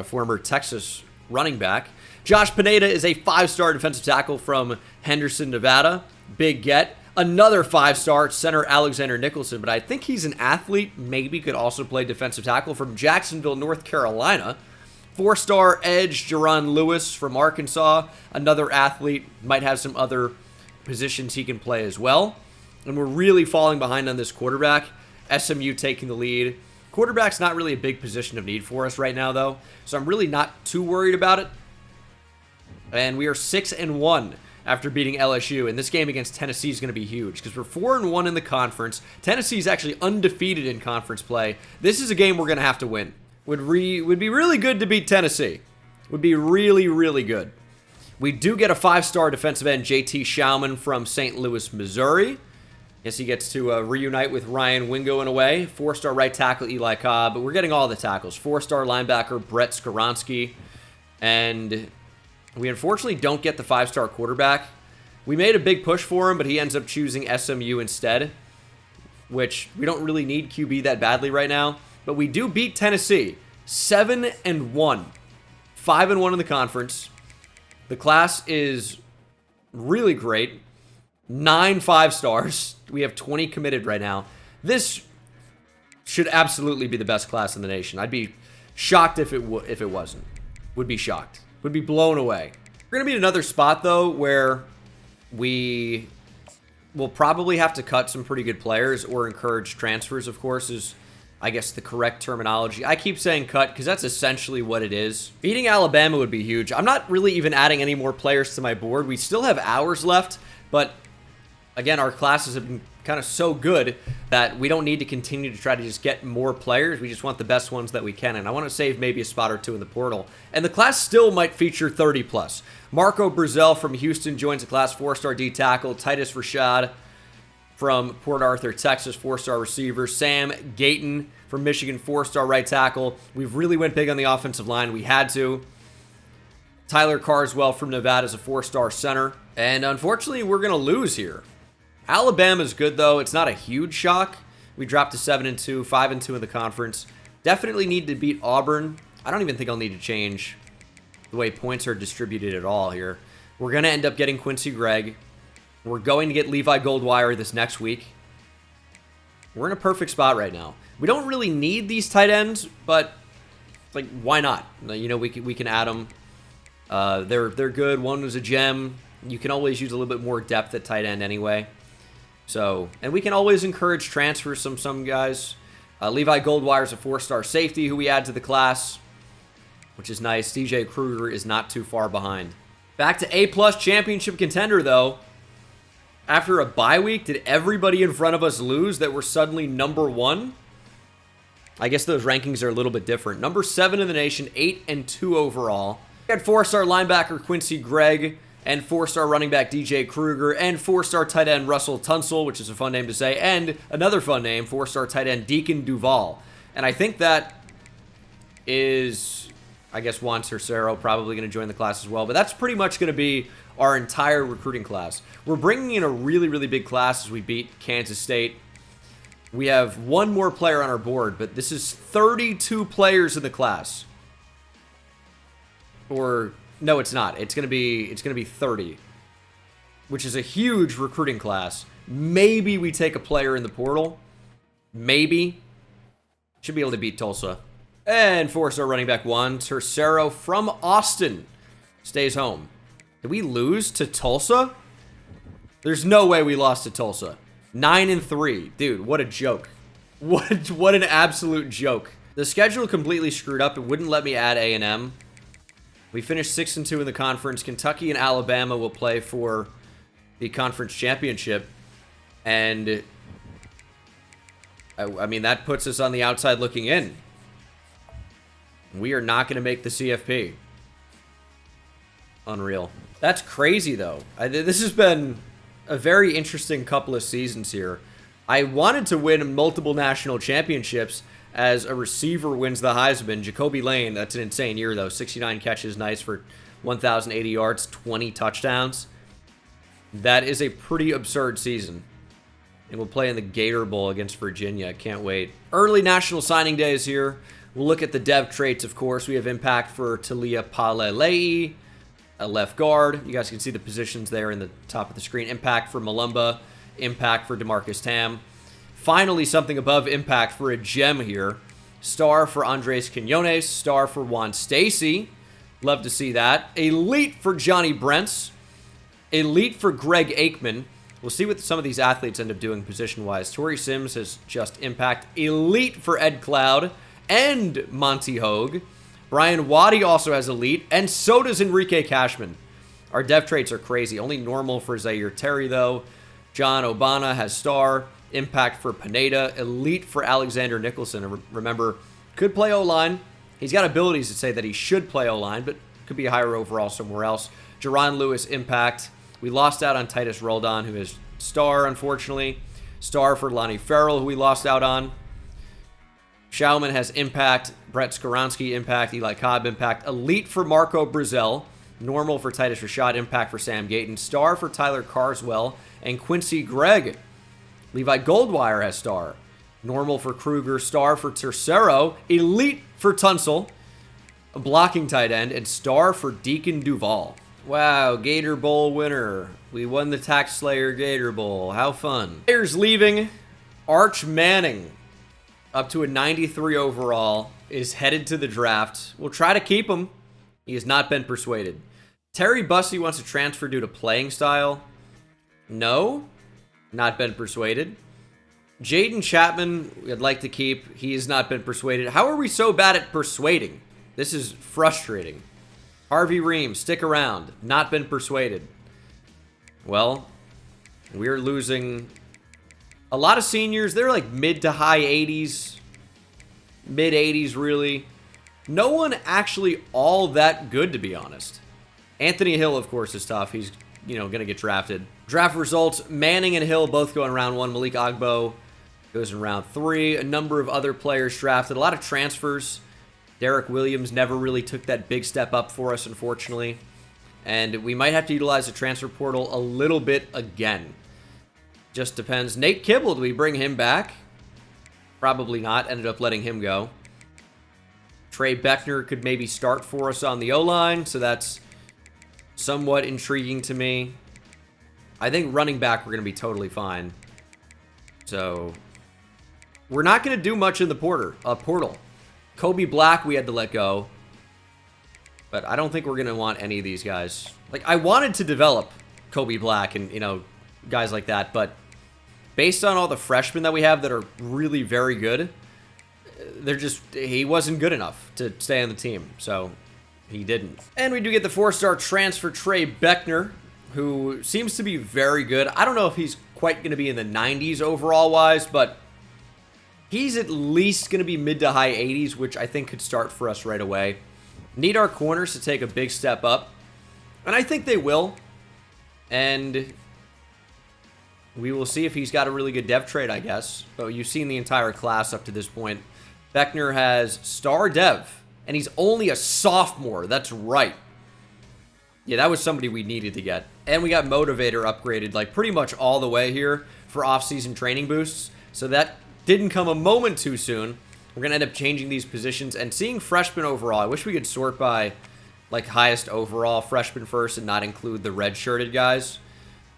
former Texas running back. Josh Pineda is a 5-star defensive tackle from Henderson, Nevada. Big get. Another 5-star center, Alexander Nicholson, but I think he's an athlete, maybe could also play defensive tackle from Jacksonville, North Carolina. 4-star edge, Jaron Lewis from Arkansas. Another athlete, might have some other positions he can play as well. And we're really falling behind on this quarterback. SMU taking the lead. Quarterback's not really a big position of need for us right now, though, so I'm really not too worried about it. And we are 6-1 after beating LSU, and this game against Tennessee is going to be huge because we're 4-1 in the conference. Tennessee is actually undefeated in conference play. This is a game we're going to have to win. Would be really good to beat Tennessee. Would be really, really good. We do get a 5-star defensive end, JT Schauman from St. Louis, Missouri. Guess he gets to reunite with Ryan Wingo in a way. 4-star right tackle, Eli Cobb, but we're getting all the tackles. 4-star linebacker, Brett Skoronski, and we unfortunately don't get the 5-star quarterback. We made a big push for him, but he ends up choosing SMU instead, which we don't really need QB that badly right now. But we do beat Tennessee 7-1, 5-1 in the conference. The class is really great. 9 5-stars. We have 20 committed right now. This should absolutely be the best class in the nation. I'd be shocked if it wasn't. Would be shocked. Would be blown away. We're going to be in another spot, though, where we will probably have to cut some pretty good players or encourage transfers, of course, is, I guess, the correct terminology. I keep saying cut because that's essentially what it is. Beating Alabama would be huge. I'm not really even adding any more players to my board. We still have hours left, but again, our classes have been kind of so good that we don't need to continue to try to just get more players. We just want the best ones that we can, and I want to save maybe a spot or two in the portal. And the class still might feature 30+. Marco Brazel from Houston joins the class, 4-star D tackle. Titus Rashad from Port Arthur, Texas, 4-star receiver. Sam Gayton from Michigan, 4-star right tackle. We've really went big on the offensive line. We had to. Tyler Carswell from Nevada is a 4-star center. And unfortunately, we're going to lose here. Alabama's good, though. It's not a huge shock. We dropped to 7-2, 5-2 in the conference. Definitely need to beat Auburn. I don't even think I'll need to change the way points are distributed at all here. We're going to end up getting Quincy Gregg. We're going to get Levi Goldwire this next week. We're in a perfect spot right now. We don't really need these tight ends, but like, why not? You know, we can add them. They're good. One was a gem. You can always use a little bit more depth at tight end anyway. So, and we can always encourage transfers from some guys. Levi Goldwire is a 4-star safety who we add to the class, which is nice. DJ Kruger is not too far behind. Back to A+ championship contender, though. After a bye week, did everybody in front of us lose that we're suddenly number 1? I guess those rankings are a little bit different. Number 7 in the nation, 8-2 overall. We had 4-star linebacker Quincy Gregg, and 4-star running back DJ Kruger, and 4-star tight end Russell Tunsil, which is a fun name to say, and another fun name, 4-star tight end Deacon Duval. And I think that is, I guess, Juan Tercero probably going to join the class as well, but that's pretty much going to be our entire recruiting class. We're bringing in a really, really big class as we beat Kansas State. We have one more player on our board, but this is 32 players in the class. Or no, it's not. It's gonna be 30, which is a huge recruiting class. Maybe we take a player in the portal. Maybe. Should be able to beat Tulsa. And 4-star running back Juan Tercero from Austin stays home. Did we lose to Tulsa? There's no way we lost to Tulsa. 9-3. Dude, what a joke. What an absolute joke. The schedule completely screwed up. It wouldn't let me add A&M. We finished 6-2 in the conference. Kentucky and Alabama will play for the conference championship. And, I mean, that puts us on the outside looking in. We are not going to make the CFP. Unreal. That's crazy, though. This has been a very interesting couple of seasons here. I wanted to win multiple national championships as a receiver wins the Heisman. Jacoby Lane, that's an insane year, though. 69 catches, nice for 1,080 yards, 20 touchdowns. That is a pretty absurd season. And we'll play in the Gator Bowl against Virginia. Can't wait. Early national signing days here. We'll look at the dev traits, of course. We have impact for Talia Palelei, a left guard. You guys can see the positions there in the top of the screen. Impact for Malumba. Impact for DeMarcus Tam. Finally, something above impact for a gem here. Star for Andres Quinones. Star for Juan Stacy. Love to see that. Elite for Johnny Brents. Elite for Greg Aikman. We'll see what some of these athletes end up doing position-wise. Torrey Sims has just impact. Elite for Ed Cloud and Monty Hogue. Brian Waddy also has elite, and so does Enrique Cashman. Our dev traits are crazy. Only normal for Zaire Terry, though. John Obana has star. Impact for Pineda. Elite for Alexander Nicholson. Remember, could play O-line. He's got abilities to say that he should play O-line, but could be higher overall somewhere else. Jerron Lewis, impact. We lost out on Titus Roldan, who is star, unfortunately. Star for Lonnie Farrell, who we lost out on. Schauman has impact. Brett Skoronsky, impact. Eli Cobb, impact. Elite for Marco Brazel. Normal for Titus Rashad. Impact for Sam Gayton. Star for Tyler Carswell and Quincy Gregg. Levi Goldwire has star. Normal for Kruger. Star for Tercero. Elite for Tunsil. A blocking tight end. And star for Deacon Duval. Wow, Gator Bowl winner. We won the Tax Slayer Gator Bowl. How fun. Players leaving. Arch Manning, up to a 93 overall, is headed to the draft. We'll try to keep him. He has not been persuaded. Terry Bussey wants to transfer due to playing style. No, not been persuaded. Jaden Chapman, I'd like to keep. He has not been persuaded. How are we so bad at persuading? This is frustrating. Harvey Ream, stick around. Not been persuaded. Well, we're losing a lot of seniors. They're like mid to high 80s. Mid 80s, really. No one actually all that good, to be honest. Anthony Hill, of course, is tough. He's, going to get drafted. Draft results, Manning and Hill both go in round 1. Malik Agbo goes in round 3. A number of other players drafted. A lot of transfers. Derek Williams never really took that big step up for us, unfortunately. And we might have to utilize the transfer portal a little bit again. Just depends. Nate Kibble, do we bring him back? Probably not. Ended up letting him go. Trey Beckner could maybe start for us on the O-line, so that's somewhat intriguing to me. I think running back we're going to be totally fine. So, we're not going to do much in the portal. Kobe Black we had to let go. But I don't think we're going to want any of these guys. Like, I wanted to develop Kobe Black and, guys like that, but based on all the freshmen that we have that are really very good, he wasn't good enough to stay on the team, so he didn't. And we do get the 4-star transfer Trey Beckner, who seems to be very good. I don't know if he's quite going to be in the 90s overall-wise, but he's at least going to be mid to high 80s, which I think could start for us right away. Need our corners to take a big step up, and I think they will. And we will see if he's got a really good dev trade, I guess. But you've seen the entire class up to this point. Beckner has star dev, and he's only a sophomore. That's right. Yeah, that was somebody we needed to get. And we got Motivator upgraded like pretty much all the way here for off-season training boosts. So that didn't come a moment too soon. We're going to end up changing these positions and seeing freshmen overall. I wish we could sort by like highest overall freshman first and not include the red-shirted guys.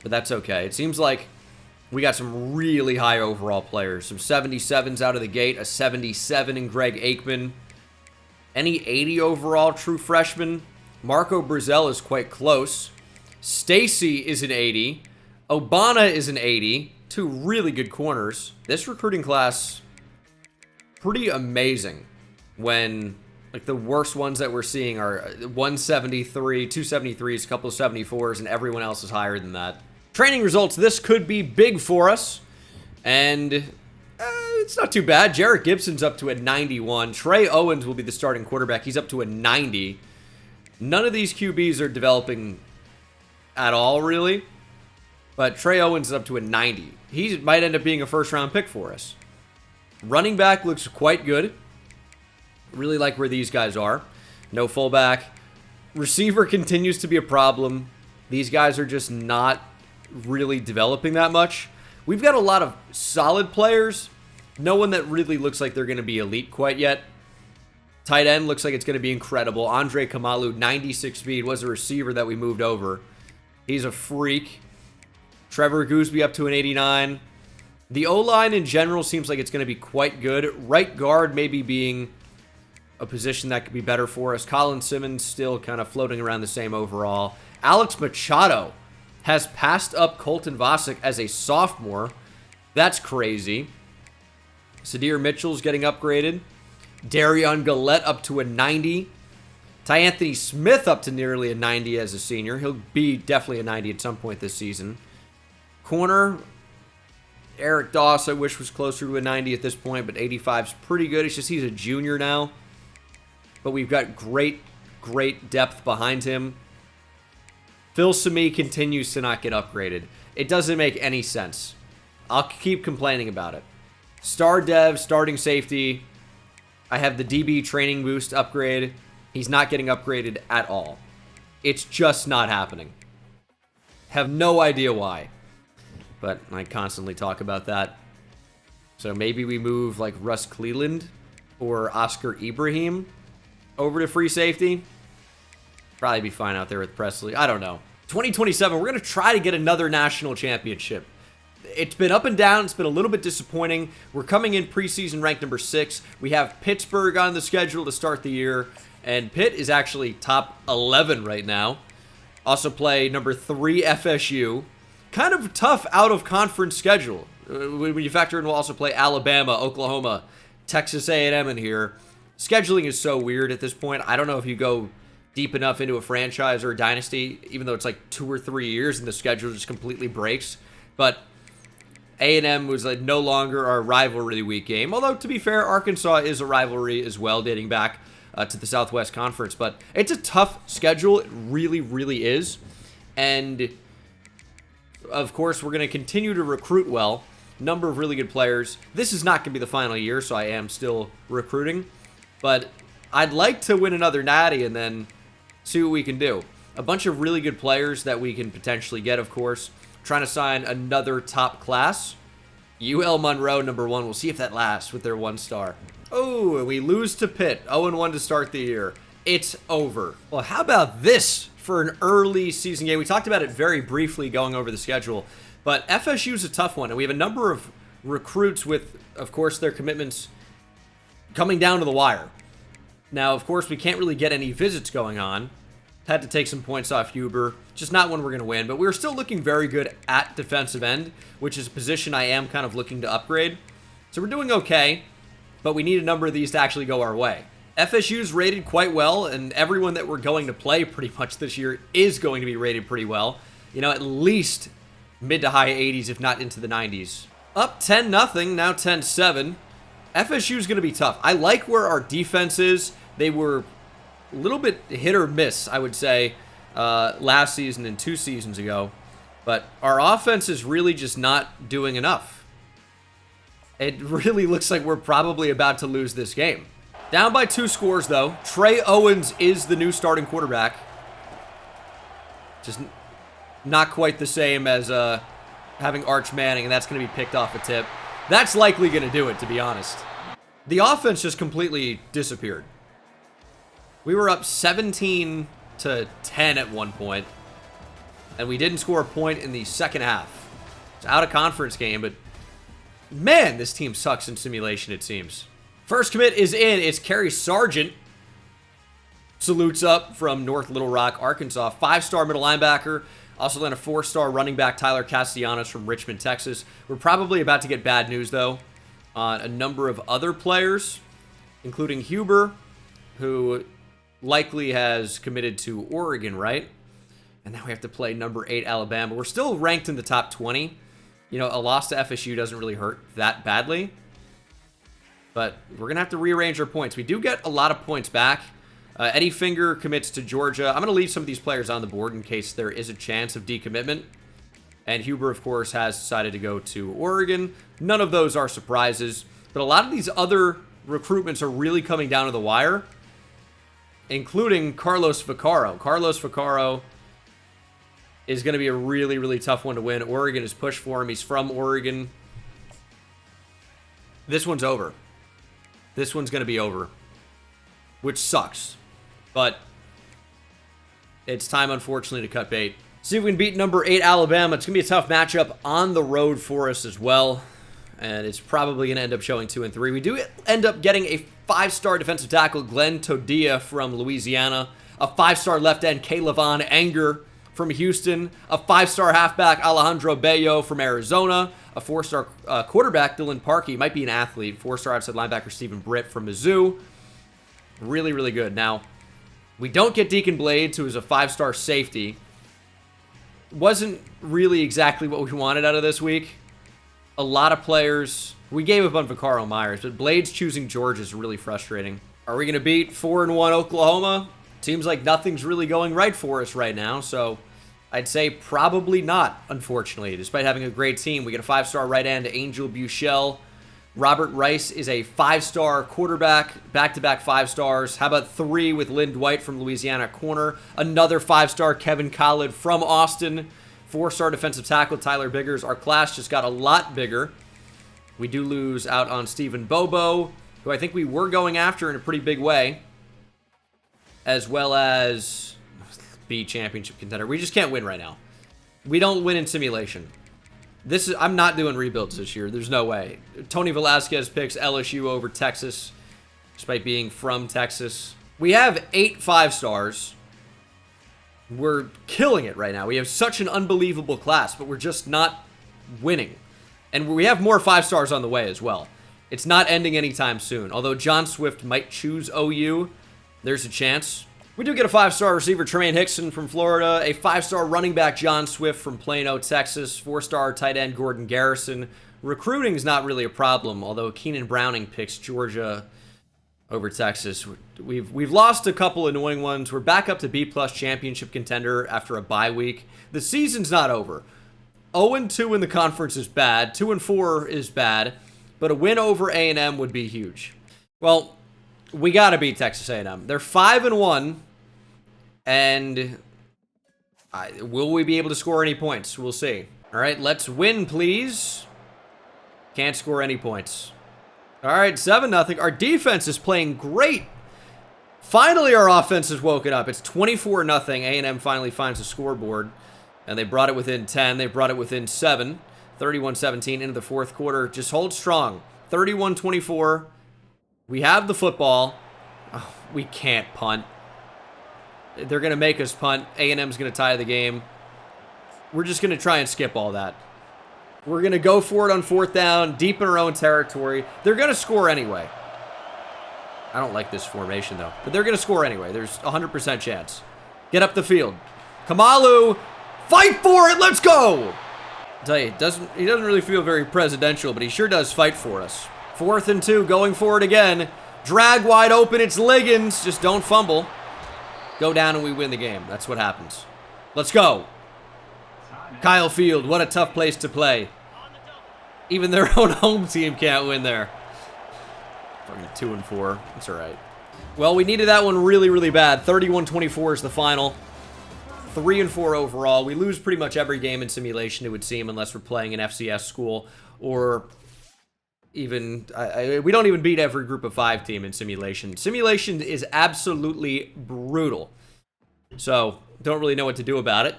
But that's okay. It seems like we got some really high overall players. Some 77s out of the gate. A 77 in Greg Aikman. Any 80 overall true freshmen? Marco Brazel is quite close. Stacy is an 80. Obana is an 80. Two really good corners. This recruiting class, pretty amazing when like the worst ones that we're seeing are 173, 273s, a couple of 74s, and everyone else is higher than that. Training results, this could be big for us. And it's not too bad. Jarrett Gibson's up to a 91. Trey Owens will be the starting quarterback. He's up to a 90. None of these QBs are developing at all, really. But Trey Owens is up to a 90. He might end up being a first-round pick for us. Running back looks quite good. Really like where these guys are. No fullback. Receiver continues to be a problem. These guys are just not really developing that much. We've got a lot of solid players. No one that really looks like they're going to be elite quite yet. Tight end looks like it's going to be incredible. Andre Kamalu, 96 speed, was a receiver that we moved over. He's a freak. Trevor Gooseby up to an 89. The O-line in general seems like it's going to be quite good. Right guard maybe being a position that could be better for us. Colin Simmons still kind of floating around the same overall. Alex Machado has passed up Colton Vasek as a sophomore. That's crazy. Sadir Mitchell's getting upgraded. Darion Gillette up to a 90. Ty Anthony Smith up to nearly a 90 as a senior. He'll be definitely a 90 at some point this season. Corner, Eric Doss, I wish was closer to a 90 at this point, but 85's pretty good. It's just he's a junior now. But we've got great depth behind him. Phil Sami continues to not get upgraded. It doesn't make any sense. I'll keep complaining about it. Star Dev, starting safety. I have the DB training boost upgrade. He's not getting upgraded at all. It's just not happening. Have no idea why. But I constantly talk about that. So maybe we move like Russ Cleland or Oscar Ibrahim over to free safety. Probably be fine out there with Presley. I don't know. 2027, we're going to try to get another national championship. It's been up and down. It's been a little bit disappointing. We're coming in preseason ranked number 6. We have Pittsburgh on the schedule to start the year. And Pitt is actually top 11 right now. Also play number 3 FSU. Kind of tough out-of-conference schedule. When you factor in, we'll also play Alabama, Oklahoma, Texas A&M in here. Scheduling is so weird at this point. I don't know if you go deep enough into a franchise or a dynasty, even though it's like 2 or 3 years and the schedule just completely breaks. But A&M was like no longer our rivalry week game. Although, to be fair, Arkansas is a rivalry as well, dating back to the Southwest Conference. But it's a tough schedule. It really, really is. And, of course, we're going to continue to recruit well. Number of really good players. This is not going to be the final year, so I am still recruiting. But I'd like to win another natty and then see what we can do. A bunch of really good players that we can potentially get, of course. Trying to sign another top class. UL Monroe, number 1. We'll see if that lasts with their 1 star. Oh, and we lose to Pitt. 0-1 to start the year. It's over. Well, how about this for an early season game? We talked about it very briefly going over the schedule. But FSU is a tough one, and we have a number of recruits with, of course, their commitments coming down to the wire. Now, of course, we can't really get any visits going on. Had to take some points off Huber. Just not one we're going to win, but we're still looking very good at defensive end, which is a position I am kind of looking to upgrade. So we're doing okay, but we need a number of these to actually go our way. FSU's rated quite well, and everyone that we're going to play pretty much this year is going to be rated pretty well. You know, at least mid to high 80s, if not into the 90s. Up 10-0, now 10-7. FSU is going to be tough. I like where our defense is. They were a little bit hit or miss, I would say, last season and 2 seasons ago. But our offense is really just not doing enough. It really looks like we're probably about to lose this game. Down by 2 scores, though. Trey Owens is the new starting quarterback. Just not quite the same as having Arch Manning, and that's going to be picked off a tip. That's likely going to do it, to be honest. The offense just completely disappeared. We were up 17-10 at one point, and we didn't score a point in the second half. It's out of conference game, but man, this team sucks in simulation, it seems. First commit is in. It's Kerry Sargent. Salutes up from North Little Rock, Arkansas. 5-star middle linebacker. Also then a 4-star running back, Tyler Castellanos from Richmond, Texas. We're probably about to get bad news, though, on a number of other players, including Huber, who likely has committed to Oregon, right? And now we have to play number 8, Alabama. We're still ranked in the top 20. You know, a loss to FSU doesn't really hurt that badly. But we're going to have to rearrange our points. We do get a lot of points back. Eddie Finger commits to Georgia. I'm going to leave some of these players on the board in case there is a chance of decommitment. And Huber, of course, has decided to go to Oregon. None of those are surprises. But a lot of these other recruitments are really coming down to the wire, including Carlos Vaccaro. Carlos Vaccaro is going to be a really, really tough one to win. Oregon has pushed for him. He's from Oregon. This one's over. This one's going to be over, which sucks. But it's time, unfortunately, to cut bait. See if we can beat number 8, Alabama. It's going to be a tough matchup on the road for us as well. And it's probably going to end up showing 2 and 3. We do end up getting a 5-star defensive tackle, Glenn Todilla from Louisiana. A 5-star left end, Kaylavon Anger from Houston. A 5-star halfback, Alejandro Bello from Arizona. A 4-star quarterback, Dylan Parkey. Might be an athlete. 4-star outside linebacker, Stephen Britt from Mizzou. Really, really good. Now, we don't get Deacon Blades, who is a 5-star safety. Wasn't really exactly what we wanted out of this week. A lot of players. We gave up on Vaccaro Myers, but Blades choosing Georgia is really frustrating. Are we going to beat 4-1 Oklahoma? Seems like nothing's really going right for us right now, so I'd say probably not, unfortunately. Despite having a great team, we get a 5-star right end, Angel Buchel, Robert Rice is a 5-star quarterback, back-to-back 5 stars. How about 3 with Lynn Dwight from Louisiana corner? Another 5-star Kevin Collard from Austin. 4-star defensive tackle Tyler Biggers. Our class just got a lot bigger. We do lose out on Stephen Bobo, who I think we were going after in a pretty big way, as well as B championship contender. We just can't win right now. We don't win in simulation. I'm not doing rebuilds this year. There's no way. Tony Velasquez picks LSU over Texas, despite being from Texas. We have 8 5-stars. We're killing it right now. We have such an unbelievable class, but we're just not winning. And we have more 5-stars on the way as well. It's not ending anytime soon. Although John Swift might choose OU, there's a chance. We do get a 5-star receiver, Tremaine Hickson from Florida, a 5-star running back, John Swift from Plano, Texas, 4-star tight end, Gordon Garrison. Recruiting is not really a problem, although Keenan Browning picks Georgia over Texas. We've lost a couple annoying ones. We're back up to B-plus championship contender after a bye week. The season's not over. 0-2 in the conference is bad. 2-4 is bad, but a win over A&M would be huge. Well, we got to beat Texas A&M. They're 5-1. And will we be able to score any points? We'll see. All right, let's win, please. Can't score any points. All right, 7-0. Our defense is playing great. Finally, our offense has woken up. It's 24-0. A&M finally finds the scoreboard, and they brought it within 10. They brought it within 7. 31-17 into the fourth quarter. Just hold strong. 31-24. We have the football. Oh, we can't punt. They're going to make us punt. A&M's going to tie the game. We're just going to try and skip all that. We're going to go for it on 4th down, deep in our own territory. They're going to score anyway. I don't like this formation, though. But they're going to score anyway. There's a 100% chance. Get up the field. Kamalu, fight for it. Let's go. I'll tell you, he doesn't really feel very presidential, but he sure does fight for us. 4th and 2, going for it again. Drag wide open. It's Liggins. Just don't fumble. Go down and we win the game. That's what happens. Let's go. Kyle Field, what a tough place to play. Even their own home team can't win there. Fucking 2-4. That's all right. Well, we needed that one really, really bad. 31-24 is the final. 3-4 overall. We lose pretty much every game in simulation, it would seem, unless we're playing an FCS school or even we don't even beat every group of 5 team in simulation. Simulation is absolutely brutal. So, don't really know what to do about it.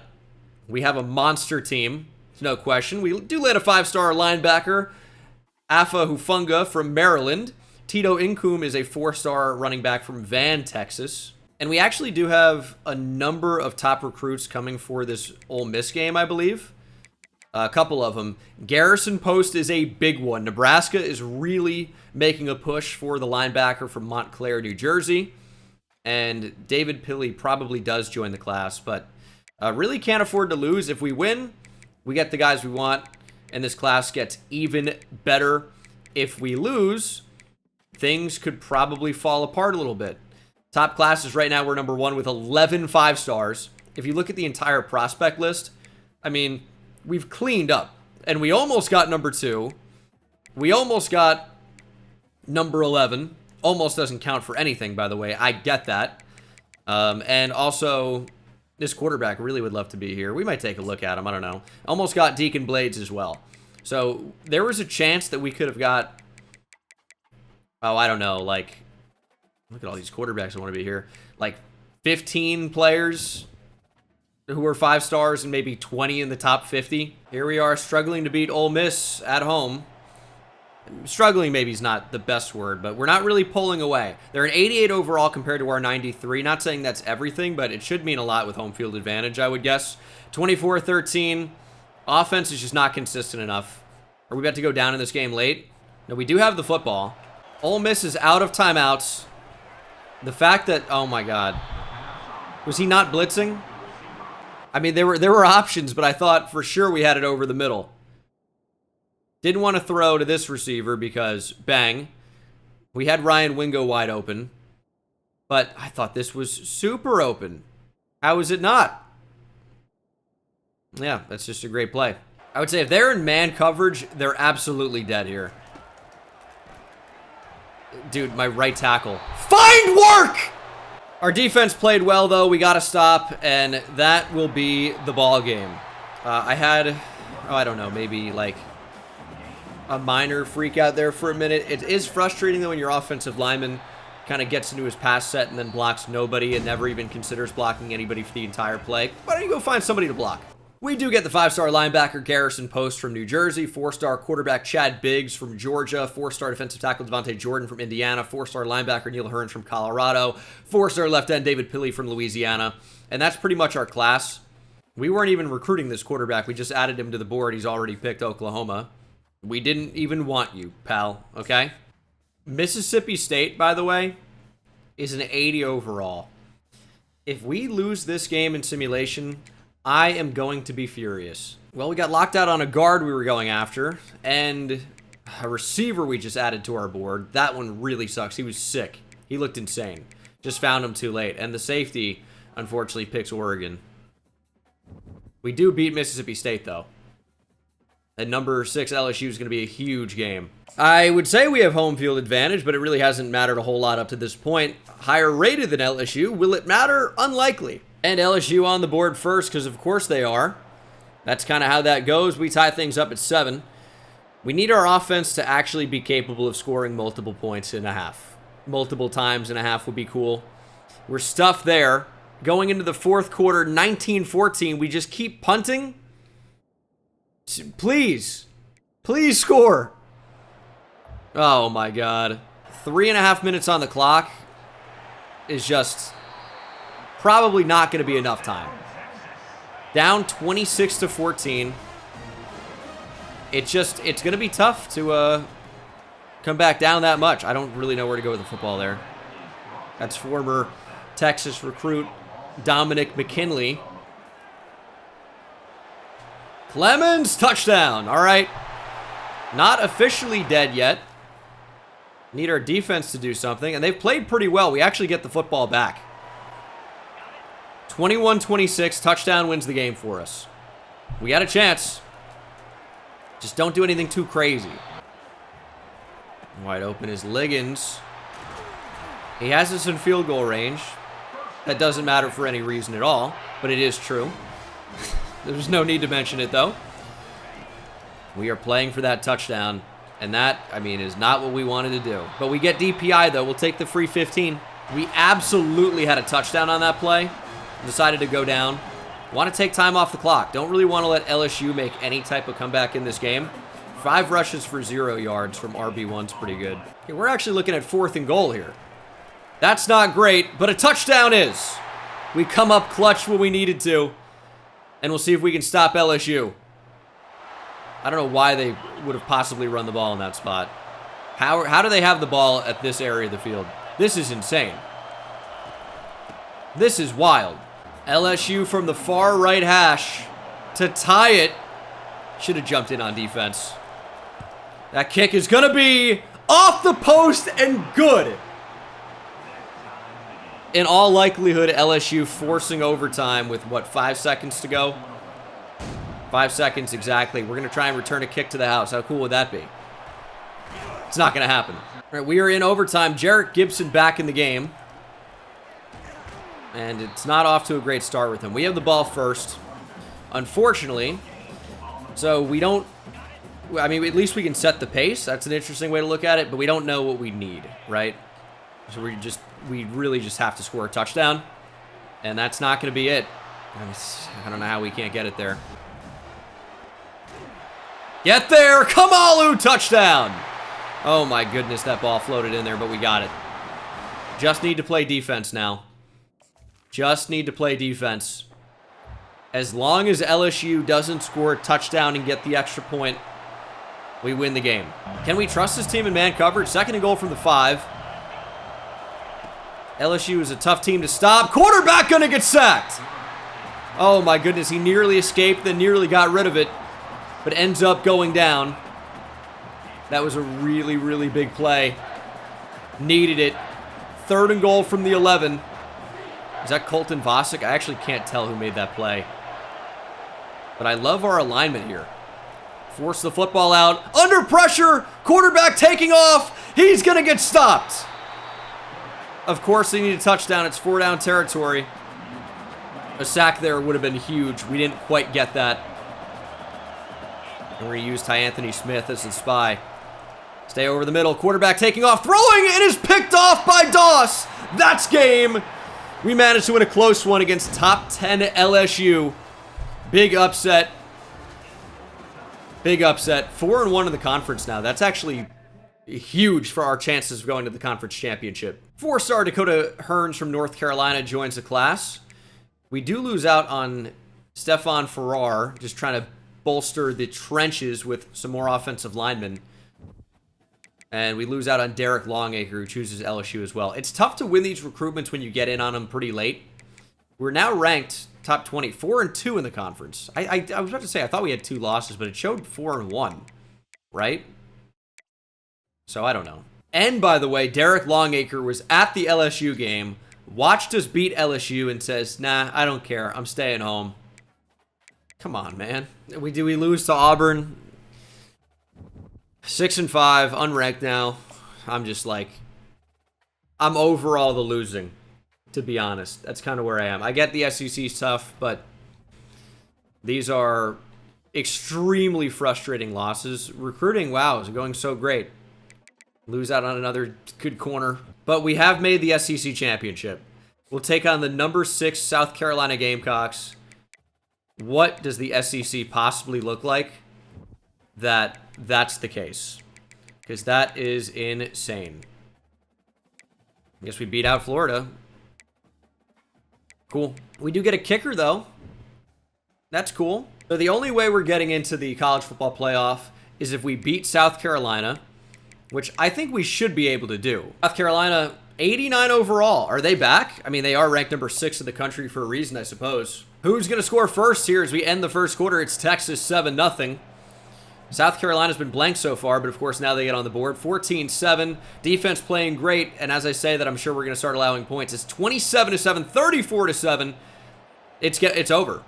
We have a monster team. There's no question. We do let a 5-star linebacker, Afa Hufunga from Maryland. Tito Incoom is a 4-star running back from Van, Texas. And we actually do have a number of top recruits coming for this Ole Miss game, I believe. A couple of them. Garrison Post is a big one. Nebraska is really making a push for the linebacker from Montclair, New Jersey. And David Pilley probably does join the class, but really can't afford to lose. If we win, we get the guys we want, and this class gets even better. If we lose, things could probably fall apart a little bit. Top classes right now, we're number 1 with 11 5-stars. If you look at the entire prospect list, I mean, we've cleaned up. And we almost got number 2. We almost got number 11. Almost doesn't count for anything, by the way. I get that. And also, this quarterback really would love to be here. We might take a look at him. I don't know. Almost got Deacon Blades as well. So, there was a chance that we could have got, oh, I don't know, like, look at all these quarterbacks that want to be here. Like, 15 players who are 5-stars and maybe 20 in the top 50. Here we are struggling to beat Ole Miss at home. Struggling maybe is not the best word, but we're not really pulling away. They're an 88 overall compared to our 93. Not saying that's everything, but it should mean a lot with home field advantage, I would guess. 24-13. Offense is just not consistent enough. Are we about to go down in this game late? No, we do have the football. Ole Miss is out of timeouts. The fact that, oh my God. Was he not blitzing? I mean, there were options, but I thought for sure we had it over the middle. Didn't want to throw to this receiver because, bang, we had Ryan Wingo wide open. But I thought this was super open. How is it not? Yeah, that's just a great play. I would say if they're in man coverage, they're absolutely dead here. Dude, my right tackle. Find work! Our defense played well, though. We got to stop, and that will be the ball game. I had, I don't know, maybe like a minor freak out there for a minute. It is frustrating, though, when your offensive lineman kind of gets into his pass set and then blocks nobody and never even considers blocking anybody for the entire play. Why don't you go find somebody to block? We do get the 5-star linebacker Garrison Post from New Jersey, 4-star quarterback Chad Biggs from Georgia, 4-star defensive tackle Devontae Jordan from Indiana, 4-star linebacker Neil Hearns from Colorado, 4-star left end David Pilley from Louisiana, and that's pretty much our class. We weren't even recruiting this quarterback. We just added him to the board. He's already picked Oklahoma. We didn't even want you, pal, okay? Mississippi State, by the way, is an 80 overall. If we lose this game in simulation, I am going to be furious. Well, we got locked out on a guard we were going after, and a receiver we just added to our board. That one really sucks. He was sick. He looked insane. Just found him too late. And the safety, unfortunately, picks Oregon. We do beat Mississippi State, though. And number 6 LSU is going to be a huge game. I would say we have home field advantage, but it really hasn't mattered a whole lot up to this point. Higher rated than LSU. Will it matter? Unlikely. And LSU on the board first, because of course they are. That's kind of how that goes. We tie things up at 7. We need our offense to actually be capable of scoring multiple points in a half. Multiple times in a half would be cool. We're stuffed there. Going into the fourth quarter, 19-14. We just keep punting. Please. Please score. Oh my God. 3.5 minutes on the clock is just probably not going to be enough time. Down 26-14. It's going to be tough to come back down that much. I don't really know where to go with the football there. That's former Texas recruit Dominic McKinley. Clemens, touchdown. All right. Not officially dead yet. Need our defense to do something, and they've played pretty well. We actually get the football back. 21-26, touchdown wins the game for us. We got a chance. Just don't do anything too crazy. Wide open is Liggins. He has us in field goal range. That doesn't matter for any reason at all, but it is true. There's no need to mention it, though. We are playing for that touchdown, and that, I mean, is not what we wanted to do. But we get DPI, though. We'll take the free 15. We absolutely had a touchdown on that play. Decided to go down. Want to take time off the clock. Don't really want to let LSU make any type of comeback in this game. 5 rushes for 0 yards from RB1's pretty good. Okay, we're actually looking at 4th and goal here. That's not great, but a touchdown is. We come up clutch when we needed to. And we'll see if we can stop LSU. I don't know why they would have possibly run the ball in that spot. How do they have the ball at this area of the field? This is insane. This is wild. LSU from the far right hash to tie it. Should have jumped in on defense. That kick is going to be off the post and good. In all likelihood, LSU forcing overtime with, what, 5 seconds to go? 5 seconds exactly. We're going to try and return a kick to the house. How cool would that be? It's not going to happen. All right, we are in overtime. Jarrett Gibson back in the game. And it's not off to a great start with him. We have the ball first, unfortunately. So we don't... I mean, at least we can set the pace. That's an interesting way to look at it. But we don't know what we need, right? So we really just have to score a touchdown. And that's not going to be it. I don't know how we can't get it there. Get there! Kamalu, touchdown! Oh my goodness, that ball floated in there, but we got it. Just need to play defense now. Just need to play defense. As long as LSU doesn't score a touchdown and get the extra point, we win the game. Can we trust this team in man coverage? 2nd and goal from the 5. LSU is a tough team to stop. Quarterback gonna get sacked. Oh my goodness, he nearly escaped, then nearly got rid of it, but ends up going down. That was a really, really big play. Needed it. 3rd and goal from the 11. Is that Colton Vosick? I actually can't tell who made that play. But I love our alignment here. Force the football out. Under pressure. Quarterback taking off. He's going to get stopped. Of course, they need a touchdown. It's 4-down territory. A sack there would have been huge. We didn't quite get that. And we're going to use Anthony Smith as the spy. Stay over the middle. Quarterback taking off. Throwing. It is picked off by Doss. That's game. We managed to win a close one against top 10 LSU. Big upset. Big upset. 4-1 in the conference now. That's actually huge for our chances of going to the conference championship. 4-star Dakota Hearns from North Carolina joins the class. We do lose out on Stefan Farrar, just trying to bolster the trenches with some more offensive linemen. And we lose out on Derek Longacre, who chooses LSU as well. It's tough to win these recruitments when you get in on them pretty late. We're now ranked top 20, 4-2 in the conference. I was about to say, I thought we had 2 losses, but it showed 4-1, right? So I don't know. And by the way, Derek Longacre was at the LSU game, watched us beat LSU, and says, nah, I don't care. I'm staying home. Come on, man. We lose to Auburn? 6-5, unranked now. I'm just like, I'm over all the losing, to be honest. That's kind of where I am. I get the SEC's tough, but these are extremely frustrating losses. Recruiting, wow, is going so great. Lose out on another good corner. But we have made the SEC championship. We'll take on the number 6 South Carolina Gamecocks. What does the SEC possibly look like? That's the case. Because that is insane. I guess we beat out Florida. Cool. We do get a kicker, though. That's cool. So the only way we're getting into the college football playoff is if we beat South Carolina, which I think we should be able to do. South Carolina, 89 overall. Are they back? I mean, they are ranked number 6 in the country for a reason, I suppose. Who's going to score first here as we end the first quarter? It's Texas 7-0. South Carolina's been blank so far, but of course now they get on the board. 14-7. Defense playing great, and as I say that, I'm sure we're going to start allowing points. It's 27-7, 34-7. It's over.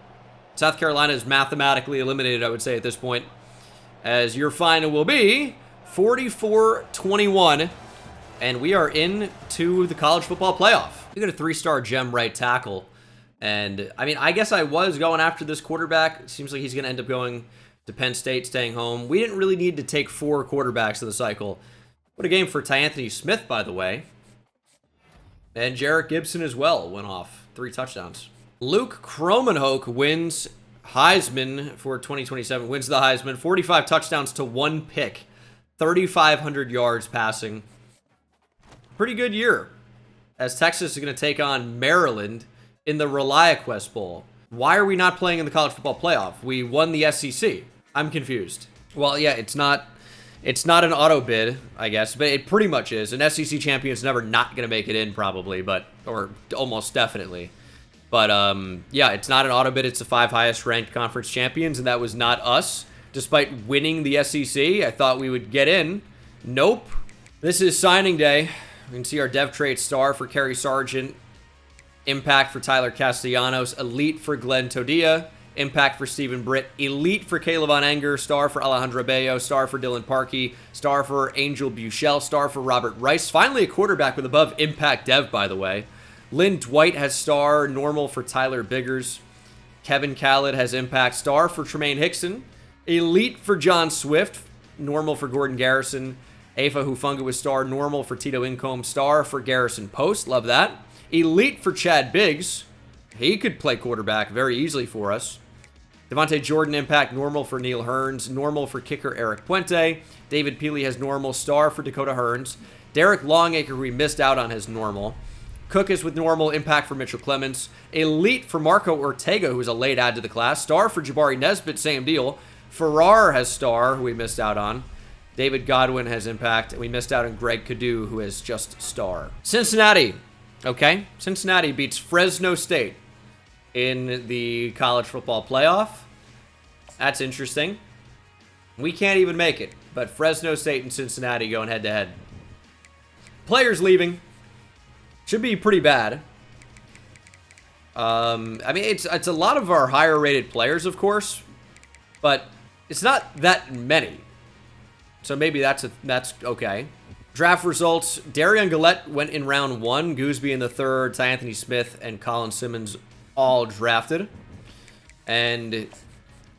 South Carolina is mathematically eliminated, I would say, at this point, as your final will be 44-21, and we are into the college football playoff. We got a 3-star gem right tackle, and I mean, I guess I was going after this quarterback. It seems like he's going to end up going to Penn State, staying home. We didn't really need to take 4 quarterbacks in the cycle. What a game for Anthony Smith, by the way. And Jarrett Gibson as well went off. 3 touchdowns. Luke Kromenhoek wins Heisman for 2027. Wins the Heisman. 45 touchdowns to 1 pick. 3,500 yards passing. Pretty good year. As Texas is going to take on Maryland in the ReliaQuest Bowl. Why are we not playing in the college football playoff? We won the SEC. I'm confused. Well, yeah, it's not an auto bid, I guess, but it pretty much is. An SEC champion is never not going to make it in, probably, or almost definitely. But, yeah, it's not an auto bid. It's the 5 highest ranked conference champions, and that was not us. Despite winning the SEC, I thought we would get in. Nope. This is signing day. You can see our dev trait star for Kerry Sargent. Impact for Tyler Castellanos. Elite for Glenn Todia. Impact for Stephen Britt. Elite for Caleb Von Enger. Star for Alejandro Bello. Star for Dylan Parkey. Star for Angel Buchel. Star for Robert Rice. Finally a quarterback with above impact dev, by the way. Lynn Dwight has star. Normal for Tyler Biggers. Kevin Khaled has impact. Star for Tremaine Hickson. Elite for John Swift. Normal for Gordon Garrison. Afa Hufunga with star. Normal for Tito Incombe. Star for Garrison Post. Love that. Elite for Chad Biggs. He could play quarterback very easily for us. Devontae Jordan impact. Normal for Neil Hearns. Normal for kicker Eric Puente. David Peely has normal. Star for Dakota Hearns. Derek Longacre, we missed out on his normal. Cook is with normal. Impact for Mitchell Clements. Elite for Marco Ortega, who is a late add to the class. Star for Jabari Nesbitt. Same deal. Farrar has star, who we missed out on. David Godwin has impact. And we missed out on Greg Cadu, who has just star. Cincinnati. Okay. Cincinnati beats Fresno State in the college football playoff. That's interesting. We can't even make it, but Fresno State and Cincinnati going head-to-head. Players leaving. Should be pretty bad. I mean, it's a lot of our higher-rated players, of course, but It's not that many. So maybe that's okay. Draft results. Darian Gillette went in round 1. Gooseby in the 3rd. Ty Anthony Smith and Colin Simmons all drafted. And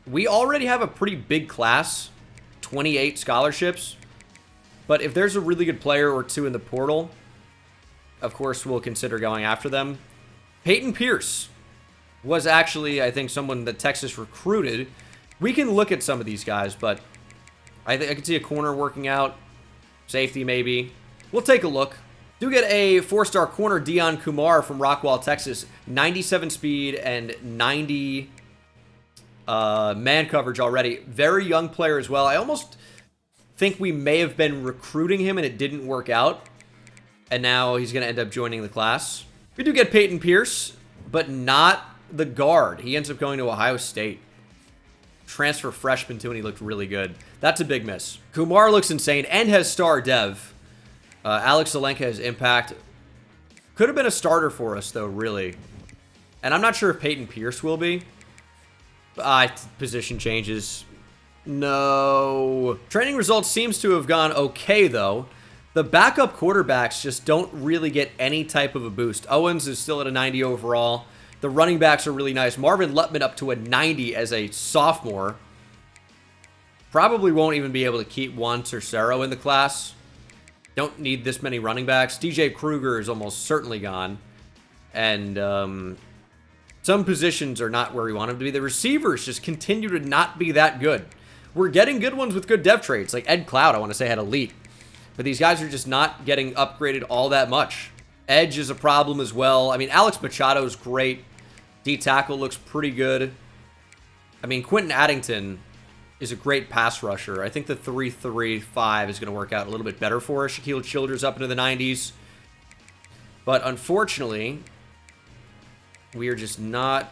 we already have a pretty big class. 28 scholarships. But if there's a really good player or two in the portal, of course we'll consider going after them. Peyton Pierce was actually, I think, someone that Texas recruited. We can look at some of these guys, but I can see a corner working out. Safety, maybe. We'll take a look. Do get a 4-star corner, Dion Kumar from Rockwall, Texas. 97 speed and 90 man coverage already. Very young player as well. I almost think we may have been recruiting him and it didn't work out. And now he's going to end up joining the class. We do get Peyton Pierce, but not the guard. He ends up going to Ohio State. Transfer freshman too, and he looked really good. That's a big miss. Kumar looks insane and has star dev. Alex Zelenka has impact. Could have been a starter for us, though, really. And I'm not sure if Peyton Pierce will be. Position changes. No. Training results seems to have gone okay, though. The backup quarterbacks just don't really get any type of a boost. Owens is still at a 90 overall. The running backs are really nice. Marvin Lutman up to a 90 as a sophomore. Probably won't even be able to keep Juan Tercero in the class. Don't need this many running backs. DJ Kruger is almost certainly gone. And some positions are not where we want them to be. The receivers just continue to not be that good. We're getting good ones with good dev traits. Like Ed Cloud, I want to say, had elite. But these guys are just not getting upgraded all that much. Edge is a problem as well. I mean, Alex Machado's great. D-tackle looks pretty good. I mean, Quentin Addington is a great pass rusher. I think the 3-3-5 is going to work out a little bit better for us. Shaquille Childers up into the 90s. But unfortunately, we are just not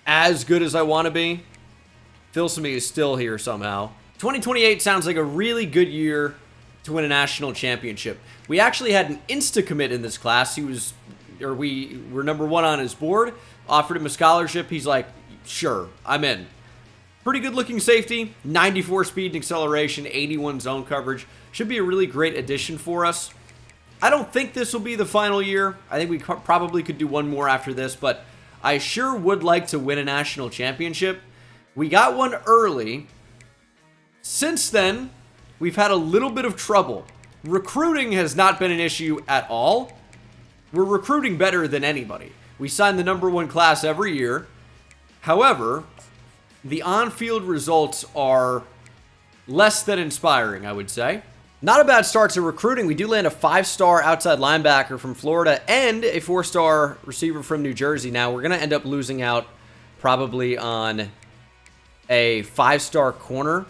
as good as I want to be. Philsamy is still here somehow. 2028 sounds like a really good year to win a national championship. We actually had an insta-commit in this class. We were number 1 on his board. Offered him a scholarship. He's like, sure, I'm in. Pretty good looking safety. 94 speed and acceleration. 81 zone coverage. Should be a really great addition for us. I don't think this will be the final year. I think we probably could do one more after this, but I sure would like to win a national championship. We got one early. Since then, we've had a little bit of trouble. Recruiting has not been an issue at all. We're recruiting better than anybody. We sign the number 1 class every year. However, the on-field results are less than inspiring, I would say. Not a bad start to recruiting. We do land a 5-star outside linebacker from Florida and a 4-star receiver from New Jersey. Now, we're going to end up losing out probably on a 5-star corner.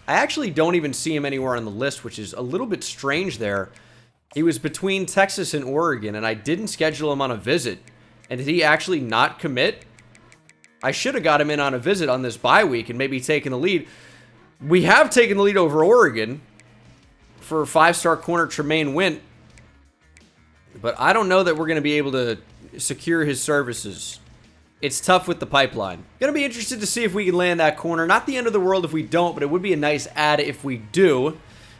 I actually don't even see him anywhere on the list, which is a little bit strange there. He was between Texas and Oregon, and I didn't schedule him on a visit. And did he actually not commit? I should have got him in on a visit on this bye week and maybe taken the lead. We have taken the lead over Oregon for 5-star corner Tremaine Wint. But I don't know that we're going to be able to secure his services. It's tough with the pipeline. Going to be interested to see if we can land that corner. Not the end of the world if we don't, but it would be a nice add if we do.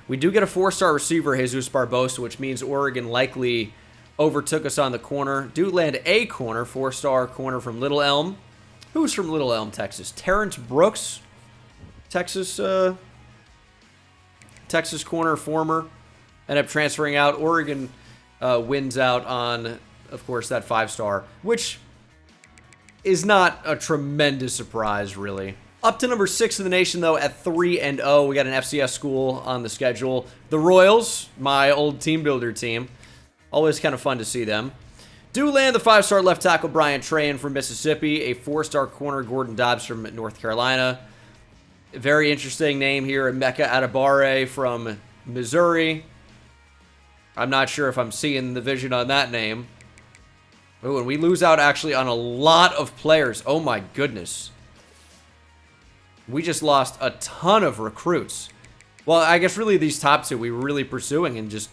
We do get a 4-star receiver, Jesus Barbosa, which means Oregon likely overtook us on the corner. Do land a corner, 4-star corner from Little Elm. Who's from Little Elm, Texas? Terrence Brooks, Texas corner, former. End up transferring out. Oregon wins out on, of course, that 5-star, which is not a tremendous surprise, really. Up to number 6 in the nation, though, at 3-0. We got an FCS school on the schedule. The Royals, my old team builder team. Always kind of fun to see them. Do land the 5-star left tackle Brian Trahan from Mississippi. A 4-star corner Gordon Dobbs from North Carolina. Very interesting name here. Emeka Adebare from Missouri. I'm not sure if I'm seeing the vision on that name. Oh, and we lose out actually on a lot of players. Oh my goodness. We just lost a ton of recruits. Well, I guess really these top 2 we were really pursuing and just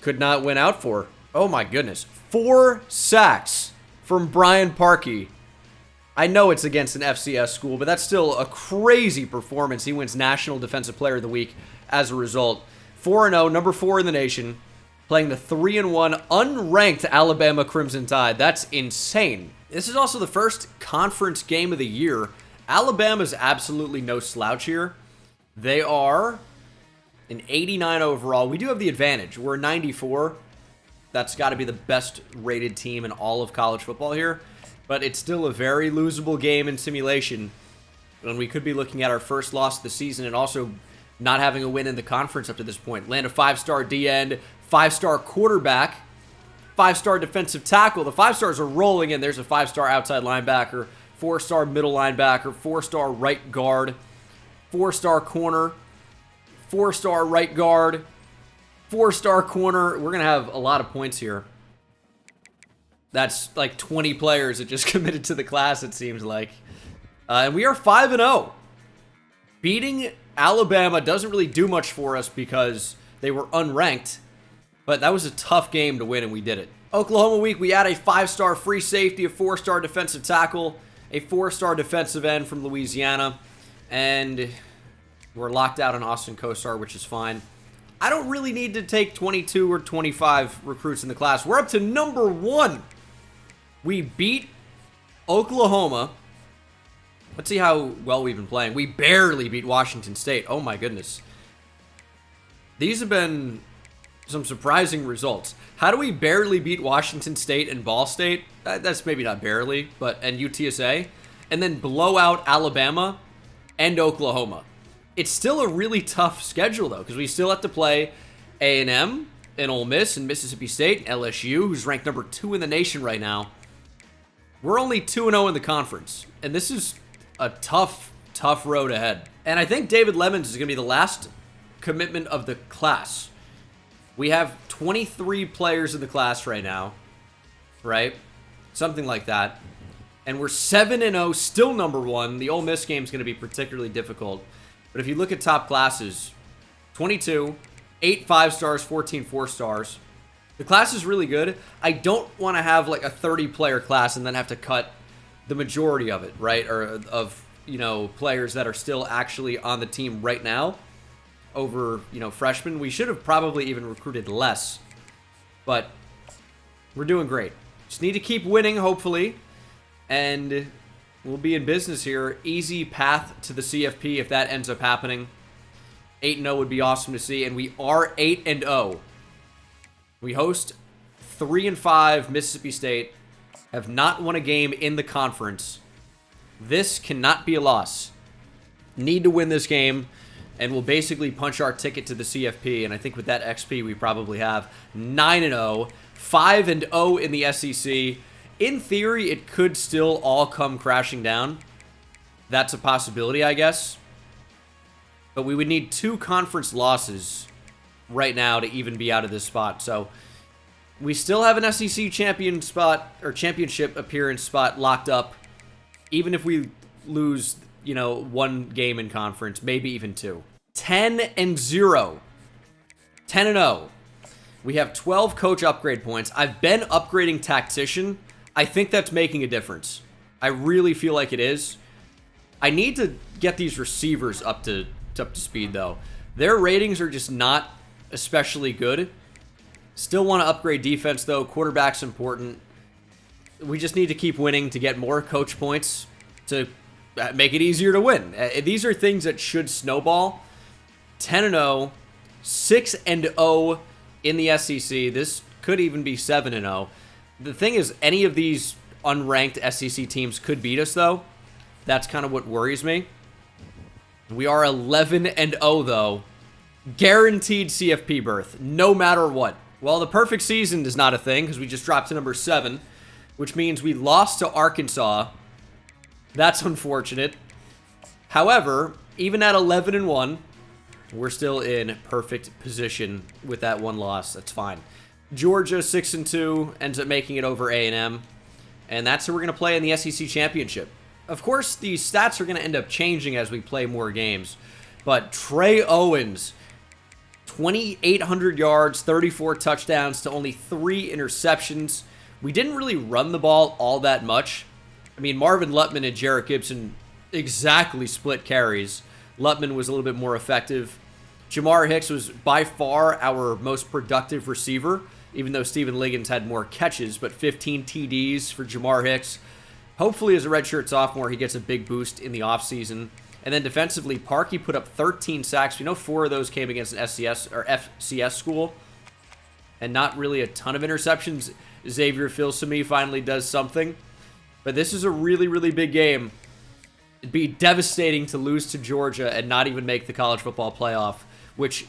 could not win out for. Oh my goodness. 4 sacks from Brian Parkey. I know it's against an FCS school, but that's still a crazy performance. He wins National Defensive Player of the Week as a result. 4-0, number 4 in the nation, playing the 3-1 unranked Alabama Crimson Tide. That's insane. This is also the first conference game of the year. Alabama's absolutely no slouch here. They are an 89 overall. We do have the advantage. We're 94. That's got to be the best rated team in all of college football here. But it's still a very losable game in simulation. And we could be looking at our first loss of the season and also not having a win in the conference up to this point. Land a 5-star D-end, 5-star quarterback, 5-star defensive tackle. The 5-stars are rolling in. There's a 5-star outside linebacker, 4-star middle linebacker, 4-star right guard, 4-star corner, 4-star right guard, 4-star corner. We're going to have a lot of points here. That's like 20 players that just committed to the class, it seems like. And we are 5-0. Beating Alabama doesn't really do much for us because they were unranked. But that was a tough game to win, and we did it. Oklahoma week, we add a 5-star free safety, a 4-star defensive tackle, a 4-star defensive end from Louisiana. And we're locked out on Austin Kosar, which is fine. I don't really need to take 22 or 25 recruits in the class. We're up to number 1. We beat Oklahoma. Let's see how well we've been playing. We barely beat Washington State. Oh my goodness. These have been some surprising results. How do we barely beat Washington State and Ball State? That's maybe not barely, and UTSA. And then blow out Alabama and Oklahoma. It's still a really tough schedule, though, because we still have to play A&M and Ole Miss and Mississippi State and LSU, who's ranked number 2 in the nation right now. We're only 2-0 in the conference, and this is a tough, tough road ahead. And I think David Lemons is going to be the last commitment of the class. We have 23 players in the class right now, right? Something like that. And we're 7-0, still number 1. The Ole Miss game is going to be particularly difficult. But if you look at top classes, 22, 8 5-stars, 14 4-stars. The class is really good. I don't want to have like a 30-player class and then have to cut the majority of it, right? Or of, players that are still actually on the team right now over, freshmen. We should have probably even recruited less. But we're doing great. Just need to keep winning, hopefully. And we'll be in business here. Easy path to the CFP if that ends up happening. 8-0 would be awesome to see. And we are 8-0. We host 3-5 Mississippi State. Have not won a game in the conference. This cannot be a loss. Need to win this game. And we'll basically punch our ticket to the CFP. And I think with that XP, we probably have 9-0. 5-0 in the SEC. In theory, it could still all come crashing down. That's a possibility, I guess. But we would need 2 conference losses right now to even be out of this spot. So we still have an SEC champion spot or championship appearance spot locked up. Even if we lose, 1 game in conference, maybe even 2. 10-0. 10-0. We have 12 coach upgrade points. I've been upgrading tactician. I think that's making a difference. I really feel like it is. I need to get these receivers up to speed, though. Their ratings are just not especially good. Still want to upgrade defense, though. Quarterback's important. We just need to keep winning to get more coach points to make it easier to win. These are things that should snowball. 10-0, 6-0 in the SEC. This could even be 7-0. The thing is, any of these unranked SEC teams could beat us, though. That's kind of what worries me. We are 11-0, though. Guaranteed CFP berth, no matter what. Well, the perfect season is not a thing because we just dropped to number 7, which means we lost to Arkansas. That's unfortunate. However, even at 11-1, we're still in perfect position with that 1 loss. That's fine. Georgia 6-2 ends up making it over A&M, and that's who we're going to play in the SEC championship. Of course, these stats are going to end up changing as we play more games, but Trey Owens, 2,800 yards, 34 touchdowns to only 3 interceptions. We didn't really run the ball all that much, I mean, Marvin Lutman and Jarrett Gibson exactly split carries. Lutman was a little bit more effective. Jamar Hicks was by far our most productive receiver, even though Steven Liggins had more catches, but 15 TDs for Jamar Hicks. Hopefully, as a redshirt sophomore, he gets a big boost in the offseason. And then defensively, Parkey put up 13 sacks. We know 4 of those came against an FCS school. And not really a ton of interceptions. Xavier Filsaime finally does something. But this is a really, really big game. It'd be devastating to lose to Georgia and not even make the college football playoff. Which,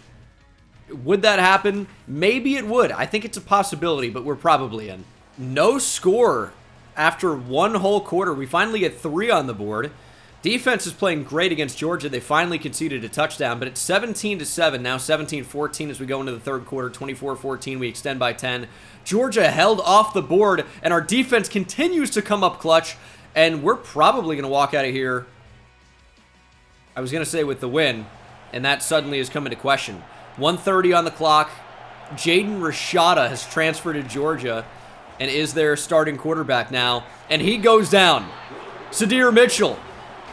would that happen? Maybe it would. I think it's a possibility, but we're probably in. No score after one whole quarter. We finally get 3 on the board. Defense is playing great against Georgia. They finally conceded a touchdown, but it's 17-7, now 17-14 as we go into the third quarter, 24-14, we extend by 10. Georgia held off the board, and our defense continues to come up clutch, and we're probably going to walk out of here, I was going to say with the win, and that suddenly has come into question. 1:30 on the clock. Jaden Rashada has transferred to Georgia and is their starting quarterback now, and he goes down. Sadir Mitchell,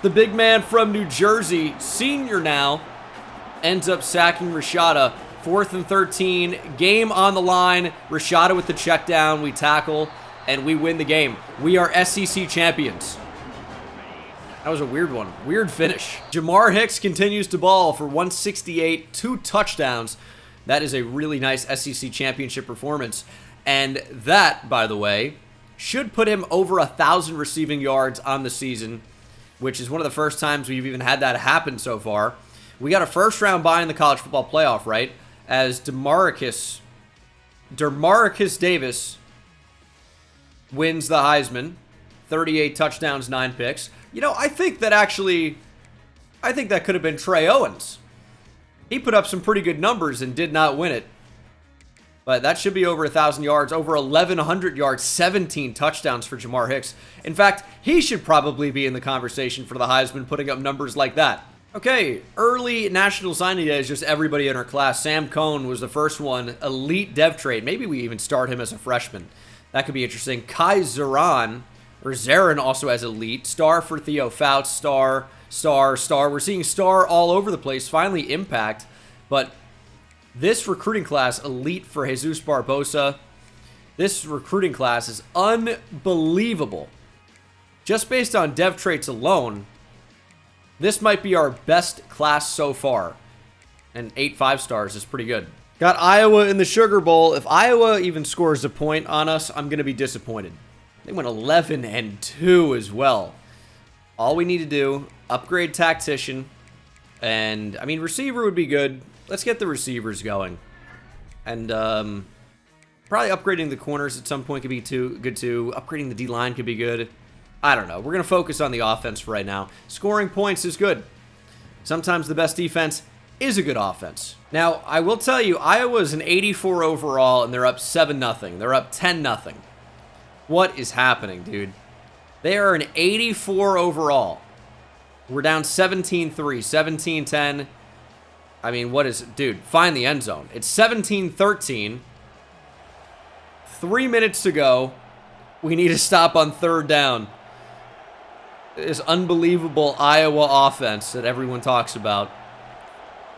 the big man from New Jersey, senior now, ends up sacking Rashada. 4th and 13, game on the line. Rashada with the check down. We tackle, and we win the game. We are SEC champions. That was a weird one. Weird finish. Jamar Hicks continues to ball for 168, 2 touchdowns. That is a really nice SEC championship performance. And that, by the way, should put him over 1,000 receiving yards on the season, which is one of the first times we've even had that happen so far. We got a first-round bye in the college football playoff, right? As Demarcus Davis wins the Heisman. 38 touchdowns, 9 picks. You know, I think that could have been Trey Owens. He put up some pretty good numbers and did not win it. But that should be over 1,000 yards, over 1,100 yards, 17 touchdowns for Jamar Hicks. In fact, he should probably be in the conversation for the Heisman, putting up numbers like that. Okay, early National Signing Day is just everybody in our class. Sam Cohn was the first one, elite dev trait. Maybe we even start him as a freshman. That could be interesting. Kai Zaran also has elite. Star for Theo Fouts, star. We're seeing star all over the place. Finally, impact. But this recruiting class, elite for Jesus Barbosa. This recruiting class is unbelievable. Just based on dev traits alone, this might be our best class so far. And 8 5-stars is pretty good. Got Iowa in the Sugar Bowl. If Iowa even scores a point on us, I'm going to be disappointed. They went 11-2 as well. All we need to do, upgrade tactician. And, I mean, receiver would be good. Let's get the receivers going. And probably upgrading the corners at some point could be good too. Upgrading the D-line could be good. I don't know. We're going to focus on the offense for right now. Scoring points is good. Sometimes the best defense is a good offense. Now, I will tell you, Iowa's an 84 overall, and they're up 7-0. They're up 10-0. What is happening, dude? They are an 84 overall. We're down 17-3, 17-10. I mean, what is it? Dude, find the end zone. It's 17-13. 3 minutes to go. We need to stop on 3rd down. This unbelievable Iowa offense that everyone talks about.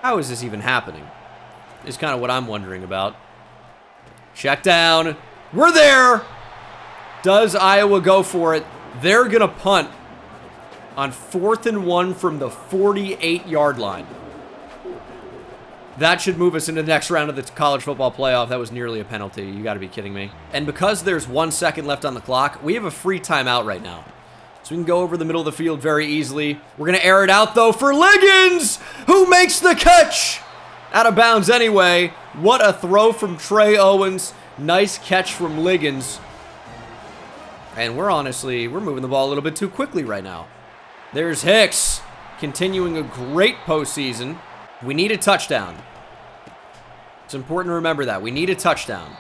How is this even happening? Is kind of what I'm wondering about. Check down. We're there. Does Iowa go for it? They're going to punt on 4th and 1 from the 48-yard line. That should move us into the next round of the college football playoff. That was nearly a penalty. You got to be kidding me. And because there's 1 second left on the clock, we have a free timeout right now. So we can go over the middle of the field very easily. We're going to air it out, though, for Liggins, who makes the catch. Out of bounds anyway. What a throw from Trey Owens. Nice catch from Liggins. And we're moving the ball a little bit too quickly right now. There's Hicks, continuing a great postseason. We need a touchdown. It's important to remember that. We need a touchdown.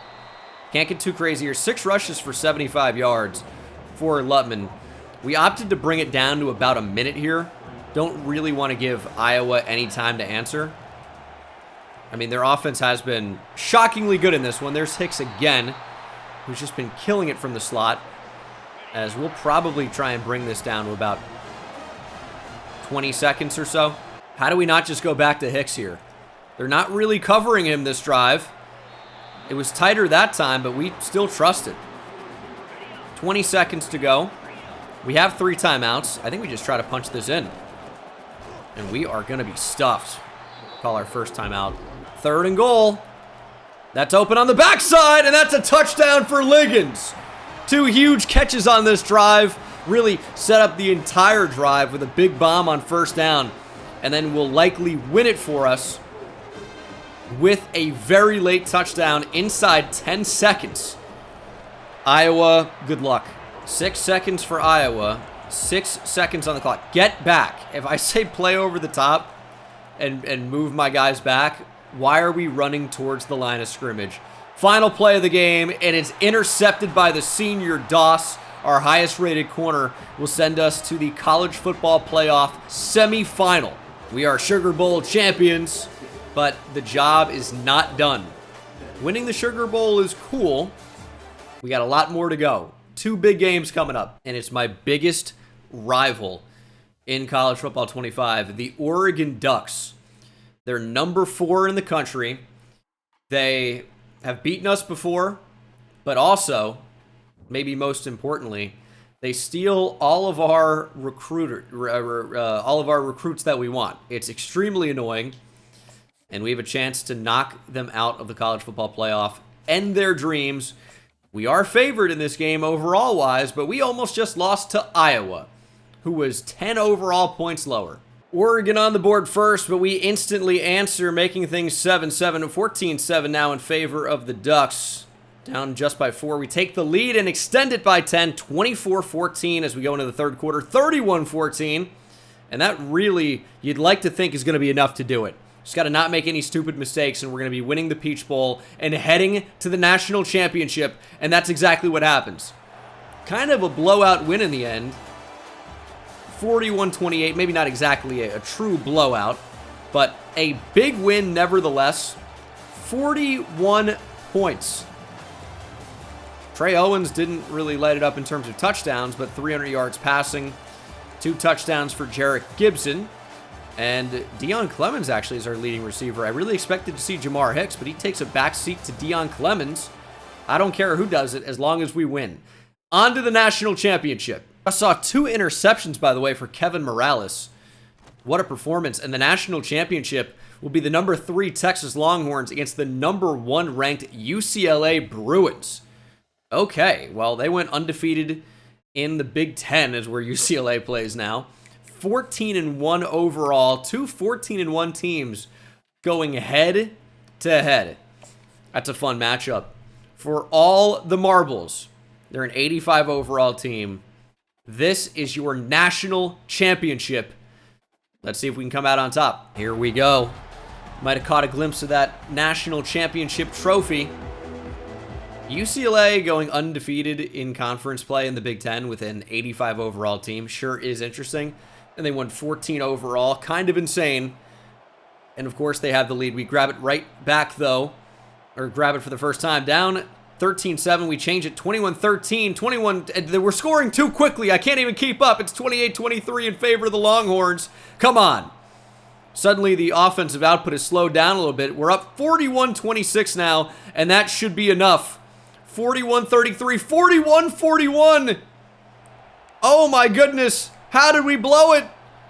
Can't get too crazy here. 6 rushes for 75 yards for Lutman. We opted to bring it down to about a minute here. Don't really want to give Iowa any time to answer. I mean, their offense has been shockingly good in this one. There's Hicks again, who's just been killing it from the slot. as we'll probably try and bring this down to about 20 seconds or so. How do we not just go back to Hicks here? They're not really covering him this drive. It was tighter that time, but we still trust it. 20 seconds to go. We have 3 timeouts. I think we just try to punch this in. And we are going to be stuffed. Call our first timeout. 3rd and goal. That's open on the backside, and that's a touchdown for Liggins. 2 huge catches on this drive. Really set up the entire drive with a big bomb on 1st down. And then will likely win it for us with a very late touchdown inside 10 seconds. Iowa, good luck. 6 seconds for Iowa. 6 seconds on the clock. Get back. If I say play over the top and move my guys back, why are we running towards the line of scrimmage? Final play of the game, and it's intercepted by the senior Doss. Our highest rated corner will send us to the college football playoff semifinal. We are Sugar Bowl champions, but the job is not done. Winning the Sugar Bowl is cool. We got a lot more to go. 2 big games coming up, and it's my biggest rival in college football 25, the Oregon Ducks. They're number 4 in the country. They have beaten us before, but also, maybe most importantly, they steal all of our recruits that we want. It's extremely annoying, and we have a chance to knock them out of the college football playoff, end their dreams. We are favored in this game overall-wise, but we almost just lost to Iowa, who was 10 overall points lower. Oregon on the board first, but we instantly answer, making things 7-7 and 14-7 now in favor of the Ducks. Down just by 4. We take the lead and extend it by 10, 24-14 as we go into the 3rd quarter, 31-14. And that really, you'd like to think, is going to be enough to do it. Just got to not make any stupid mistakes, and we're going to be winning the Peach Bowl and heading to the national championship, and that's exactly what happens. Kind of a blowout win in the end. 41-28, maybe not exactly a true blowout, but a big win nevertheless. 41 points. Trey Owens didn't really light it up in terms of touchdowns, but 300 yards passing. 2 touchdowns for Jarek Gibson. And Deion Clemens actually is our leading receiver. I really expected to see Jamar Hicks, but he takes a backseat to Deion Clemens. I don't care who does it as long as we win. On to the national championship. I saw 2 interceptions, by the way, for Kevin Morales. What a performance. And the national championship will be the number 3 Texas Longhorns against the number 1 ranked UCLA Bruins. Okay, well, they went undefeated in the Big Ten, is where UCLA plays now. 14-1 overall. 2 14-1 teams going head to head. That's a fun matchup. For all the marbles, they're an 85 overall team. This is your national championship. Let's see if we can come out on top. Here we go. Might have caught a glimpse of that national championship trophy. UCLA going undefeated in conference play in the Big Ten with an 85 overall team sure is interesting. And they won 14 overall. Kind of insane. And of course they have the lead. We grab it right back though. Or grab it for the first time. Down 13-7, we change it 21-13, 21, we're scoring too quickly. I can't even keep up. It's 28-23 in favor of the Longhorns. Come on. Suddenly the offensive output has slowed down a little bit. We're up 41-26 now, and that should be enough. 41-33, 41-41. Oh my goodness. How did we blow it?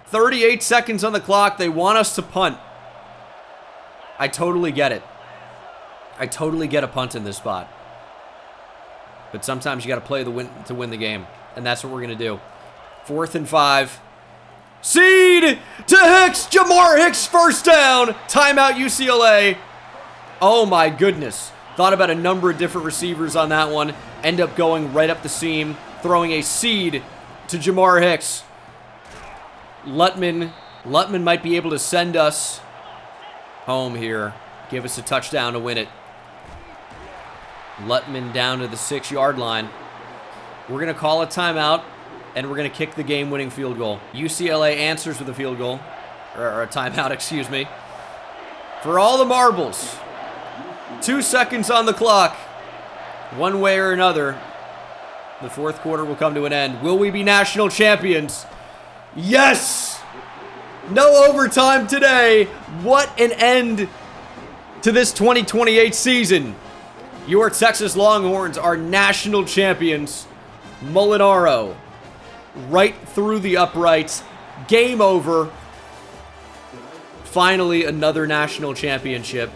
38 seconds on the clock. They want us to punt. I totally get it. I totally get a punt in this spot. But sometimes you got to play to win the game. And that's what we're going to do. 4th and 5. Seed to Hicks. Jamar Hicks, first down. Timeout UCLA. Oh my goodness. Thought about a number of different receivers on that one. End up going right up the seam. Throwing a seed to Jamar Hicks. Lutman might be able to send us home here. Give us a touchdown to win it. Lutman down to the 6-yard line. We're going to call a timeout, and we're going to kick the game-winning field goal. UCLA answers with a field goal. Or a timeout, excuse me. For all the marbles. 2 seconds on the clock. One way or another, The fourth quarter will come to an end. Will we be national champions? Yes! No overtime today. What an end to this 2028 season. Your Texas Longhorns are national champions. Molinaro right through the uprights. Game over. Finally, another national championship.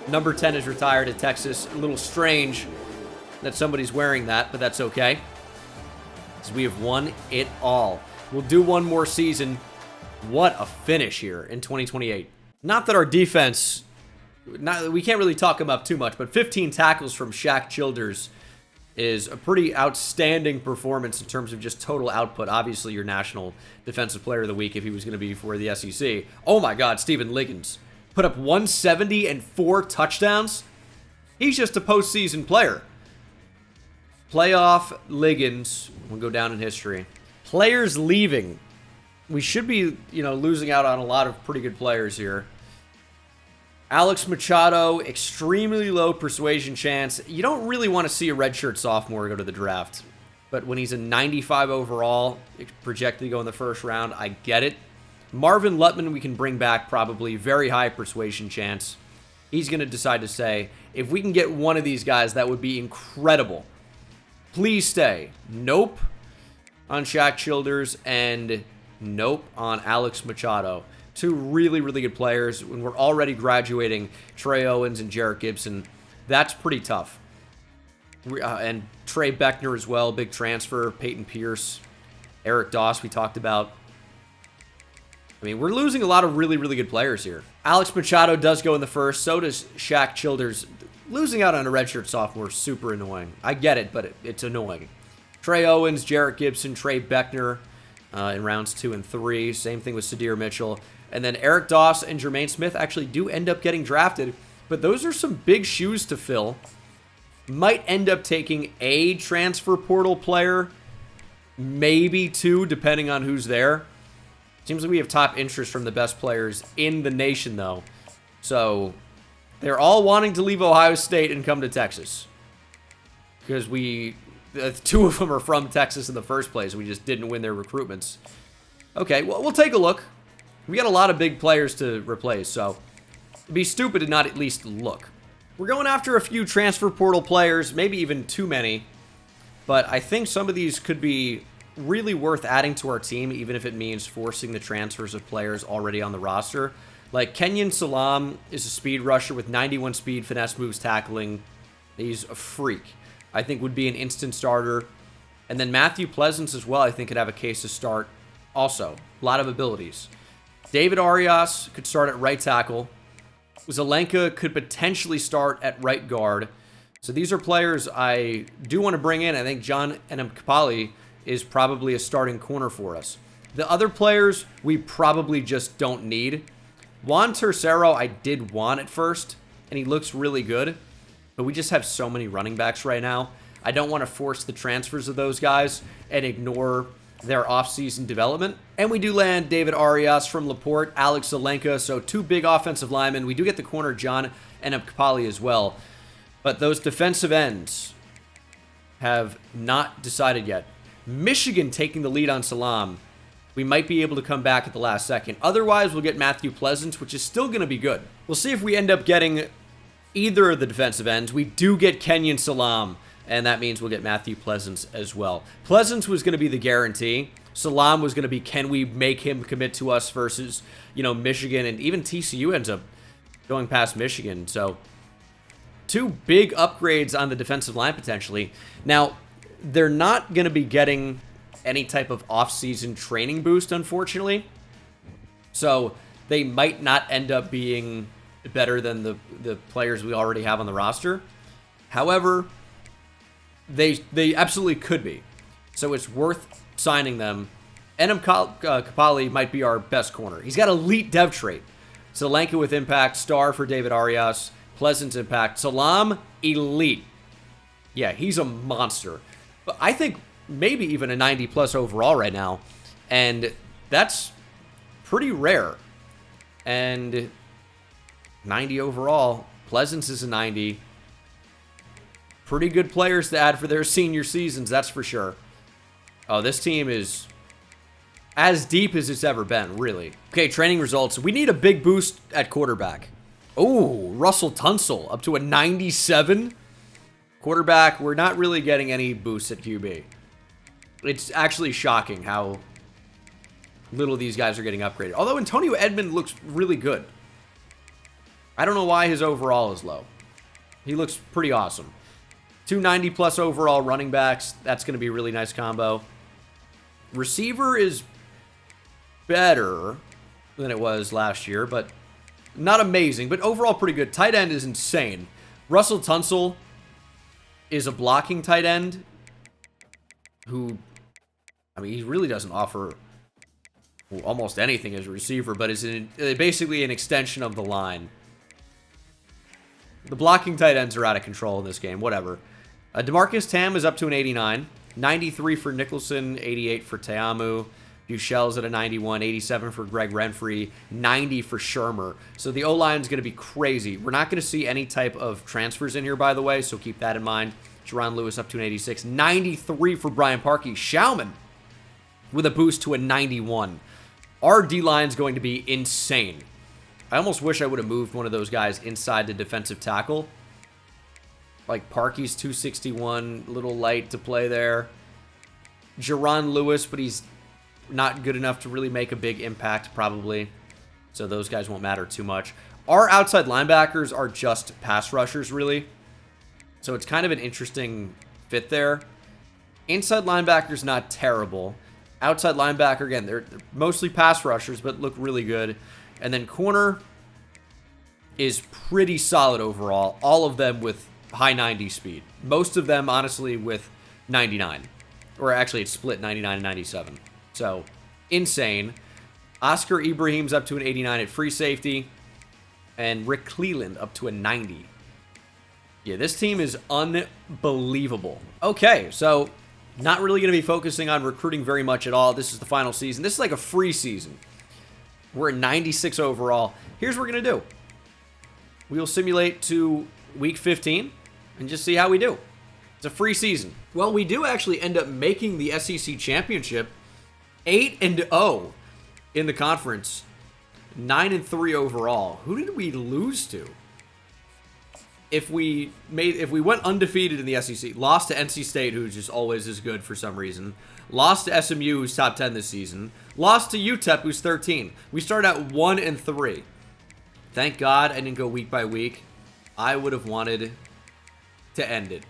Number 10 is retired at Texas. A little strange that somebody's wearing that, but that's okay, because we have won it all. We'll do one more season. What a finish here in 2028. Not that our defense, we can't really talk them up too much, but 15 tackles from Shaq Childers is a pretty outstanding performance in terms of just total output. Obviously, your National Defensive Player of the Week if he was going to be for the SEC. Oh my God, Stephen Liggins put up 170 and 4 touchdowns. He's just a postseason player. Playoff Liggins will go down in history. Players leaving. We should be, losing out on a lot of pretty good players here. Alex Machado, extremely low persuasion chance. You don't really want to see a redshirt sophomore go to the draft. But when he's a 95 overall, projected to go in the first round, I get it. Marvin Lutman we can bring back probably. Very high persuasion chance. He's going to decide to stay. If we can get one of these guys, that would be incredible. Please stay. Nope on Shaq Childers, and nope on Alex Machado. Two really, really good players. When we're already graduating Trey Owens and Jarrett Gibson, that's pretty tough. And Trey Beckner as well, big transfer. Peyton Pierce, Eric Doss we talked about. I mean, we're losing a lot of really, really good players here. Alex Machado does go in the first. So does Shaq Childers. Losing out on a redshirt sophomore is super annoying. I get it, but it's annoying. Trey Owens, Jarrett Gibson, Trey Beckner in rounds 2 and 3. Same thing with Sadir Mitchell. And then Eric Doss and Jermaine Smith actually do end up getting drafted. But those are some big shoes to fill. Might end up taking a transfer portal player. Maybe 2, depending on who's there. Seems like we have top interest from the best players in the nation, though. So they're all wanting to leave Ohio State and come to Texas. Because 2 of them are from Texas in the first place. We just didn't win their recruitments. Okay, well, we'll take a look. We got a lot of big players to replace, so it'd be stupid to not at least look. We're going after a few transfer portal players, maybe even too many. But I think some of these could be really worth adding to our team, even if it means forcing the transfers of players already on the roster. Like Kenyon Salam is a speed rusher with 91 speed, finesse moves, tackling. He's a freak. I think would be an instant starter. And then Matthew Pleasance as well, I think could have a case to start also. A lot of abilities. David Arias could start at right tackle. Zelenka could potentially start at right guard. So these are players I do want to bring in. I think John Enemkpali is probably a starting corner for us. The other players we probably just don't need. Juan Tercero I did want at first, and he looks really good. But we just have so many running backs right now. I don't want to force the transfers of those guys and ignore their offseason development. And we do land David Arias from LaPorte, Alex Zelenka, so 2 big offensive linemen. We do get the corner John Enemkpali as well. But those defensive ends have not decided yet. Michigan taking the lead on Salam. We might be able to come back at the last second. Otherwise, we'll get Matthew Pleasance, which is still going to be good. We'll see if we end up getting either of the defensive ends. We do get Kenyon Salam, and that means we'll get Matthew Pleasance as well. Pleasance was going to be the guarantee. Salam was going to be, can we make him commit to us versus, Michigan, and even TCU ends up going past Michigan. So 2 big upgrades on the defensive line potentially. Now, they're not going to be getting any type of off-season training boost, unfortunately. So they might not end up being better than the players we already have on the roster. However, they absolutely could be. So it's worth signing them. Enemkpali might be our best corner. He's got elite dev trait. Zelenka with impact, star for David Arias, Pleasant impact. Salam, elite. Yeah, he's a monster. But I think maybe even a 90-plus overall right now. And that's pretty rare. And 90 overall. Pleasance is a 90. Pretty good players to add for their senior seasons, that's for sure. Oh, this team is as deep as it's ever been, really. Okay, training results. We need a big boost at quarterback. Oh, Russell Tunsil up to a 97. Quarterback, we're not really getting any boosts at QB. It's actually shocking how little these guys are getting upgraded. Although Antonio Edmond looks really good. I don't know why his overall is low. He looks pretty awesome. 290 plus overall running backs. That's going to be a really nice combo. Receiver is better than it was last year, but not amazing, but overall pretty good. Tight end is insane. Russell Tunsil is a blocking tight end who, I mean, he really doesn't offer almost anything as a receiver, but is basically an extension of the line. The blocking tight ends are out of control in this game, whatever. DeMarcus Tam is up to an 89. 93 for Nicholson, 88 for Teamu. Buchel's at a 91, 87 for Greg Renfrey, 90 for Shermer. So the O-line's going to be crazy. We're not going to see any type of transfers in here, by the way, so keep that in mind. Jerron Lewis up to an 86. 93 for Brian Parkey. Schauman with a boost to a 91. Our D-line's going to be insane. I almost wish I would have moved one of those guys inside the defensive tackle. Like Parkey's 261, a little light to play there. Jerron Lewis, but he's not good enough to really make a big impact, probably. So those guys won't matter too much. Our outside linebackers are just pass rushers, really. So it's kind of an interesting fit there. Inside linebacker's not terrible. Outside linebacker, again, they're mostly pass rushers, but look really good. And then corner is pretty solid overall. All of them with high 90 speed. Most of them, honestly, with 99. Or actually, it's split 99 and 97. So, insane. Oscar Ibrahim's up to an 89 at free safety. And Rick Cleland up to a 90. Yeah, this team is unbelievable. Okay, so not really going to be focusing on recruiting very much at all. This is the final season. This is like a free season. We're at 96 overall. Here's what we're going to do. We will simulate to week 15 and just see how we do. It's a free season. Well, we do actually end up making the SEC championship 8-0 in the conference. 9-3 overall. Who did we lose to? If we went undefeated in the SEC, lost to NC State, who just always is good for some reason, lost to SMU, who's top 10 this season, lost to UTEP, who's 13. We started at 1-3. Thank God I didn't go week by week. I would have wanted to end it.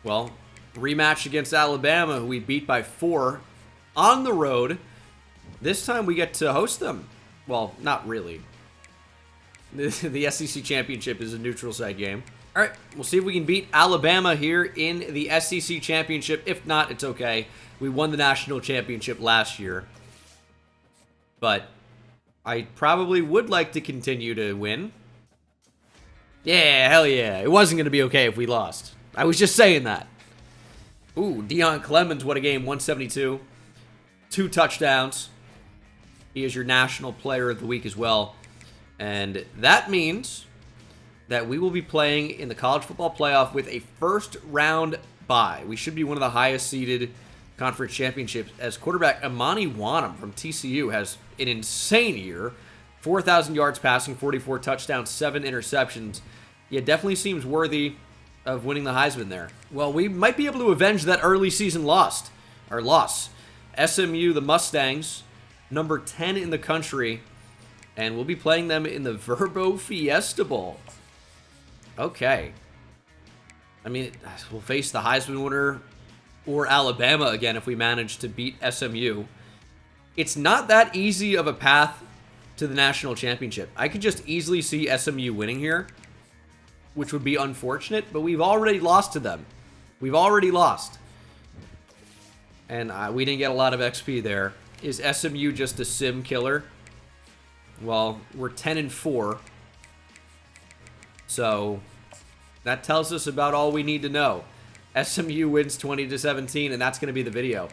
Well, rematch against Alabama, who we beat by 4 on the road. This time we get to host them. Well, not really. The SEC Championship is a neutral site game. All right, we'll see if we can beat Alabama here in the SEC Championship. If not, it's okay. We won the national championship last year. But I probably would like to continue to win. Yeah, hell yeah. It wasn't going to be okay if we lost. I was just saying that. Ooh, Deion Clemens, what a game. 172. 2 touchdowns. He is your National Player of the Week as well. And that means that we will be playing in the college football playoff with a first-round bye. We should be one of the highest-seeded conference championships, as quarterback Amani Wanham from TCU has an insane year. 4,000 yards passing, 44 touchdowns, 7 interceptions. Yeah, definitely seems worthy of winning the Heisman there. Well, we might be able to avenge that early season loss. SMU, the Mustangs, number 10 in the country, and we'll be playing them in the Verbo Fiesta Bowl. Okay. I mean, we'll face the Heisman winner or Alabama again if we manage to beat SMU. It's not that easy of a path to the national championship. I could just easily see SMU winning here, which would be unfortunate, but we've already lost to them. We've already lost. And we didn't get a lot of XP there. Is SMU just a sim killer? Well, we're 10-4. So that tells us about all we need to know. SMU wins 20-17, and that's going to be the video.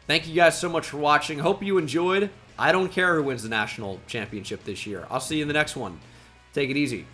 Thank you guys so much for watching. Hope you enjoyed. I don't care who wins the national championship this year. I'll see you in the next one. Take it easy.